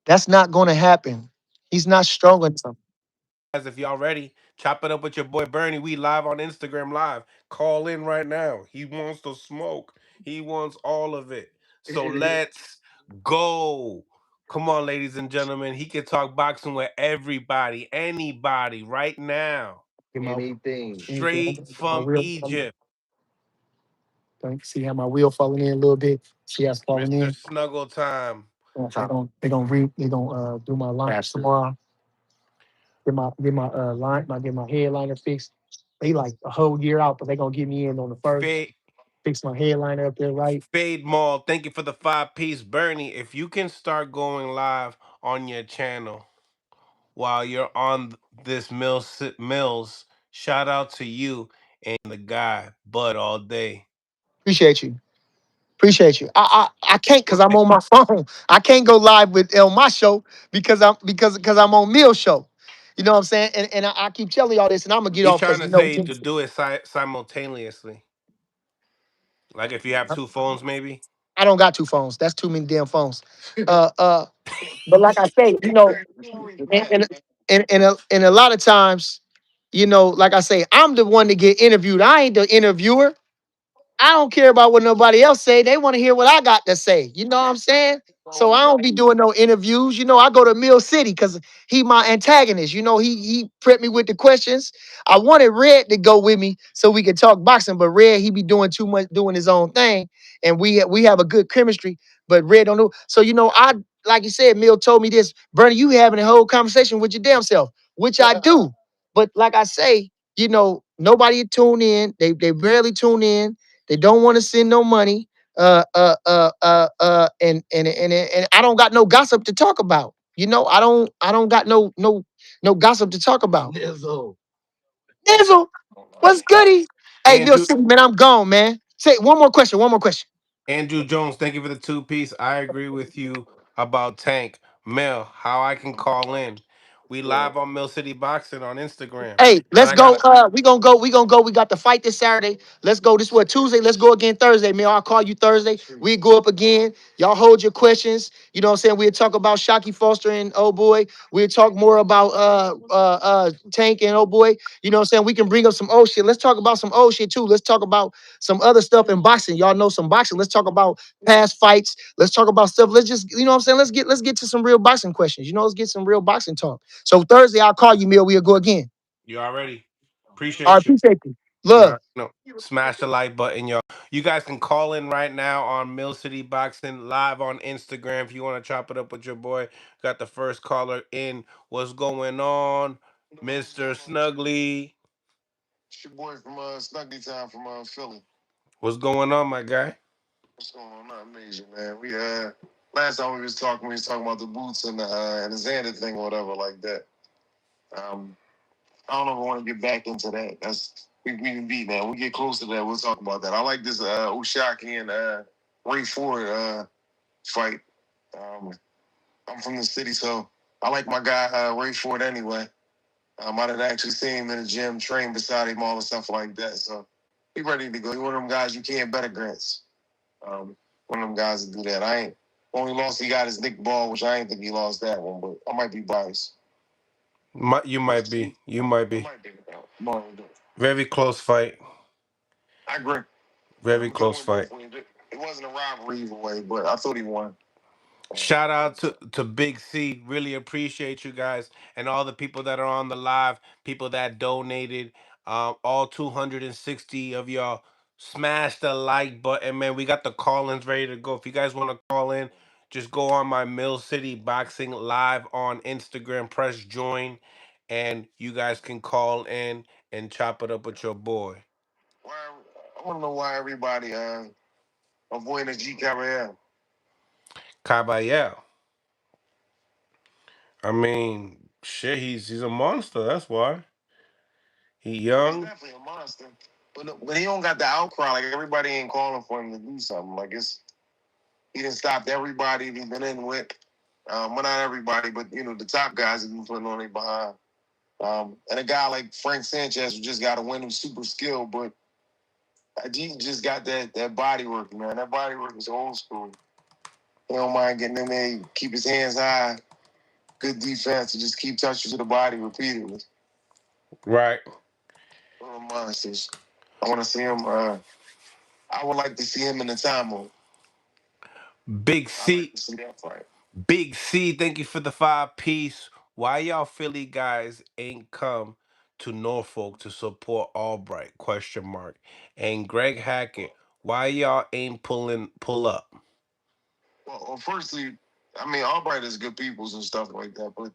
That's not going to happen. He's not strong enough. Guys, if y'all ready, chop it up with your boy Bernie. We live on Instagram Live. Call in right now. He wants the smoke. He wants all of it. So let's go. Come on, ladies and gentlemen. He can talk boxing with everybody, anybody, right now. Get Straight my from wheel. Egypt, See how my wheel falling in a little bit. See how it's falling Mr. in. Snuggle Time. They gonna do my line tomorrow. Get my headliner fixed. They like a whole year out, but they gonna get me in on the first. Fade, Fix my headliner up there right. Fade Mall. Thank you for the 5 piece, Bernie. If you can start going live on your channel while you're on this Mills, shout out to you and the guy, Bud, all day. Appreciate you. Appreciate you. I can't because I'm on my phone. I can't go live with on my show because I'm on Mill show. You know what I'm saying? And I keep telling y'all this, and I'm gonna get He's off trying because to say to do it simultaneously. Like if you have 2 phones, maybe. I don't got 2 phones. That's too many damn phones. Uh uh. But like I say, and a lot of times, like I say, I'm the one to get interviewed. I ain't the interviewer. I don't care about what nobody else say. They want to hear what I got to say. You know what I'm saying? So I don't be doing no interviews. I go to Mill City because he my antagonist. He prepped me with the questions. I wanted Red to go with me so we could talk boxing, but Red he be doing too much, doing his own thing, and we have a good chemistry. But Red don't know. So I like you said, Mill told me this. Bernie, you having a whole conversation with your damn self, which I do. But like I say, nobody tune in. They barely tune in. They don't want to send no money. And I don't got no gossip to talk about. I don't got no gossip to talk about. Nizzle, what's goody? Hey, Mill Andrew City, man, I'm gone, man. Say one more question. One more question. Andrew Jones, thank you for the 2 piece. I agree with you about Tank. Mel, how I can call in. We live on Mill City Boxing on Instagram. Hey, And let's I go. got We gonna go. We gonna go. We got the fight this Saturday. Let's go. This what Tuesday. Let's go again Thursday, man. I'll call you Thursday. We go up again. Y'all hold your questions. You know what I'm saying? We'll talk about Shockey Foster and oh boy. We'll talk more about Tank and oh boy. You know what I'm saying? We can bring up some old shit. Let's talk about some old shit too. Let's talk about some other stuff in boxing. Y'all know some boxing. Let's talk about past fights. Let's talk about stuff. Let's just, you know what I'm saying? Let's get to some real boxing questions. Let's get some real boxing talk. So Thursday I'll call you, Mill. We'll go again. You already I appreciate you. appreciate you. You Love. already know. Smash the like button, y'all. You guys can call in right now on Mill City Boxing live on Instagram if you want to chop it up with your boy. Got the first caller in. What's going on, Mr. Snuggly? It's your boy from Snuggly Town from Philly. What's going on, my guy? What's going on? Not amazing, man. We last time we was talking about the boots and the Xander thing or whatever like that. Um, I don't know if I want to get back into that. We can be now. We get close to that. We'll talk about that. I like this Ushaki and Ray Ford fight. Um, I'm from the city, so I like my guy Ray Ford anyway. I didn't actually see him in the gym, train beside him, all the stuff like that. So he ready to go. He one of them guys you can't bet against. One of them guys to do that. I ain't only loss he got is Nick Ball, which I ain't think he lost that one, but I might be biased. You might be. You might I be. might be. Might be. Very close fight. I agree. Very We could close win fight. both ways. It wasn't a robbery either way, but I thought he won. Shout out to Big C. Really appreciate you guys and all the people that are on the live, people that donated. All 260 of y'all. Smash the like button, man. We got the call-ins ready to go. If you guys want to call in, just go on my Mill City Boxing live on Instagram, press join, and you guys can call in and chop it up with your boy. Why, I want to know why everybody avoiding the G Caballero. Caballero. I mean, shit, he's a monster. That's why. He He's young. definitely a monster, but he don't got the outcry. Like everybody ain't calling for him to do something. Like he didn't stop everybody he's been in with. Well, not everybody, but the top guys have been putting on their behind. And a guy like Frank Sanchez who just got a win who's super skilled, but he just got that body work, man. That body work is old school. He don't mind getting in there, keep his hands high, good defense, and just keep touching to the body repeatedly. Right. One of the monsters. I want to see him. I would like to see him in the time mode. Big I like C. to see that fight. Big C. Thank you for the 5 piece. Why y'all Philly guys ain't come to Norfolk to support Albright? Question mark. And Greg Hackett. Why y'all ain't pull up? Well, firstly, I mean, Albright is good peoples and stuff like that, but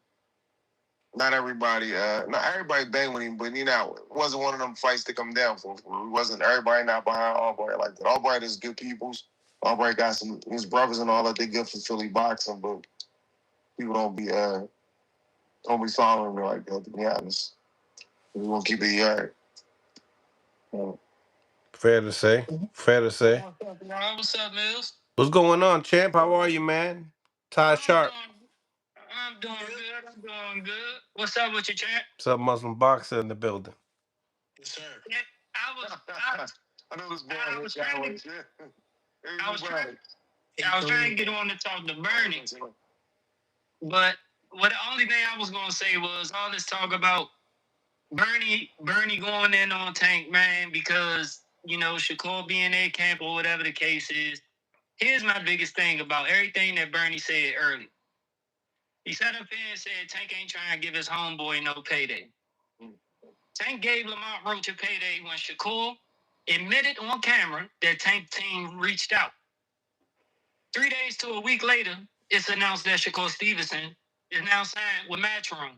not everybody bang with him, but it wasn't one of them fights to come down for. It wasn't everybody not behind Albright like that. Albright is good peoples. Albright got some his brothers and all that. They good for Philly boxing, but people don't be following me like that. To be honest, we gonna keep it yard. Fair to say. Fair to say. What's up, Mills? What's going on, champ? How are you, man? Ty Sharp. I'm doing good. I'm doing good. What's up with you, champ? What's up, Muslim boxer in the building? Yes, sir. Yeah, I know this boy. I was trying to, I was trying, Hey, I was trying to get on to talk to Bernie, but what the only thing I was gonna say was all this talk about Bernie going in on Tank, man, because Shakur being at camp or whatever the case is. Here's my biggest thing about everything that Bernie said earlier. He sat up here and said Tank ain't trying to give his homeboy no payday. Tank gave Lamont Roach a payday when Shakur admitted on camera that Tank team reached out. 3 days to a week later, it's announced that Shakur Stevenson is now signed with Matchroom.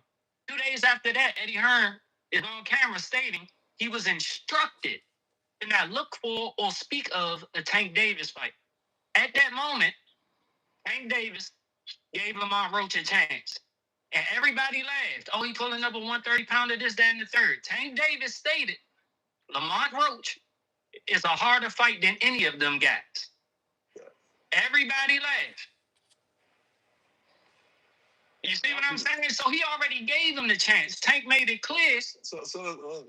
2 days after that, Eddie Hearn is on camera stating he was instructed to not look for or speak of a Tank Davis fight. At that moment, Tank Davis gave Lamont Roach a chance. And everybody laughed. Oh, he pulling up a 130 pounder, this, that, and the third. Tank Davis stated Lamont Roach is a harder fight than any of them guys. Everybody laughed. You see what I'm saying? So he already gave him the chance. Tank made it clear.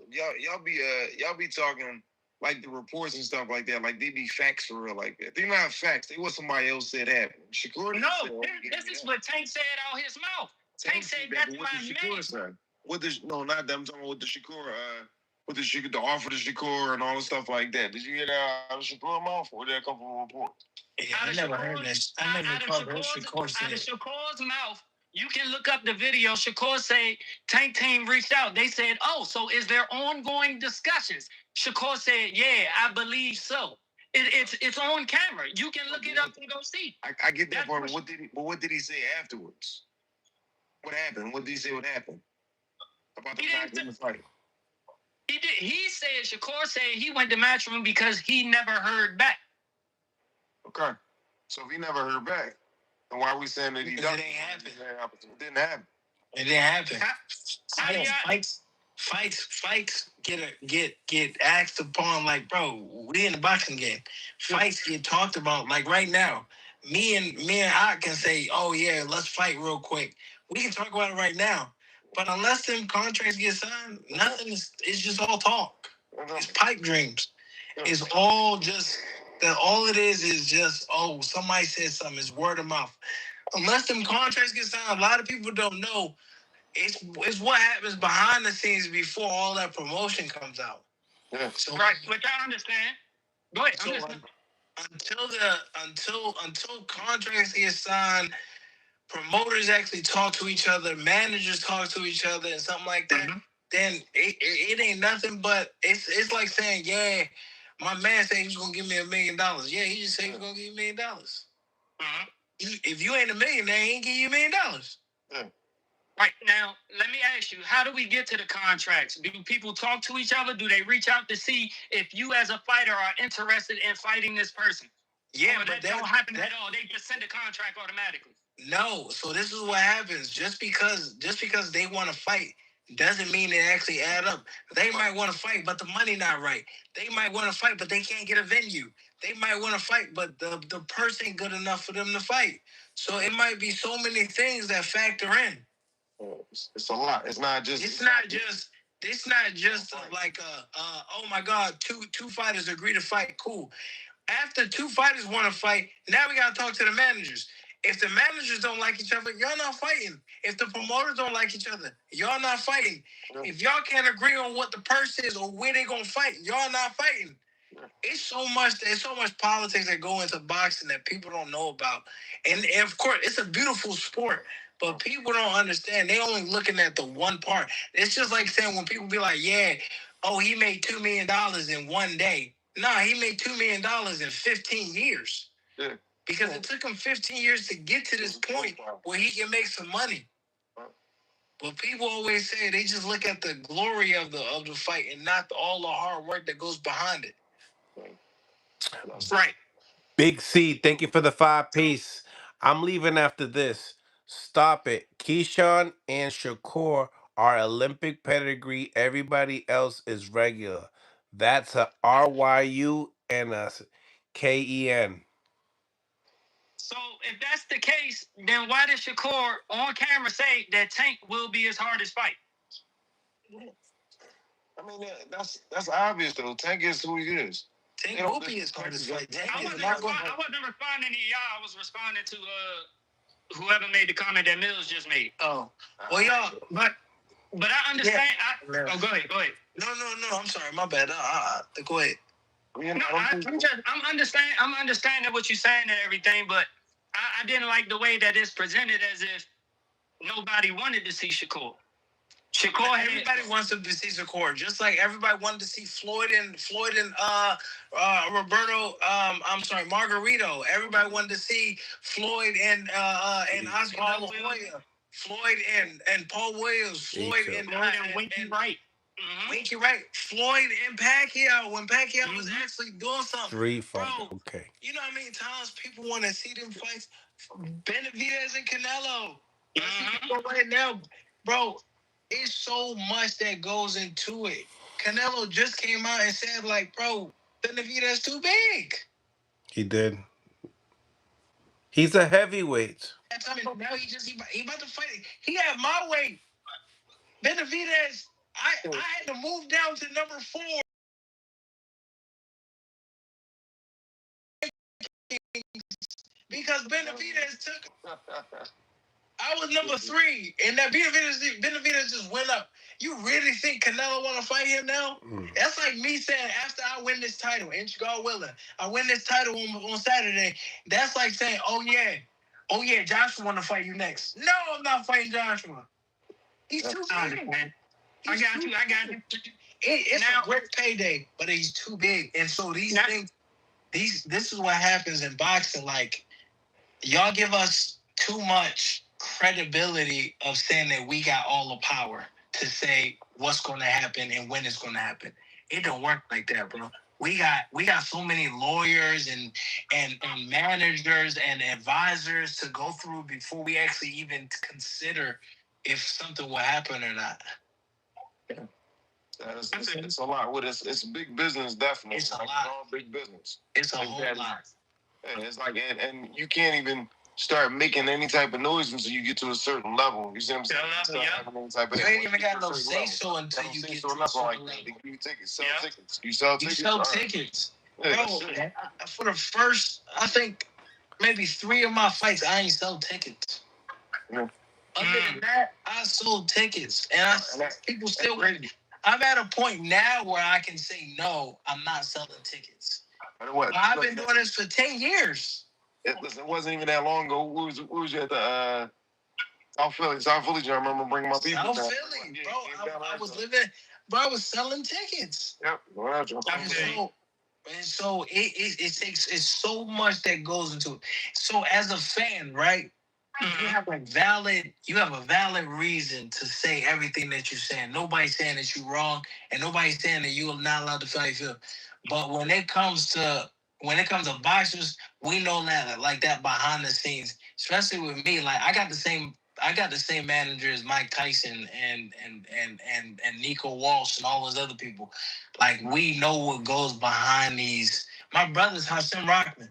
Y'all be talking like the reports and stuff like that, like they be facts for real like that. They're not facts. They what somebody else said happened. Shakur. No, this is what Tank said out his mouth. Tank said that's my man. Said? What the no, not them talking about what the Shakur with the offer to Shakur and all the stuff like that. Did you hear that out of Shakur mouth or did that come from a report? Yeah, I never heard that. I never heard Shakur say. Out of Shakur's mouth, You can look up the video. Shakur said Tank Team reached out. They said, "Oh, so is there ongoing discussions?" Shakur said, "Yeah, I believe so." It's on camera. You can look it up and go see. I get that part. What did he say afterwards? What happened? What did he say? What happened about the not getting the fight? He did. He said Shakur said he went to Matchroom because he never heard back. Okay, so if he never heard back, then why are we saying that he done? It ain't happen. It didn't happen. It didn't happen. Fights get asked upon, like, bro, we in the boxing game. Fights get talked about, like right now. Me and I can say, oh yeah, let's fight real quick. We can talk about it right now. But unless them contracts get signed, nothing is, it's just all talk. It's pipe dreams. It's all just that all it is just, oh, somebody said something, it's word of mouth. Unless them contracts get signed, a lot of people don't know. It's what happens behind the scenes before all that promotion comes out. Yeah. So right, which I understand. Go ahead. So until contracts get signed, promoters actually talk to each other, managers talk to each other, and something like that. Mm-hmm. Then it ain't nothing but it's like saying, yeah, my man said he's gonna give me $1 million. Yeah, he just said he's gonna give you $1 million. Mm-hmm. If you ain't a millionaire, he ain't give you $1 million. Yeah. Right, now, let me ask you, how do we get to the contracts? Do people talk to each other? Do they reach out to see if you as a fighter are interested in fighting this person? Yeah, but that don't happen at all. They just send a contract automatically. No, so this is what happens. Just because they want to fight doesn't mean it actually add up. They might want to fight, but the money not right. They might want to fight, but they can't get a venue. They might want to fight, but the person ain't good enough for them to fight. So it might be so many things that factor in. It's a lot. It's not just. It's not just like oh my God, two fighters agree to fight. Cool. After two fighters want to fight, now we gotta talk to the managers. If the managers don't like each other, y'all not fighting. If the promoters don't like each other, y'all not fighting. Yeah. If y'all can't agree on what the purse is or where they gonna fight, y'all not fighting. It's so much. There's so much politics that go into boxing that people don't know about, and of course, it's a beautiful sport. But people don't understand. They only looking at the one part. It's just like saying when people be like, "Yeah, oh, he made $2 million in one day." Nah, he made $2 million in 15 years. Yeah. Because it took him 15 years to get to this point where he can make some money. But people always say they just look at the glory of the fight and not all the hard work that goes behind it. Right. Big C, thank you for the 5-piece. I'm leaving after this. Stop it. Keyshawn and Shakur are Olympic pedigree. Everybody else is regular. That's a RYU and a KEN. So if that's the case, then why did Shakur on camera say that Tank will be his hardest fight? I mean, that's obvious though. Tank is who he is. Tank will be his hardest fight. I wasn't responding to y'all. I was responding to whoever made the comment that Mills just made. Oh, well, y'all, but I understand. Yeah. Go ahead. No. I'm sorry. My bad. Go ahead. I'm understanding what you're saying and everything, but I didn't like the way that it's presented as if nobody wanted to see Shakur. Everybody wants to see Shakur, just like everybody wanted to see Floyd and Roberto. Margarito. Everybody wanted to see Floyd and Oscar De La Hoya. Floyd and Paul Williams. Floyd and Winky Wright. Mm-hmm. Winky Wright. Floyd and Pacquiao. When Pacquiao was actually doing something. 3 fights. Okay. You know how many times people want to see them fights? Benavidez and Canelo. Right now, bro. It's so much that goes into it. Canelo just came out and said, like, bro, Benavidez too big. He did. He's a heavyweight. Now he about to fight. He had my weight. Benavidez, I had to move down to number 4. Because Benavidez took. I was number 3, and that Benavidez just went up. You really think Canelo want to fight him now? That's like me saying after I win this title, and God willing, I win this title on Saturday. That's like saying, oh Oh yeah, Joshua want to fight you next. No, I'm not fighting Joshua. He's too big, man. I got you. It's now a great payday, but he's too big. And so these things, this is what happens in boxing. Like, y'all give us too much credibility of saying that we got all the power to say what's going to happen and when it's going to happen. It don't work like that, bro. We got so many lawyers and managers and advisors to go through before we actually even consider if something will happen or not. It's a lot. With it's big business, definitely. It's a lot. It's all big business. It's a whole lot. Yeah, it's like, and you can't even start making any type of noise until you get to a certain level. You see what I'm saying? You ain't even got no say so until you get to a certain level. You sell tickets. You sell tickets. You sell tickets. Bro, for the first, I think, maybe 3 of my fights, I ain't sell tickets. Yeah. Other than that, I sold tickets, and people still. I'm at a point now where I can say no. I'm not selling tickets. What? I've been doing this for 10 years. It wasn't even that long ago. We was at the South Philly. I remember bringing my people. South Philly, bro. I was living, bro. I was selling tickets. Yep. And so it takes it's so much that goes into it. So as a fan, right? You have a valid reason to say everything that you're saying. Nobody's saying that you're wrong, and nobody's saying that you're not allowed to feel how you feel. But when it comes to boxers, we know that like that behind the scenes, especially with me. Like I got the same manager as Mike Tyson and Nico Walsh and all those other people. Like we know what goes behind these. My brother's Hassan Rockman.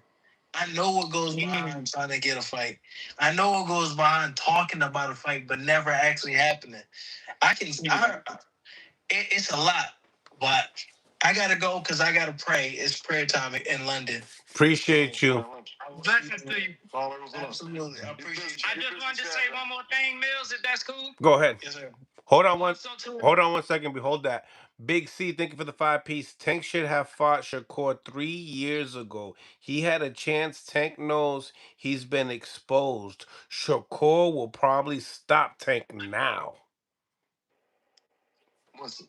I know what goes behind trying to get a fight. I know what goes behind talking about a fight, but never actually happening. It's a lot, but I gotta go because I gotta pray. It's prayer time in London. Appreciate you. Blessings to you. Absolutely, I appreciate you. I just wanted to say one more thing, Mills, if that's cool. Go ahead. Yes, sir. Hold on 1 second. Behold that. Big C, thank you for the 5-piece. Tank should have fought Shakur 3 years ago. He had a chance. Tank knows he's been exposed. Shakur will probably stop Tank now. Muscle,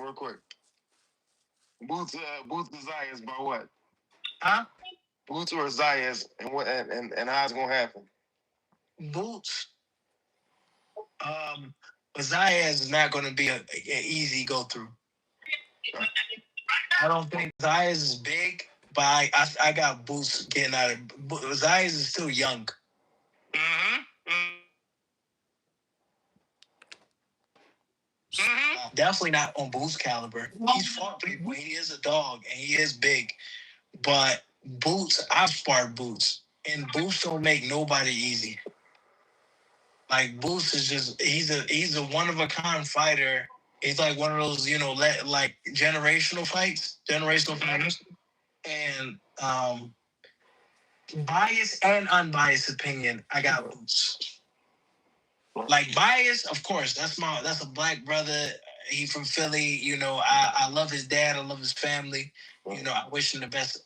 real quick. Boots to Zayas by what? Huh? Boots or Zayas, and what and how it's gonna happen? Boots. Zayas is not gonna be an easy go through. I don't think Zayas is big, but I got Boots getting out of. Zayas is still young. Definitely not on Boots caliber. He's fought people. He is a dog and he is big. But Boots, I've sparred Boots, and Boots don't make nobody easy. Like Boots is just he's a one of a kind fighter. He's like one of those like generational fighters. And biased and unbiased opinion, I got Boots. Like bias, of course, that's a black brother. He from Philly. I love his dad. I love his family. I wish him the best.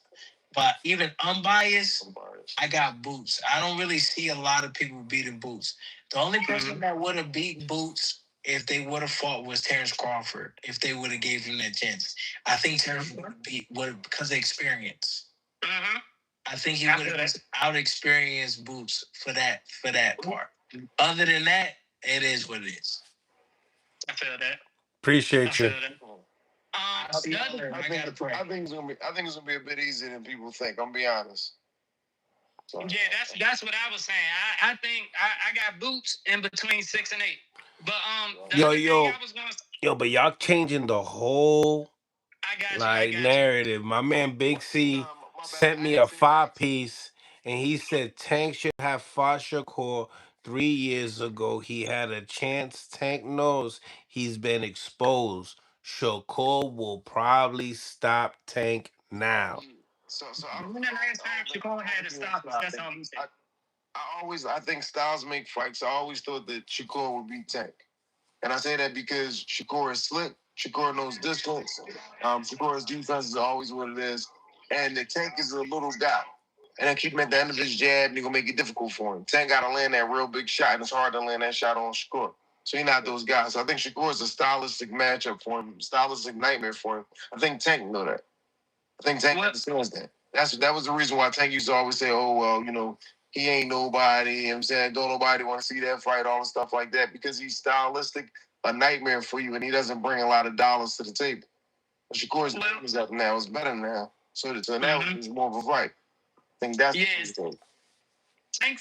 But even unbiased, I got Boots. I don't really see a lot of people beating Boots. The only person that would have beat Boots if they would have fought was Terrence Crawford. If they would have gave him that chance, I think Terrence would because of experience. I think he would have out experienced Boots for that part. Other than that, it is what it is. I feel that. Appreciate you. I think it's gonna be a bit easier than people think. I'm gonna be honest. So, yeah, that's what I was saying. I think I got Boots in between 6 and 8. But but y'all changing the whole I got narrative. My man Big C sent me a 5-piece, and he said Tank should have fought Shakur 3 years ago. He had a chance. Tank knows he's been exposed. Shakur will probably stop Tank now. When the last time Shakur had to stop us, that's all he said. I think styles make fights. I always thought that Shakur would beat Tank. And I say that because Shakur is slick. Shakur knows distance. Shakur's defense is always what it is. And the Tank is a little guy. and then keep him at the end of his jab, and he's gonna make it difficult for him. Tank gotta land that real big shot, and it's hard to land that shot on Shakur. So he's not those guys. So I think Shakur is a stylistic matchup for him, stylistic nightmare for him. I think Tank know that. I think Tank understands that. That was the reason why Tank used to always say, "Oh well, he ain't nobody." You know what I'm saying, don't nobody want to see that fight, all the stuff like that, because he's stylistic, a nightmare for you, and he doesn't bring a lot of dollars to the table. But Shakur's name is up now; it's better now. So now it's more of a fight. I think that's the Tank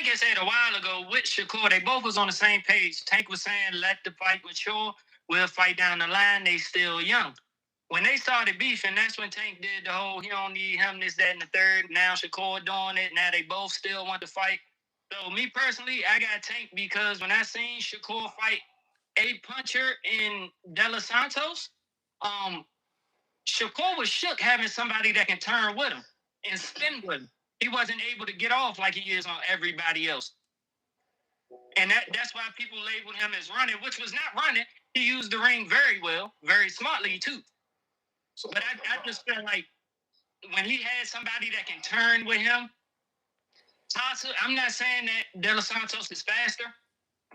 has said a while ago with Shakur, they both was on the same page. Tank was saying, let the fight mature. We'll fight down the line. They still young. When they started beefing, that's when Tank did the whole, he don't need him, this, that, and the third. Now Shakur doing it. Now they both still want to fight. So me personally, I got Tank because when I seen Shakur fight a puncher in De Los Santos, Shakur was shook having somebody that can turn with him and spin with him. He wasn't able to get off like he is on everybody else. And that's why people labeled him as running, which was not running. He used the ring very well, very smartly too. But I just feel like when he had somebody that can turn with him, I'm not saying that De Los Santos is faster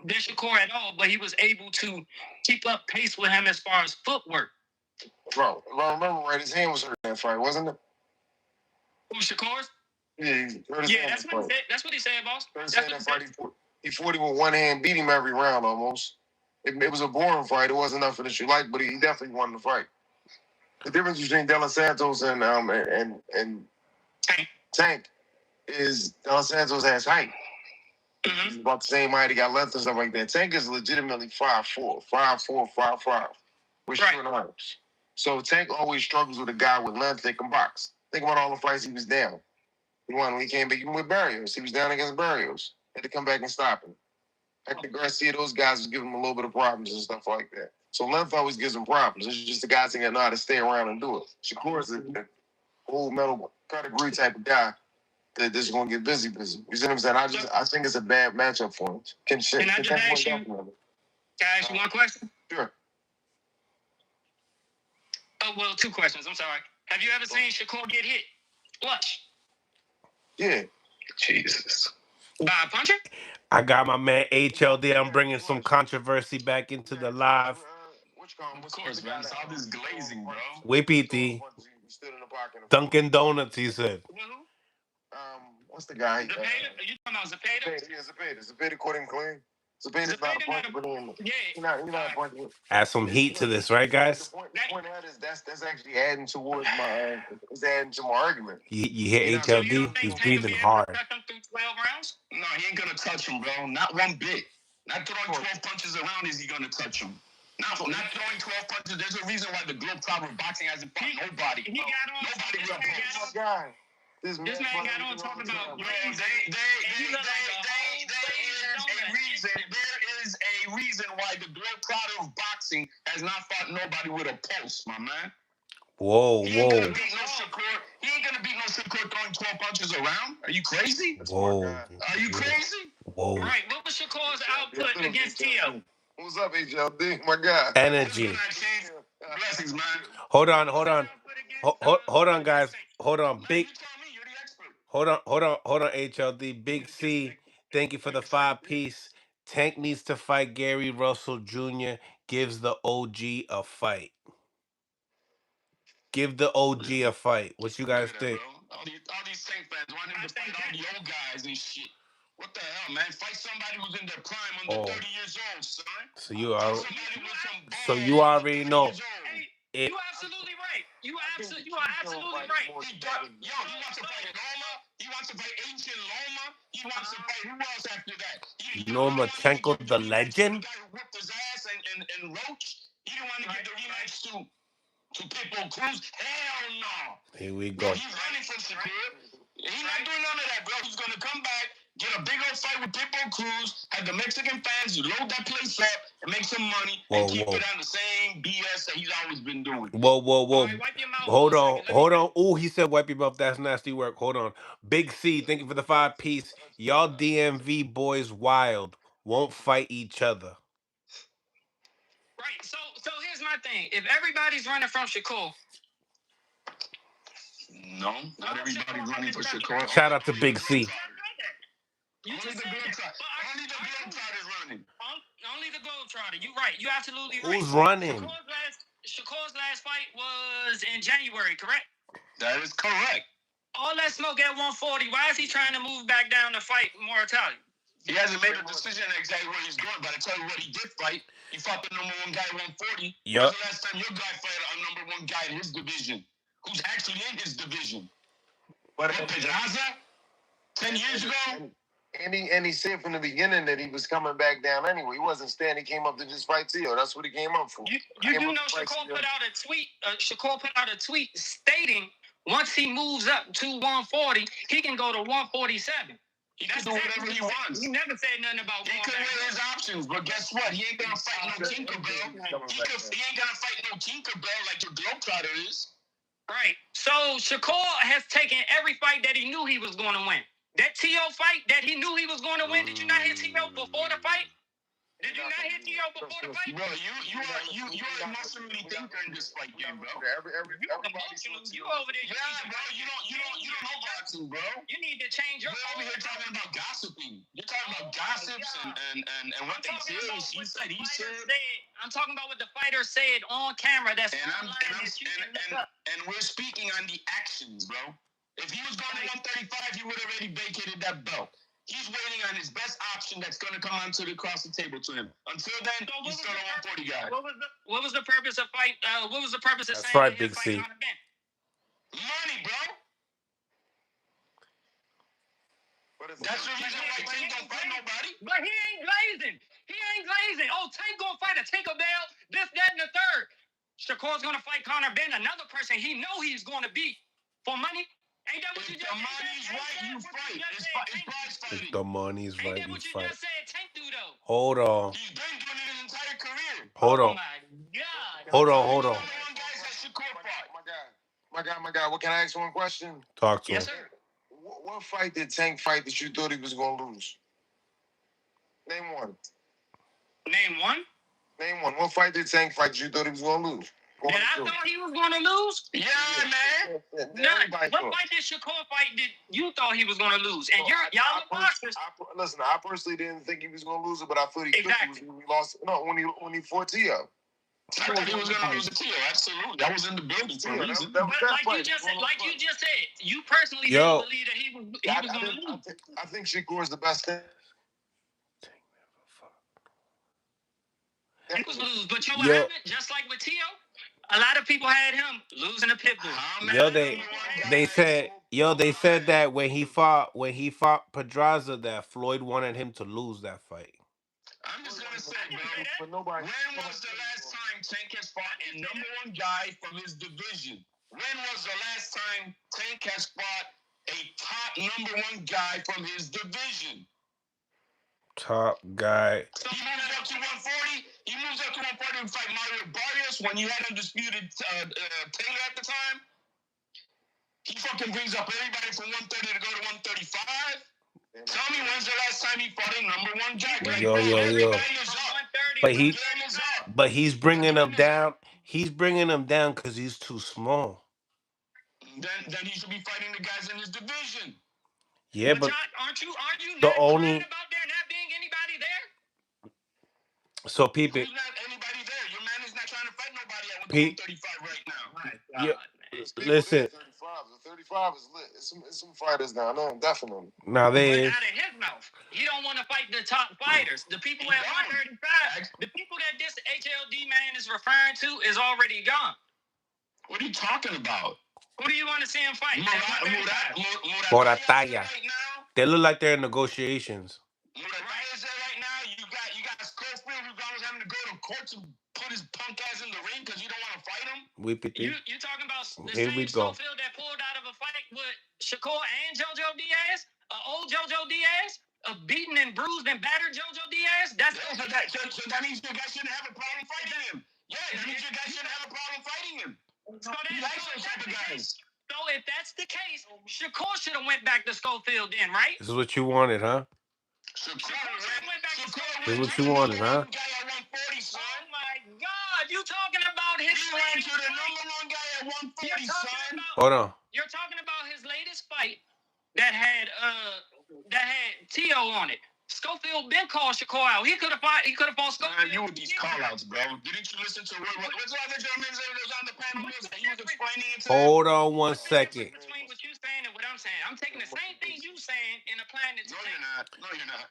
than Shakur at all, but he was able to keep up pace with him as far as footwork. Bro, if I remember right, his hand was hurt in that fight, wasn't it? Who, Shakur's? Yeah, that's what he said. That's what he said, boss. He fought him with one hand, beat him every round almost. It was a boring fight. It wasn't nothing that you liked, but he definitely won the fight. The difference between De Los Santos and Tank is De Los Santos has height. Mm-hmm. He's about the same height. He got length and stuff like that. Tank is legitimately 5'4", 5'4", 5'5", with short arms. So Tank always struggles with a guy with length that can box. Think about all the fights he was down. He won when he came back, even with Barrios. He was down against Barrios. Had to come back and stop him. Hector Garcia, those guys was giving him a little bit of problems and stuff like that. So length always gives him problems. It's just the guys that know how to stay around and do it. Shakur is a old metal pedigree type of guy that is going to get busy. You see what I'm saying? I think it's a bad matchup for him. Can I just ask you one question? Sure. Oh, well, two questions. I'm sorry. Have you ever seen Shakur get hit? Flush. Yeah. Jesus. By a puncher? I got my man HLD. I'm bringing some controversy back into the live. Of course, man. It's all this glazing, bro. Whippy Dunkin' Donuts, he said. What's the guy? Zapata? Are you talking about Zapata? Yeah, Zapata. Zapata caught him clean. Zapata's not a puncher, but he's not a puncher. Add some heat to this, right, guys? The point is that's actually adding towards it's adding to my argument. You hear HLD? He's breathing hard. No, he ain't gonna touch him, bro. Not one bit. Not throwing 12 punches around is he gonna touch him. Not throwing 12 punches. There's a reason why the Globetrotter of boxing hasn't fought nobody. He got on. Nobody real punch. This man got on talking about there is a reason why the Globetrotter of boxing has not fought nobody with a pulse, my man. Whoa. He ain't gonna beat no Shakur throwing 12 punches around. Are you crazy? Whoa. Are you crazy? Whoa. Right. What was Shakur's output against Tio? What's up, HLD? My guy. Energy. Blessings, man. Hold on, guys. Hold on. Hold on, HLD. Big C, thank you for the 5-piece. Tank needs to fight Gary Russell Jr. Gives the OG a fight. Give the OG a fight. What you guys think? All these Tank fans want him to fight all the old guys and shit. What the hell, man? Fight somebody who's in their prime under 30 years old, son. So you already know. You absolutely right. You are absolutely right. He wants to fight Loma. He wants to fight ancient Loma. He wants to fight who else after that? Lomachenko, the legend. The guy who whipped his ass and Roach. He didn't want to give the rematch to Pitbull Cruz. Hell no. Here we go. He's running from Shakur. He's not doing none of that, bro. He's gonna come back, get a big old fight with Pitbull Cruz, have the Mexican fans load that place up and make some money and keep it on the same BS that he's always been doing. Whoa. Right, Hold on. Oh, he said wipe your mouth. That's nasty work. Hold on. Big C, thank you for the 5-piece. Y'all DMV boys wild. Won't fight each other. Right. So here's my thing. If everybody's running from Shakur, No, not everybody's running for Shakur. Shout out to Big C. You just said that. Only the Globetrotters running. Only the Globetrotter. You're right. You're absolutely right. Who's running? Shakur's last fight was in January, correct? That is correct. All that smoke at 140. Why is he trying to move back down to fight Mortali? He hasn't made a decision exactly where he's going, but I tell you what he did fight. He fought the number one guy at 140. Yep. When's the last time your guy fought a number one guy in his division? Who's actually in his division? What, Pedraza? 10 years ago? And he said from the beginning that he was coming back down anyway. He wasn't staying. He came up to just fight Tio. That's what he came up for. You do know Shakur put out a tweet. Shakur put out a tweet stating once he moves up to 140, he can go to 147. He can do whatever he wants. He never said nothing about. He can weigh his options, but guess what? He ain't gonna fight no Tinkerbell. He ain't gonna fight no Tinkerbell like your Globetrotter is. Right. So Shakur has taken every fight that he knew he was going to win. That T.O. fight that he knew he was going to win, did you not hit T.O. before the fight? Did you not hit T.O. before the fight? Bro, you are emotionally thinker in this fight game, bro. You over there. Yeah, bro, you don't know boxing, bro. You need to change your. You're over here talking about gossiping. You're talking about gossips and what they say. He said. I'm talking about what the fighter said on camera. That's and we're speaking on the actions, bro. If he was going to 135, he would have already vacated that belt. He's waiting on his best option that's going to come across the table to him. Until then, he's still a 140 guy. What was the purpose of fight? What was the purpose of That's saying right, Big C. Money, bro. That's the reason why Tank don't fight nobody. But he ain't glazing. Oh, Tank gonna fight a Tinkerbell, this, that, and the third. Shakur's gonna fight Conor Ben, another person he know he's gonna beat for money. Ain't that what you just said? If the money's right, you fight. It's prize fighting. If the money's right, Ain't that you what you fight. just said? Tank do though. Hold on. He's been doing it his entire career. Hold on. Oh my God. Hold on. My guy. What, can I ask one question? Talk to Yes, him. sir. What fight did Tank fight that you thought he was gonna lose? Name one. Name one. What fight did Tank fight that you thought he was gonna lose? That I thought he was gonna lose? Yeah, man. None. What fight did Shakur fight that you thought he was gonna lose? And y'all are boxers. Listen, I personally didn't think he was gonna lose it, but I thought he could lose it when he lost. No, when he fought Tio. I thought he was going to lose the Tio. Absolutely. That was in the building for a reason. But like you just said, you personally didn't believe that he was going to lose. I think Shakur is the best thing. He was lose, but you know what happened? Just like with Tio, a lot of people had him losing a pit bull. They said that when he fought Pedraza, that Floyd wanted him to lose that fight. I'm just gonna say, bro. When was the last time Tank has fought a number one guy from his division? When was the last time Tank has fought a top number one guy from his division? Top guy. So he moves up to 140. He moves up to 140 and fight Mario Barrios when you had undisputed Taylor at the time. He fucking brings up everybody from 130 to go to 135. Tell me when's the last time he fought a number one guy? Yo. But he's bringing him down. He's bringing him down because he's too small. Then he should be fighting the guys in his division. Yeah, but aren't you the not only about there not being anybody there? So people. There's not anybody there. Your man is not trying to fight nobody at 135 right now. My God, listen. 35 is lit. It's some fighters down there, definitely. Now they out of his mouth. He don't want to fight the top fighters. The people at 135, the people that this HLD man is referring to is already gone. What are you talking about? Who do you want to see him fight? Morataya. They look like they're in negotiations. Morataya's there right now. You got Schofield who's always having to go to court to put his punk ass in the ring because you don't want to fight him. You talking about the same Schofield that pulled out of a fight with Shakur and JoJo Diaz? Old JoJo Diaz? A beaten and bruised and battered JoJo Diaz? So that means your guy shouldn't have a problem fighting him. Yeah, that means your guy shouldn't have a problem fighting him. He likes those type of guys. So if that's the case, Shakur should have went back to Schofield then, right? This is what you wanted, huh? This is what you wanted, huh? Oh my God, you talking about his He went to the number one guy at 140, son. Hold on. You're talking about that had T.O. on it. Schofield been called Shakur out. He could have fought. He could have fought Schofield. You with these call outs, bro. Didn't you listen to what's the other gentleman that was on the panel? He was explaining it to them. Hold on one second. Between what you saying and what I'm saying, I'm taking the same thing you saying and applying it to. No, you're not. No, you're not.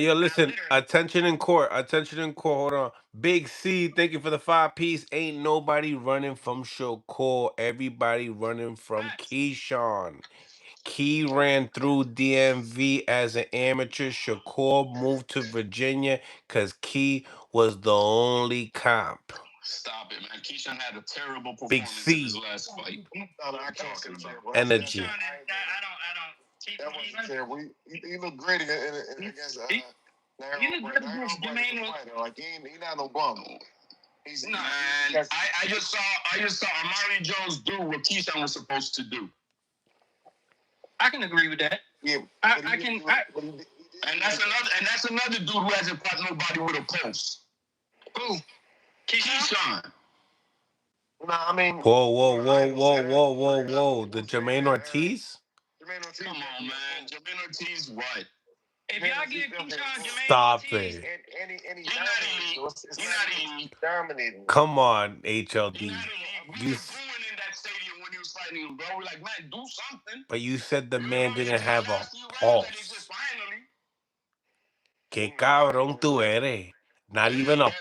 Yo, listen. Attention in court. Attention in court. Hold on. Big C, thank you for the 5-piece. Ain't nobody running from Shakur. Everybody running from Keyshawn. Key ran through DMV as an amateur. Shakur moved to Virginia because Key was the only comp. Stop it, man. Keyshawn had a terrible Big performance in his C. last fight. I'm talking about Energy. I don't. That wasn't terrible. He looked great against He looked good against Jermaine. Like he not no bum. He's man. I just saw Amari Jones do what Keyshawn was supposed to do. I can agree with that. Yeah, I can. And that's another dude who hasn't fought nobody with a pulse. Who? Keyshawn. No, I mean. Whoa. The Jermaine Ortiz? Come on, man. Jermaine Ortiz, what? If y'all give Keyshawn Jermaine Stop Ortiz, it. He's not elite. Dominating. Come on, HLD. We were booing in that stadium when he was fighting him, bro. We're like, man, do something. But you said the man didn't have a pulse. Que cabrón tú eres. Not even a... Hey,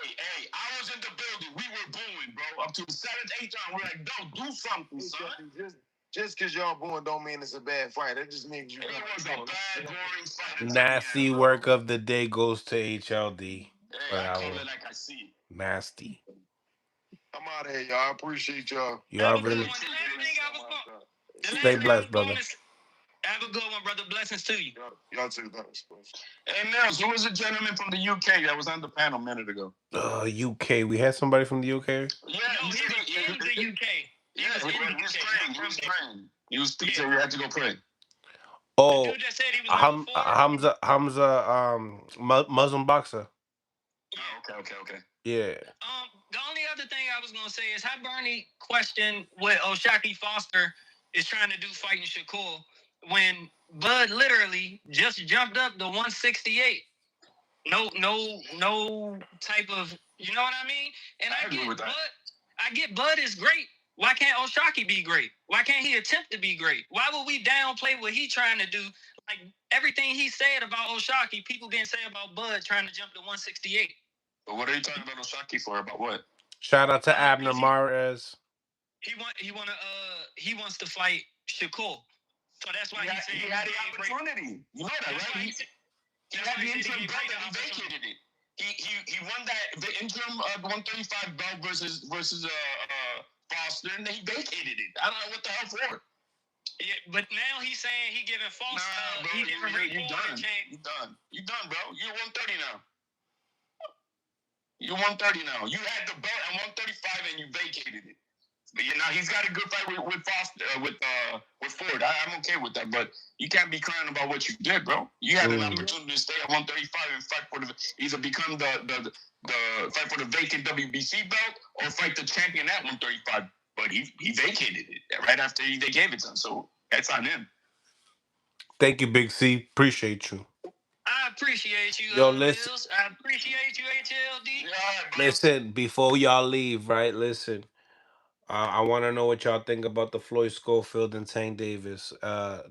I was in the building. We were booing, bro. Up to the 7th, 8th round. We're like, do something, son. Just because y'all booing don't mean it's a bad fight. That just means you. It was a bad, boring fight. Nasty work of the day goes to HLD. Hey, I call it like I see it. Nasty. I'm out of here, y'all. I appreciate y'all. You already... Stay blessed, brother. Have a good one, brother. Blessings to you. Y'all too. Hey, Nels, who was the gentleman from the UK that was on the panel a minute ago? UK. We had somebody from the UK? Yeah, no, he was in the UK. He was praying. He said we had to go pray. Oh, the dude that said he was Hamza, Muslim boxer. Oh, okay. Yeah. The only other thing I was gonna say is how Bernie questioned what O'Shaquie Foster is trying to do fighting Shakur when Bud literally just jumped up to 168. No type of, you know what I mean? And I get Bud is great. Why can't O'Shaquie be great? Why can't he attempt to be great? Why would we downplay what he's trying to do? Like everything he said about O'Shaquie, people didn't say about Bud trying to jump to 168. But what are you talking about O'Shaquie for? About what? Shout out to Abner Mares. He wants to fight Shakur. So that's why he had the opportunity. You know that, right? He had the interim belt and he vacated it. He won the interim 135 belt versus Foster, and then he vacated it. I don't know what the hell for. Yeah, but now he's saying he giving Foster. Nah, bro, you done. You done, bro. You're 130 now. You're 130 now. You had the belt at 135 and you vacated it. But now he's got a good fight with Foster, with Ford. I'm okay with that, but you can't be crying about what you did, bro. You had an opportunity to stay at 135 and fight for either become the fight for the vacant WBC belt or fight the champion at 135. But he vacated it right after they gave it to him, so that's on him. Thank you, Big C. Appreciate you. I appreciate you, Yo, listen. Mills. I appreciate you, HLD. Yeah, listen, before y'all leave, right? Listen. I want to know what y'all think about the Floyd Schofield and Tank Davis. I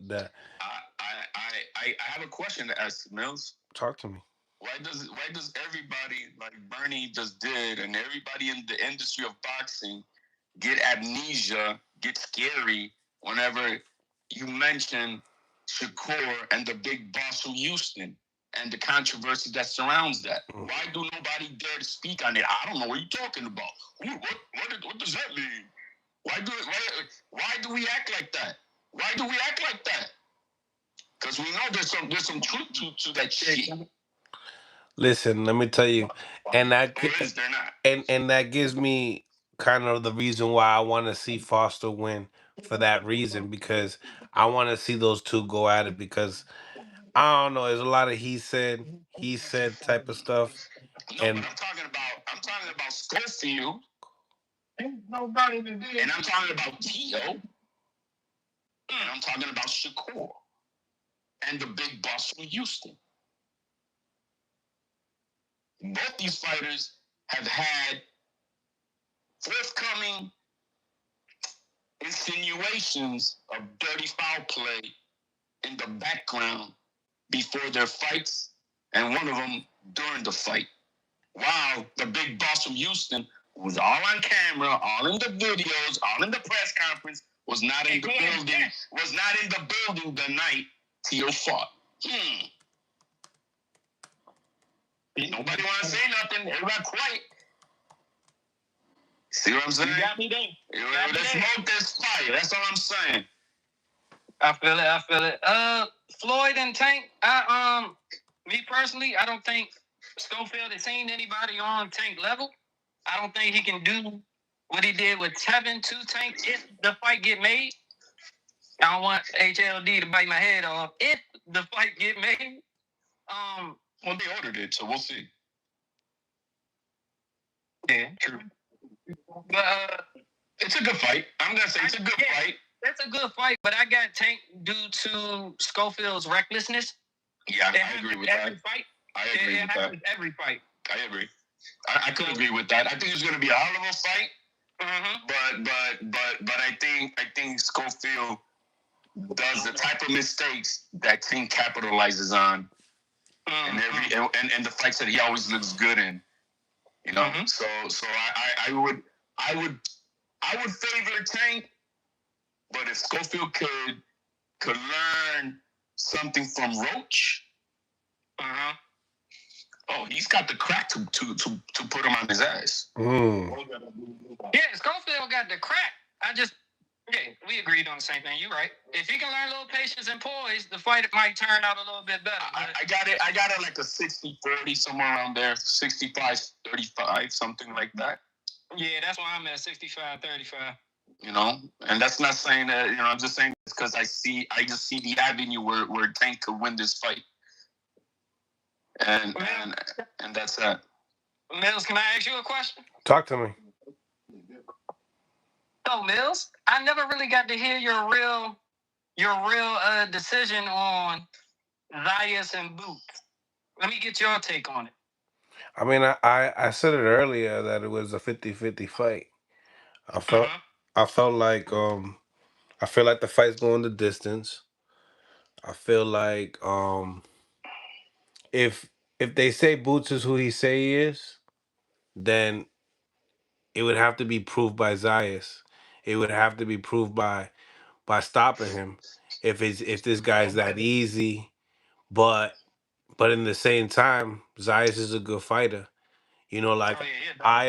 have a question to ask, Mills. Talk to me. Why does everybody like Bernie just did, and everybody in the industry of boxing get amnesia, get scary whenever you mention Shakur and the big boss of Houston and the controversy that surrounds that? Why do nobody dare to speak on it? I don't know what you're talking about. What does that mean? Why do we act like that? Why do we act like that? Because we know there's some truth to that shit. Listen, let me tell you, and that they're not. And that gives me kind of the reason why I want to see Foster win, for that reason, because I want to see those two go at it, because I don't know, there's a lot of he said type of stuff. No, and but I'm talking about Schofield. And I'm talking about T.O. And I'm talking about Shakur. and the big boss from Houston. Both these fighters have had forthcoming insinuations of dirty foul play in the background before their fights, and one of them during the fight. While the big boss from Houston was all on camera, all in the videos, all in the press conference, was not in the building the night Tio fought. Nobody want to say nothing. Everybody quiet. See what I'm saying? You got me there. Let's smoke this fire. That's all I'm saying. I feel it. Floyd and Tank. Me personally, I don't think Schofield has seen anybody on Tank level. I don't think he can do what he did with Tevin to Tank if the fight get made. I don't want HLD to bite my head off if the fight get made. Well, they ordered it, so we'll see. Yeah, true. But it's a good fight. I'm gonna say it's a good fight. It's a good fight, but I got Tank due to Schofield's recklessness. Yeah, I agree with that. Fight. I agree with that. Every fight. I agree. I could agree with that. I think it's gonna be a hell of a fight. Mm-hmm. But I think Schofield does the type of mistakes that Tank capitalizes on, and the fights that he always looks good in. You know, so I would favor Tank, but if Schofield could learn something from Roach, oh, he's got the crack to put him on his ass. Yeah, Schofield got the crack. We agreed on the same thing. You're right. If he can learn a little patience and poise, the fight might turn out a little bit better. I got it like a 60-40, somewhere around there, 65-35, something like that. Yeah, that's why I'm at 65-35. You know, and that's not saying that, I'm just saying it's because I just see the avenue where Tank could win this fight. And that's that. Mills, can I ask you a question? Talk to me. So, Mills, I never really got to hear your real decision on Zayas and Boots. Let me get your take on it. I mean, I said it earlier that it was a 50-50 fight. I felt like I feel like the fight's going the distance. I feel like if they say Boots is who he say he is, then it would have to be proved by Zayas. It would have to be proved by stopping him. If this guy's that easy, but in the same time, Zayas is a good fighter. I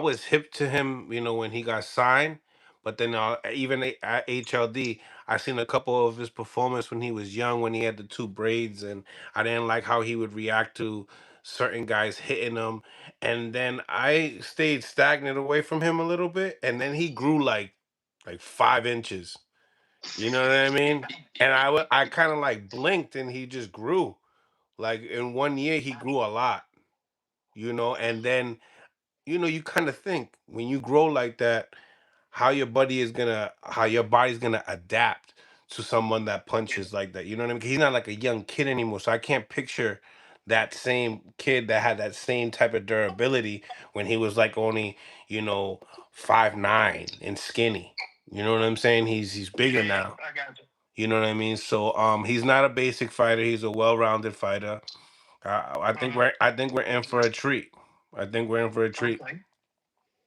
was hip to him, when he got signed, but then even at HLD, I seen a couple of his performance when he was young, when he had the two braids, and I didn't like how he would react to certain guys hitting him, and then I stayed stagnant away from him a little bit, and then he grew like 5 inches. You know what I mean? And I kind of like blinked, and he just grew. Like in 1 year, he grew a lot. And then you kind of think when you grow like that, how your body's gonna adapt to someone that punches like that. You know what I mean? 'Cause he's not like a young kid anymore, so I can't picture that same kid that had that same type of durability when he was like only 5'9" and skinny. You know what I'm saying? He's bigger now. I got you. You know what I mean? So he's not a basic fighter. He's a well-rounded fighter. I think we're in for a treat. I think we're in for a treat. Okay.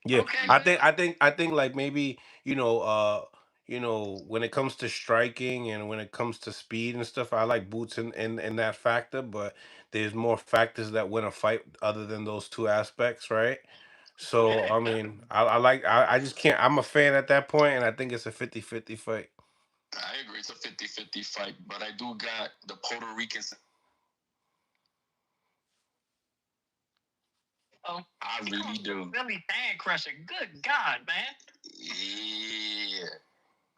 Yeah, Okay, I think like maybe when it comes to striking and when it comes to speed and stuff, I like Boots in that factor, but there's more factors that win a fight other than those two aspects, right? So I mean, I just can't. I'm a fan at that point, and I think it's a 50-50 fight. I agree, it's a 50-50 fight, but I do got the Puerto Ricans. Oh, I really do. Really fan crusher. Good God, man. Yeah.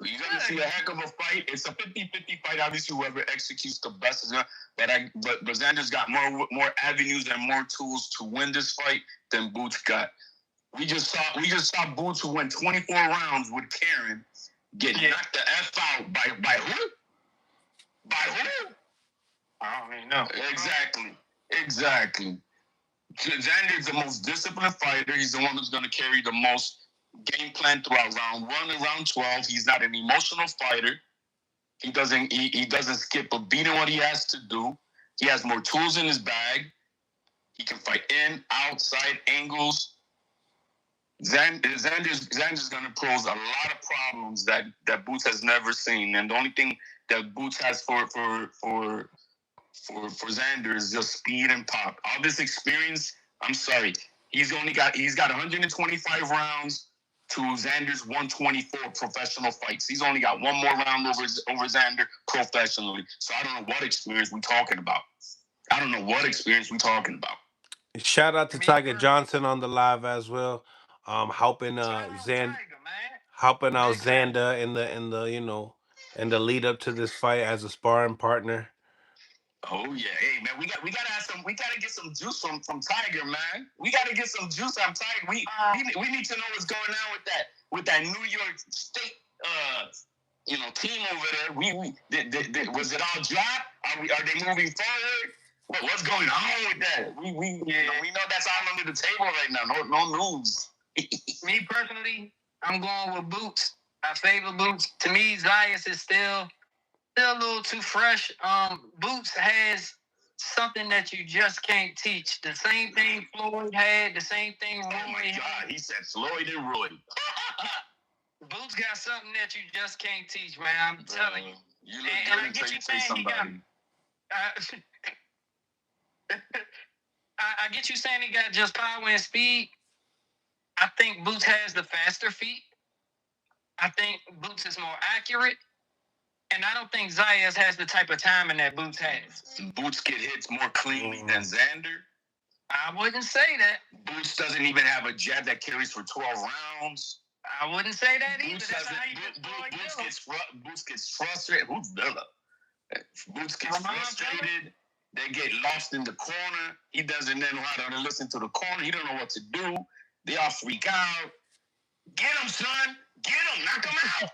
You're going to see a heck of a fight. It's a 50-50 fight. Obviously, whoever executes the best is going to. But Xander's got more avenues and more tools to win this fight than Boots got. We just saw Boots, who went 24 rounds with Karen, get knocked the F out by who? By who? I don't even know. Exactly. Xander is the most disciplined fighter. He's the one who's going to carry the most game plan throughout round 1 and round 12. He's not an emotional fighter. He doesn't skip a beat in what he has to do. He has more tools in his bag. He can fight in, outside, angles. Xander's going to pose a lot of problems that Boots has never seen. And the only thing that Boots has for Xander is just speed and pop. All this experience, I'm sorry, he's got 125 rounds to Xander's 124 professional fights. He's only got one more round over Xander professionally. So I don't know what experience we're talking about. Shout out to Tiger Johnson on the live as well. Helping helping out Xander in the in the lead up to this fight as a sparring partner. Oh yeah, hey man, we gotta get some juice from Tiger, man. We gotta get some juice on Tiger. We need to know what's going on with that New York State team over there. Was it all dropped? Are they moving forward? What's going on with that? We know that's all under the table right now. No news. Me personally, I'm going with Boots. I favor Boots. To me, Zayas is still a little too fresh. Boots has something that you just can't teach. The same thing Floyd had, the same thing Roy Oh my God, he said Floyd and Roy. Boots got something that you just can't teach, man. I'm telling you. You look good until you say somebody. I get you saying he got just power and speed. I think Boots has the faster feet. I think Boots is more accurate. And I don't think Zayas has the type of timing that Boots has. Boots get hits more cleanly than Xander. I wouldn't say that. Boots doesn't even have a jab that carries for 12 rounds. I wouldn't say that either. Boots gets frustrated. Who's Villa? Boots gets frustrated. They get lost in the corner. He doesn't know how to listen to the corner. He don't know what to do. They all freak out. Get him, son. Get him. Knock him out.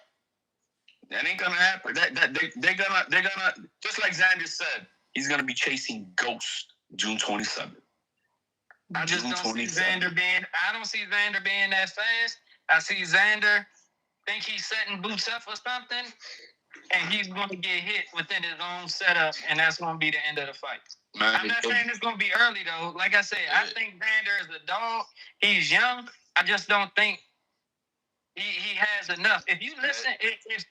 That ain't gonna happen. They're gonna just like Xander said, he's gonna be chasing ghosts June 27th. I just don't see Xander being. I don't see Xander being that fast. I see Xander think he's setting Boots up for something, and he's going to get hit within his own setup, and that's going to be the end of the fight. Man, I'm not saying it's going to be early though. Like I said, I think Xander is a dog. He's young. I just don't think he has enough. If you listen, if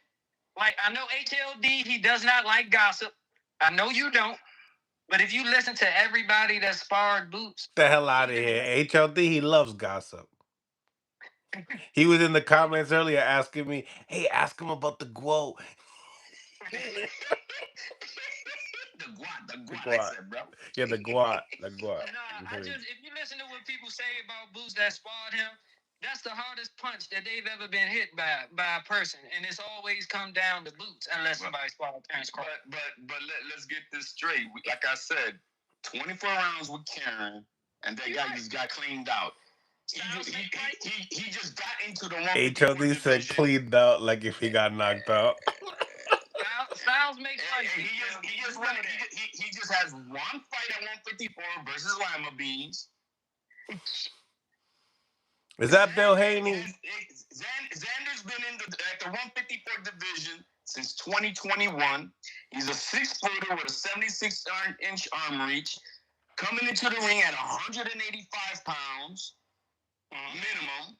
like I know HLD, he does not like gossip. I know you don't. But if you listen to everybody that sparred Boots, The hell out of here. HLD, he loves gossip. He was in the comments earlier asking me, hey, ask him about the GWO. The guat, I said, bro. Yeah, the guat. Nah, if you listen to what people say about Boots that sparred him, that's the hardest punch that they've ever been hit by a person, and it's always come down to Boots unless somebody sparred Terrence Crawford. But let's get this straight. Like I said, 24 rounds with Karen, and that guy just got cleaned out. He just got into the one. HLD said cleaned out like if he got knocked out. Styles makes fights. He just has one fight at 154 versus Lima Beans. Is that Bill Haney? Xander's been at the 154 division since 2021. He's a 6-footer with a 76-inch arm reach, coming into the ring at 185 pounds minimum.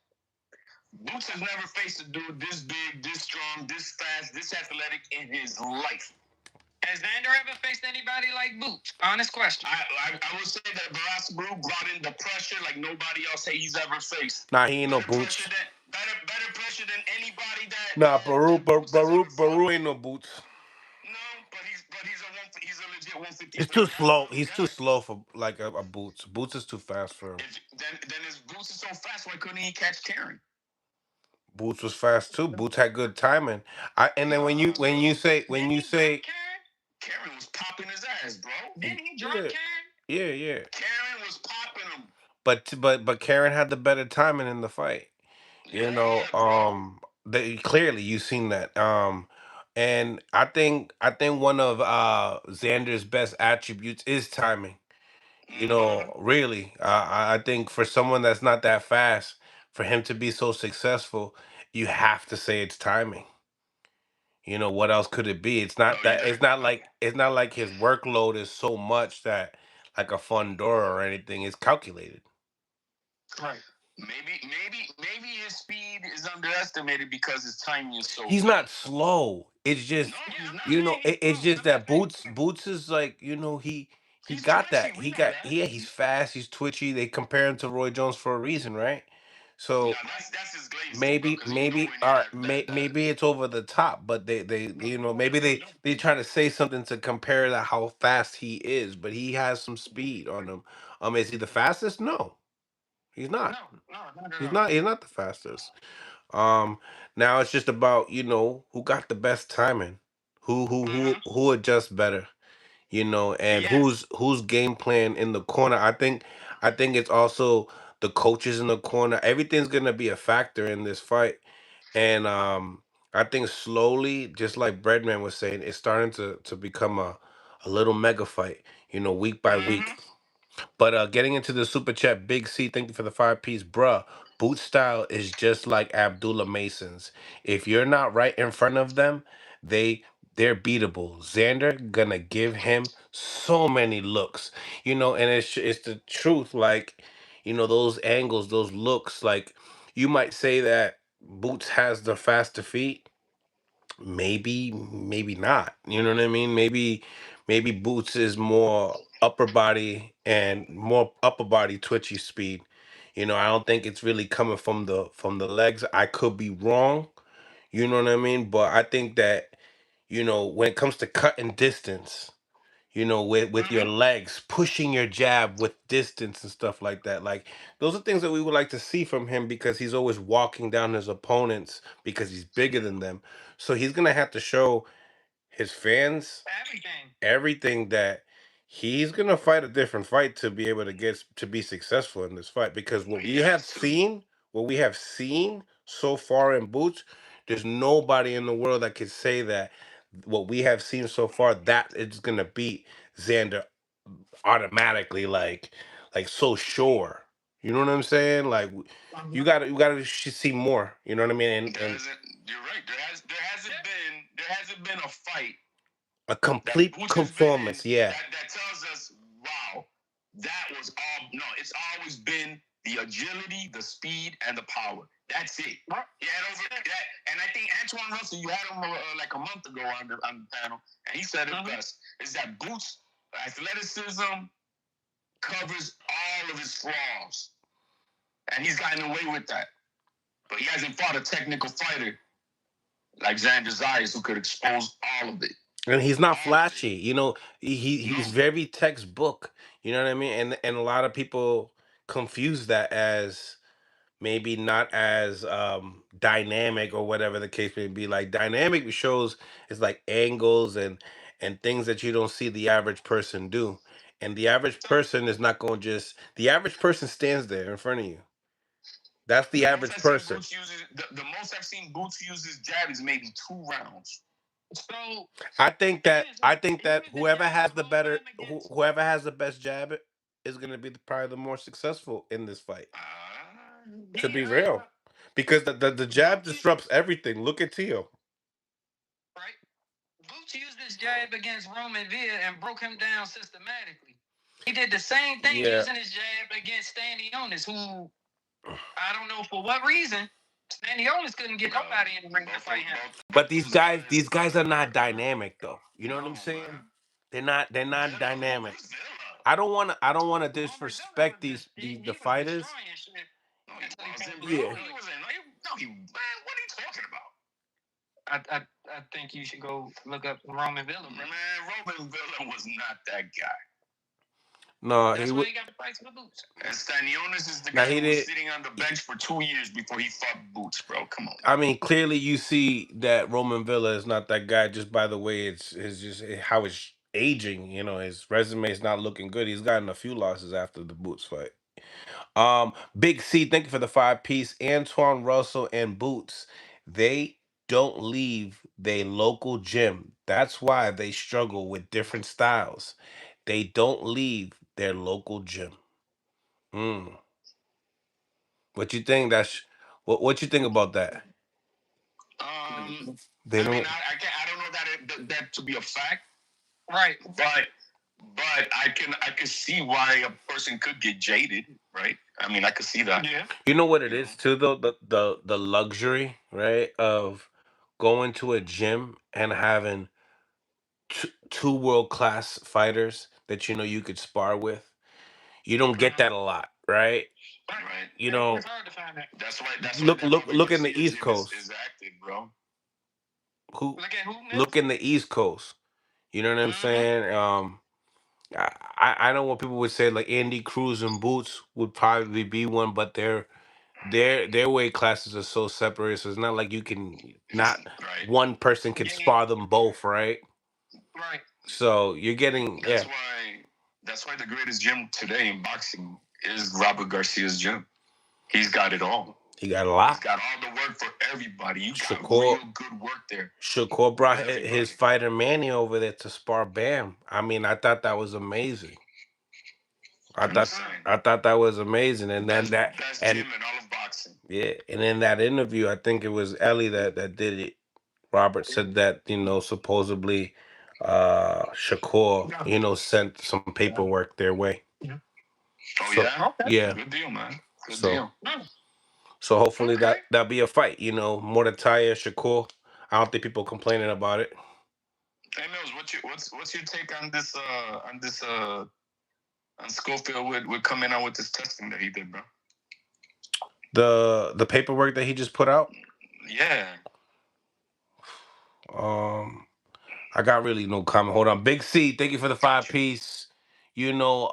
Boots has never faced a dude this big, this strong, this fast, this athletic in his life. Has Xander ever faced anybody like Boots? Honest question. I would say that Barras Brew brought in the pressure like nobody else he's ever faced. Nah, he ain't no Boots. Better pressure than anybody that. Nah, Baru ain't no Boots. No, but he's a legit 150. He's too slow. He's too slow for like a Boots. Boots is too fast for him. Then his Boots is so fast, why couldn't he catch Karen? Boots was fast too. Boots had good timing. And then when you say Karen was popping his ass, bro. Didn't he drop Karen? Yeah. Karen was popping him. But Karen had the better timing in the fight. You know, They clearly you've seen that. And I think one of Xander's best attributes is timing. You know, really, I think for someone that's not that fast, for him to be so successful, you have to say it's timing. You know, what else could it be? It's No, not you that it's not like his workload is so much that like a Fundora or anything is calculated. Right. maybe his speed is underestimated because his timing is so He's good. not slow. It's No, just, he's not. you know, it's just I'm not that saying Boots is like, you know, he He's got twitchy. that. We He know got that. yeah, he's fast, he's twitchy. They compare him to Roy Jones for a reason, right? No, So that's his glazing, bro. maybe Because he's maybe nowhere near or that. maybe it's over the top, but they you know, maybe they try to say something to compare to how fast he is, but he has some speed on him. Is he the fastest? No, he's no, not. not at He's all. not. He's not the fastest. Um, Now it's just about, you know, who got the best timing, who adjusts better, you know, and Yes. who's game plan in the corner. I think it's also the coaches in the corner. Everything's gonna be a factor in this fight, and I think slowly, just like Breadman was saying, it's starting to become a little mega fight. You know, week by week. But getting into the super chat, Big C, thank you for the 5 piece, bruh. Boot style is just like Abdullah Mason's. If you're not right in front of them, they they're beatable. Xander gonna give him so many looks, you know, and it's the truth. Like, you know, those angles, those looks. Like, you might say that Boots has the faster feet, maybe not, you know what I mean? Maybe Boots is more upper body and more upper body twitchy speed. You know, I don't think it's really coming from the legs. I could be wrong, you know what I mean? But I think that, you know, when it comes to cutting distance, you know, with your legs, pushing your jab with distance and stuff like that. Like, those are things that we would like to see from him, because he's always walking down his opponents because he's bigger than them. So he's gonna have to show his fans Everything. everything that he's gonna fight a different fight to be able to to be successful in this fight. Because He has to. what we have seen so far in Boots, there's nobody in the world that could say that what we have seen so far that it's gonna beat Xander automatically, like so sure. You know what I'm saying? Like, you gotta see more. You know what I mean? There And hasn't. You're right. There hasn't been a fight a that complete Boots has been in conformance. Yeah. that tells us, wow, that was all. No, it's always been the agility, the speed, and the power. That's it. He had over that, and I think Antoine Russell, you had him like a month ago on the panel, and he said it best: is that Boots' athleticism covers all of his flaws, and he's gotten away with that. But he hasn't fought a technical fighter like Xander Zayas who could expose all of it. And he's not All of it. flashy, you know. He's very textbook, you know what I mean? And a lot of people confuse that as maybe not as dynamic, or whatever the case may be. Like, dynamic shows is like angles and things that you don't see the average person do. And the average person is not going to just the average person stands there in front of you. That's the average person. The most I've seen Boots use his jab is maybe 2 rounds. So I think that he used his jab whoever has the best jab is going to be probably the more successful in this fight. To be real, because the jab disrupts everything. Look at Tio. right. Boots used his jab against Roman Villa and broke him down systematically. He did the same thing Yeah. using his jab against Stanionis, who I don't know for what reason Stanionis couldn't get nobody in the ring to fight him. But these guys are not dynamic though. You know what I'm saying? They're not dynamic. I don't wanna disrespect the fighters. Yeah. What are you talking about? I think you should go look up Roman Villa, bro. Man, Roman Villa was not that guy. No, That's why he got the fights with Boots. And Stanionis is the Now, guy he who was did. sitting on the bench for 2 years before he fought Boots, bro. Come on. I mean, clearly you see that Roman Villa is not that guy just by the way it's just how it's aging. You know, his resume is not looking good. He's gotten a few losses after the Boots fight. Big C, thank you for the 5 piece. Antoine Russell and Boots. They don't leave their local gym. That's why they struggle with different styles. They don't leave their local gym. Mm. What you think? What you think about that? They I mean, don't. I can't. I don't know that to be a fact, right? But I can see why a person could get jaded, right? I mean, I could see that. Yeah. You know what it You know. is too, though, the luxury, right, of going to a gym and having two world class fighters that you know you could spar with. You don't get that a lot, right? Right. You know, It's hard to find that. That's why look that's why look when you look in see the a East gym is, Coast. is active, bro. Who Look at who look Mills? in the East Coast. You know what I'm Mm-hmm. saying? I know what people would say like Andy Cruz and Boots would probably be one, but their weight classes are so separated, so it's not like you can not Right. one person can Yeah. spar them both, right? Right. So you're getting That's why. That's why the greatest gym today in boxing is Robert Garcia's gym. He's got it all. he got a He's lot. got all the work for everybody. You got Shakur real good work there Shakur with brought his everybody. fighter Manny over there to spar Bam. I mean, I thought that was amazing. I I'm thought just saying. I thought that was amazing, and then Best and gym in all of boxing. yeah, and in that interview, I think it was Ellie that did it. Robert said that supposedly Shakur sent some paperwork their way. Oh So yeah. Okay. yeah, Good deal, man. Good so deal. Mm. so hopefully Okay. that'll be a fight. Mortataya Shakur. I don't think people complaining about it. Hey Mills, what's your take on this on Schofield with coming out with this testing that he did, bro? The paperwork that he just put out. Yeah. Um, I got really no comment. Hold on, Big C. Thank you for the five Gotcha. piece. You know,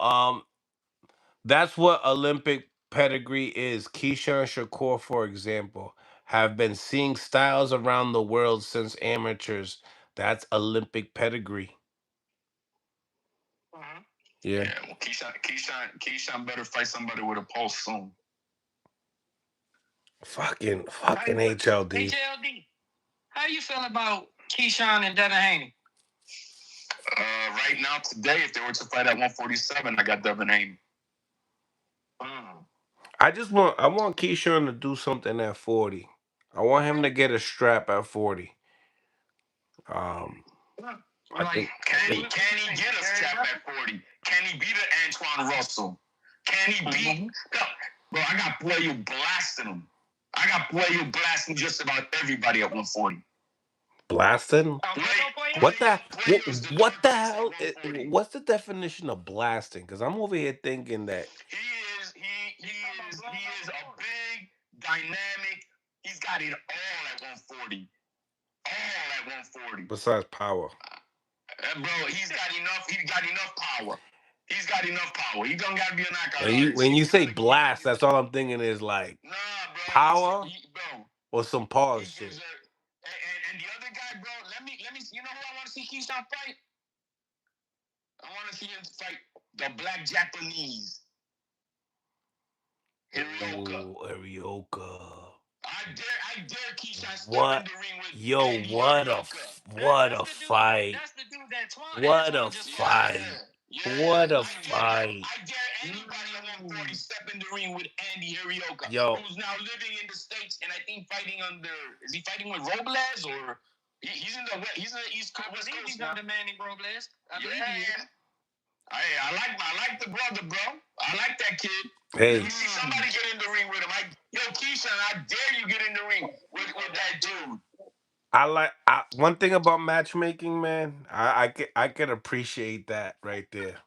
that's what Olympic pedigree is. Keisha and Shakur, for example, have been seeing styles around the world since amateurs. That's Olympic pedigree. Mhm. Yeah. Yeah. Well, Keyshawn better fight somebody with a pulse soon. Fucking HLD. HLD. How you feel about Keyshawn and Devin Haney? Right now, today, if they were to fight at 147, I got Devin Haney. Mm. I want Keyshawn to do something at 40. I want him to get a strap at 40. Um, I Like, think I can he think get a strap at 40? Can he beat an Antoine Russell? Can he beat? No, bro, I got Player blasting him. I got Player blasting just about everybody at 140. blasting. What the Player is the what dark the horse at hell? 140. What's the definition of blasting? Because I'm over here thinking that He is a big, dynamic. He's got it all at 140. All at 140. besides power. Bro, he's got enough. He got enough power. He's got enough power. He don't got to be a knockout When you artist. when you say You gotta blast, give that's all I'm thinking is like Nah, bro. power Bro. or some pause He shit. deserves. And the other guy, bro. Let me. You know who I want to see Keyshawn fight? I want to see him fight the Black Japanese. Hirioka. Ooh, Arioka. I dare Keyshawn step in What? the ring with Yo, Andy Hirioka. what a fight! That's the dude that What a Antoine just fight! Yeah. What a I fight! dare anybody at 140 step in the ring with Andy Hirioka, Yo, who's now living in the States and I think fighting under. Is he fighting with Robles or he's in the East Coast? West Coast he's under Manny Robles. I believe he is. I like the brother, bro. I like that kid. Let hey, me see somebody get in the ring with him. Yo, Keisha, I dare you get in the ring with that dude. one thing about matchmaking, man. I can appreciate that right there.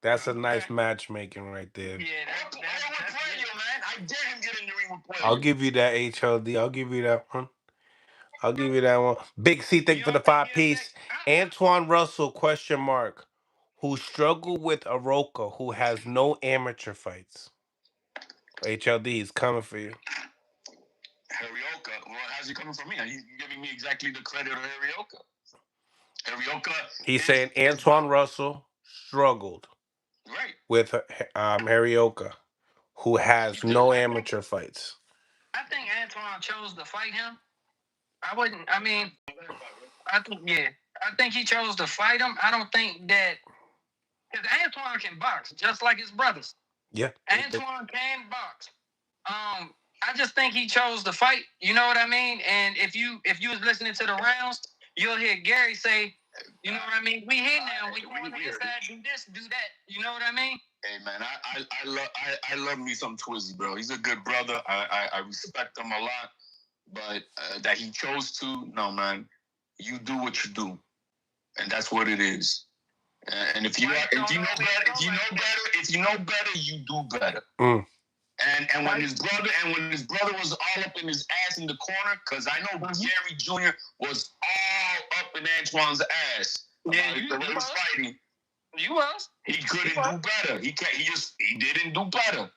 That's a nice matchmaking right there. Yeah, that's Player, man. I dare him get in the ring with I'll Player. give you that HLD. I'll give you that one. I'll give you that one. Big C, thank you for the five piece. Antoine Russell, question mark, who struggled with Aroka, who has no amateur fights. HLD is coming for you. Harioka. Well, how's he coming from me? He's giving me exactly the credit of Harioka. Harioka He's saying Antoine Russell struggled right with Harioka, who has no amateur fights. I think Antoine chose to fight him I wouldn't. I mean, I think yeah. I think he chose to fight him. I don't think that because Antoine can box just like his brothers. Yeah. Antoine can box. I just think he chose to fight. You know what I mean? And if you was listening to the rounds, you'll hear Gary say, you know what I mean? We here now. We going to this side, do this, do that. You know what I mean? Hey man, I love me some Twizzy, bro. He's a good brother. I respect him a lot, but that he chose to, no man. You do what you do, and that's what it is. And if you know better, you do better. Mm. And when his brother was all up in his ass in the corner, because I know Gary Jr. was all up in Antoine's ass. Yeah, he was fighting. You was. He couldn't do better. He didn't do better.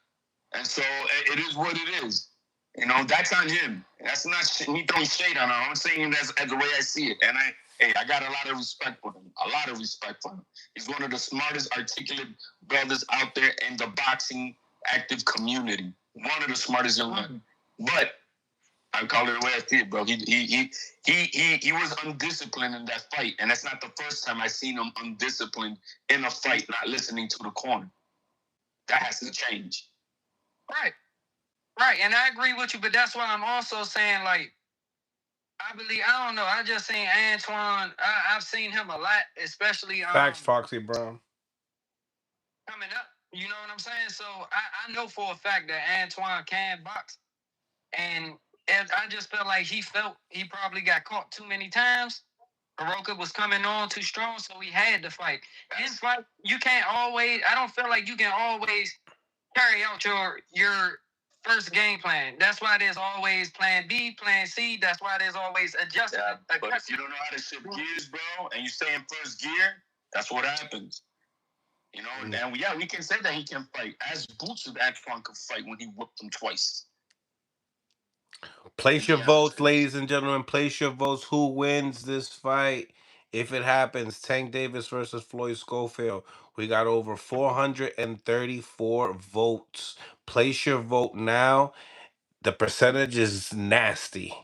And so it is what it is. You know, that's on him. That's not me throwing shade on him. I'm saying it as the way I see it. And I got a lot of respect for him. A lot of respect for him. He's one of the smartest, articulate brothers out there in the boxing active community. One of the smartest young men. But I call it the way I see it, bro. He was undisciplined in that fight. And that's not the first time I've seen him undisciplined in a fight, not listening to the corner. That has to change. Right. Right. And I agree with you, but that's why I'm also saying, like, I don't know. I just seen Antoine. I've seen him a lot, especially Facts, Foxy Brown. coming up. You know what I'm saying? So I know for a fact that Antoine can box. And I just felt like he probably got caught too many times. Baroka was coming on too strong, so he had to fight. In fight, you can't always. I don't feel like you can always carry out your first game plan. That's why there's always plan B, plan C. That's why there's always adjustment. Yeah, but if you don't know how to shift gears, bro, and you stay in first gear, that's what happens. You know, and yeah, we can say that he can fight. As Boots with Antoine could fight when he whooped him twice. Place your votes, ladies and gentlemen. Place your votes. Who wins this fight? If it happens, Tank Davis versus Floyd Schofield. We got over 434 votes. Place your vote now. The percentage is nasty.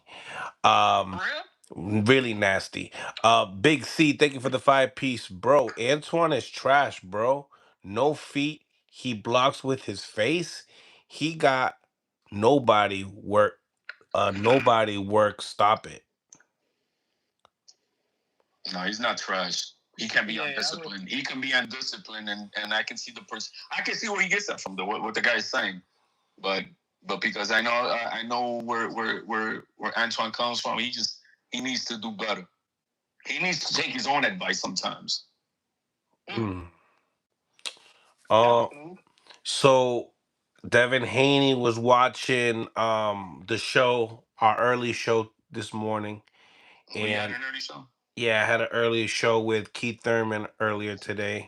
Really nasty. Big C, thank you for the 5-piece. Bro, Antoine is trash, bro. No feet. He blocks with his face. He got nobody work. Nobody work. Stop it. No, he's not trash. He can be undisciplined. He can be undisciplined, and I can see the person. I can see where he gets that from. What the guy is saying, but because I know where Antoine comes from. He needs to do better. He needs to take his own advice sometimes. So Devin Haney was watching the show, our early show this morning. And you had an early show? Yeah, I had an early show with Keith Thurman earlier today.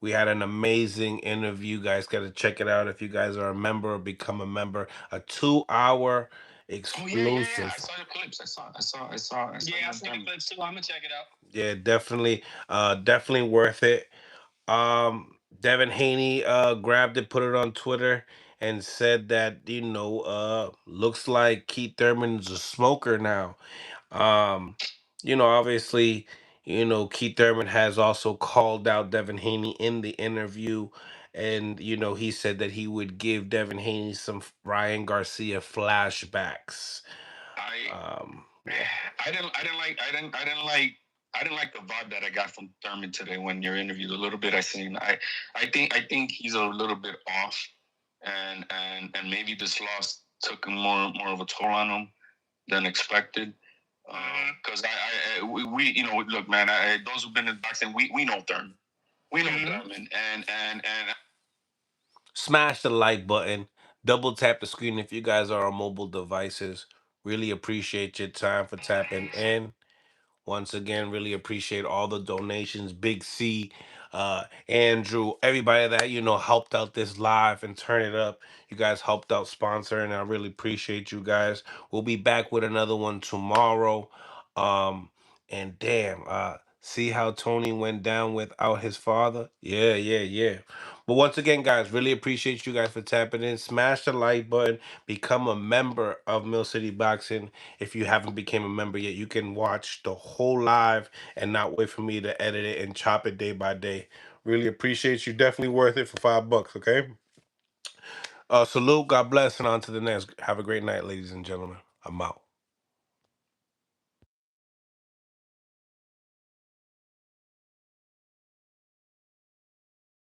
We had an amazing interview. You guys got to check it out if you guys are a member or become a member. A 2-hour exclusive. I saw the clips. I saw. Yeah, I saw the clips too. I'm gonna check it out. Yeah, definitely worth it. Devin Haney grabbed it, put it on Twitter, and said that looks like Keith Thurman's a smoker now. Obviously, Keith Thurman has also called out Devin Haney in the interview, and he said that he would give Devin Haney some Ryan Garcia flashbacks. I didn't like the vibe that I got from Thurman today when you're interviewed. A little bit I seen. I think he's a little bit off, and maybe this loss took more of a toll on him than expected. Because we look, man. Those who've been in boxing, we know Thurman. We know Thurman, and smash the like button, double tap the screen if you guys are on mobile devices. Really appreciate your time for tapping in. Once again, really appreciate all the donations. Big C, Andrew, everybody that helped out this live and turn it up. You guys helped out sponsor, and I really appreciate you guys. We'll be back with another one tomorrow. And damn, see how Tony went down without his father? Yeah, yeah, yeah. But once again, guys, really appreciate you guys for tapping in. Smash the like button. Become a member of Mill City Boxing. If you haven't became a member yet, you can watch the whole live and not wait for me to edit it and chop it day by day. Really appreciate you. Definitely worth it for $5. Okay. Salute. God bless, and on to the next. Have a great night, ladies and gentlemen. I'm out.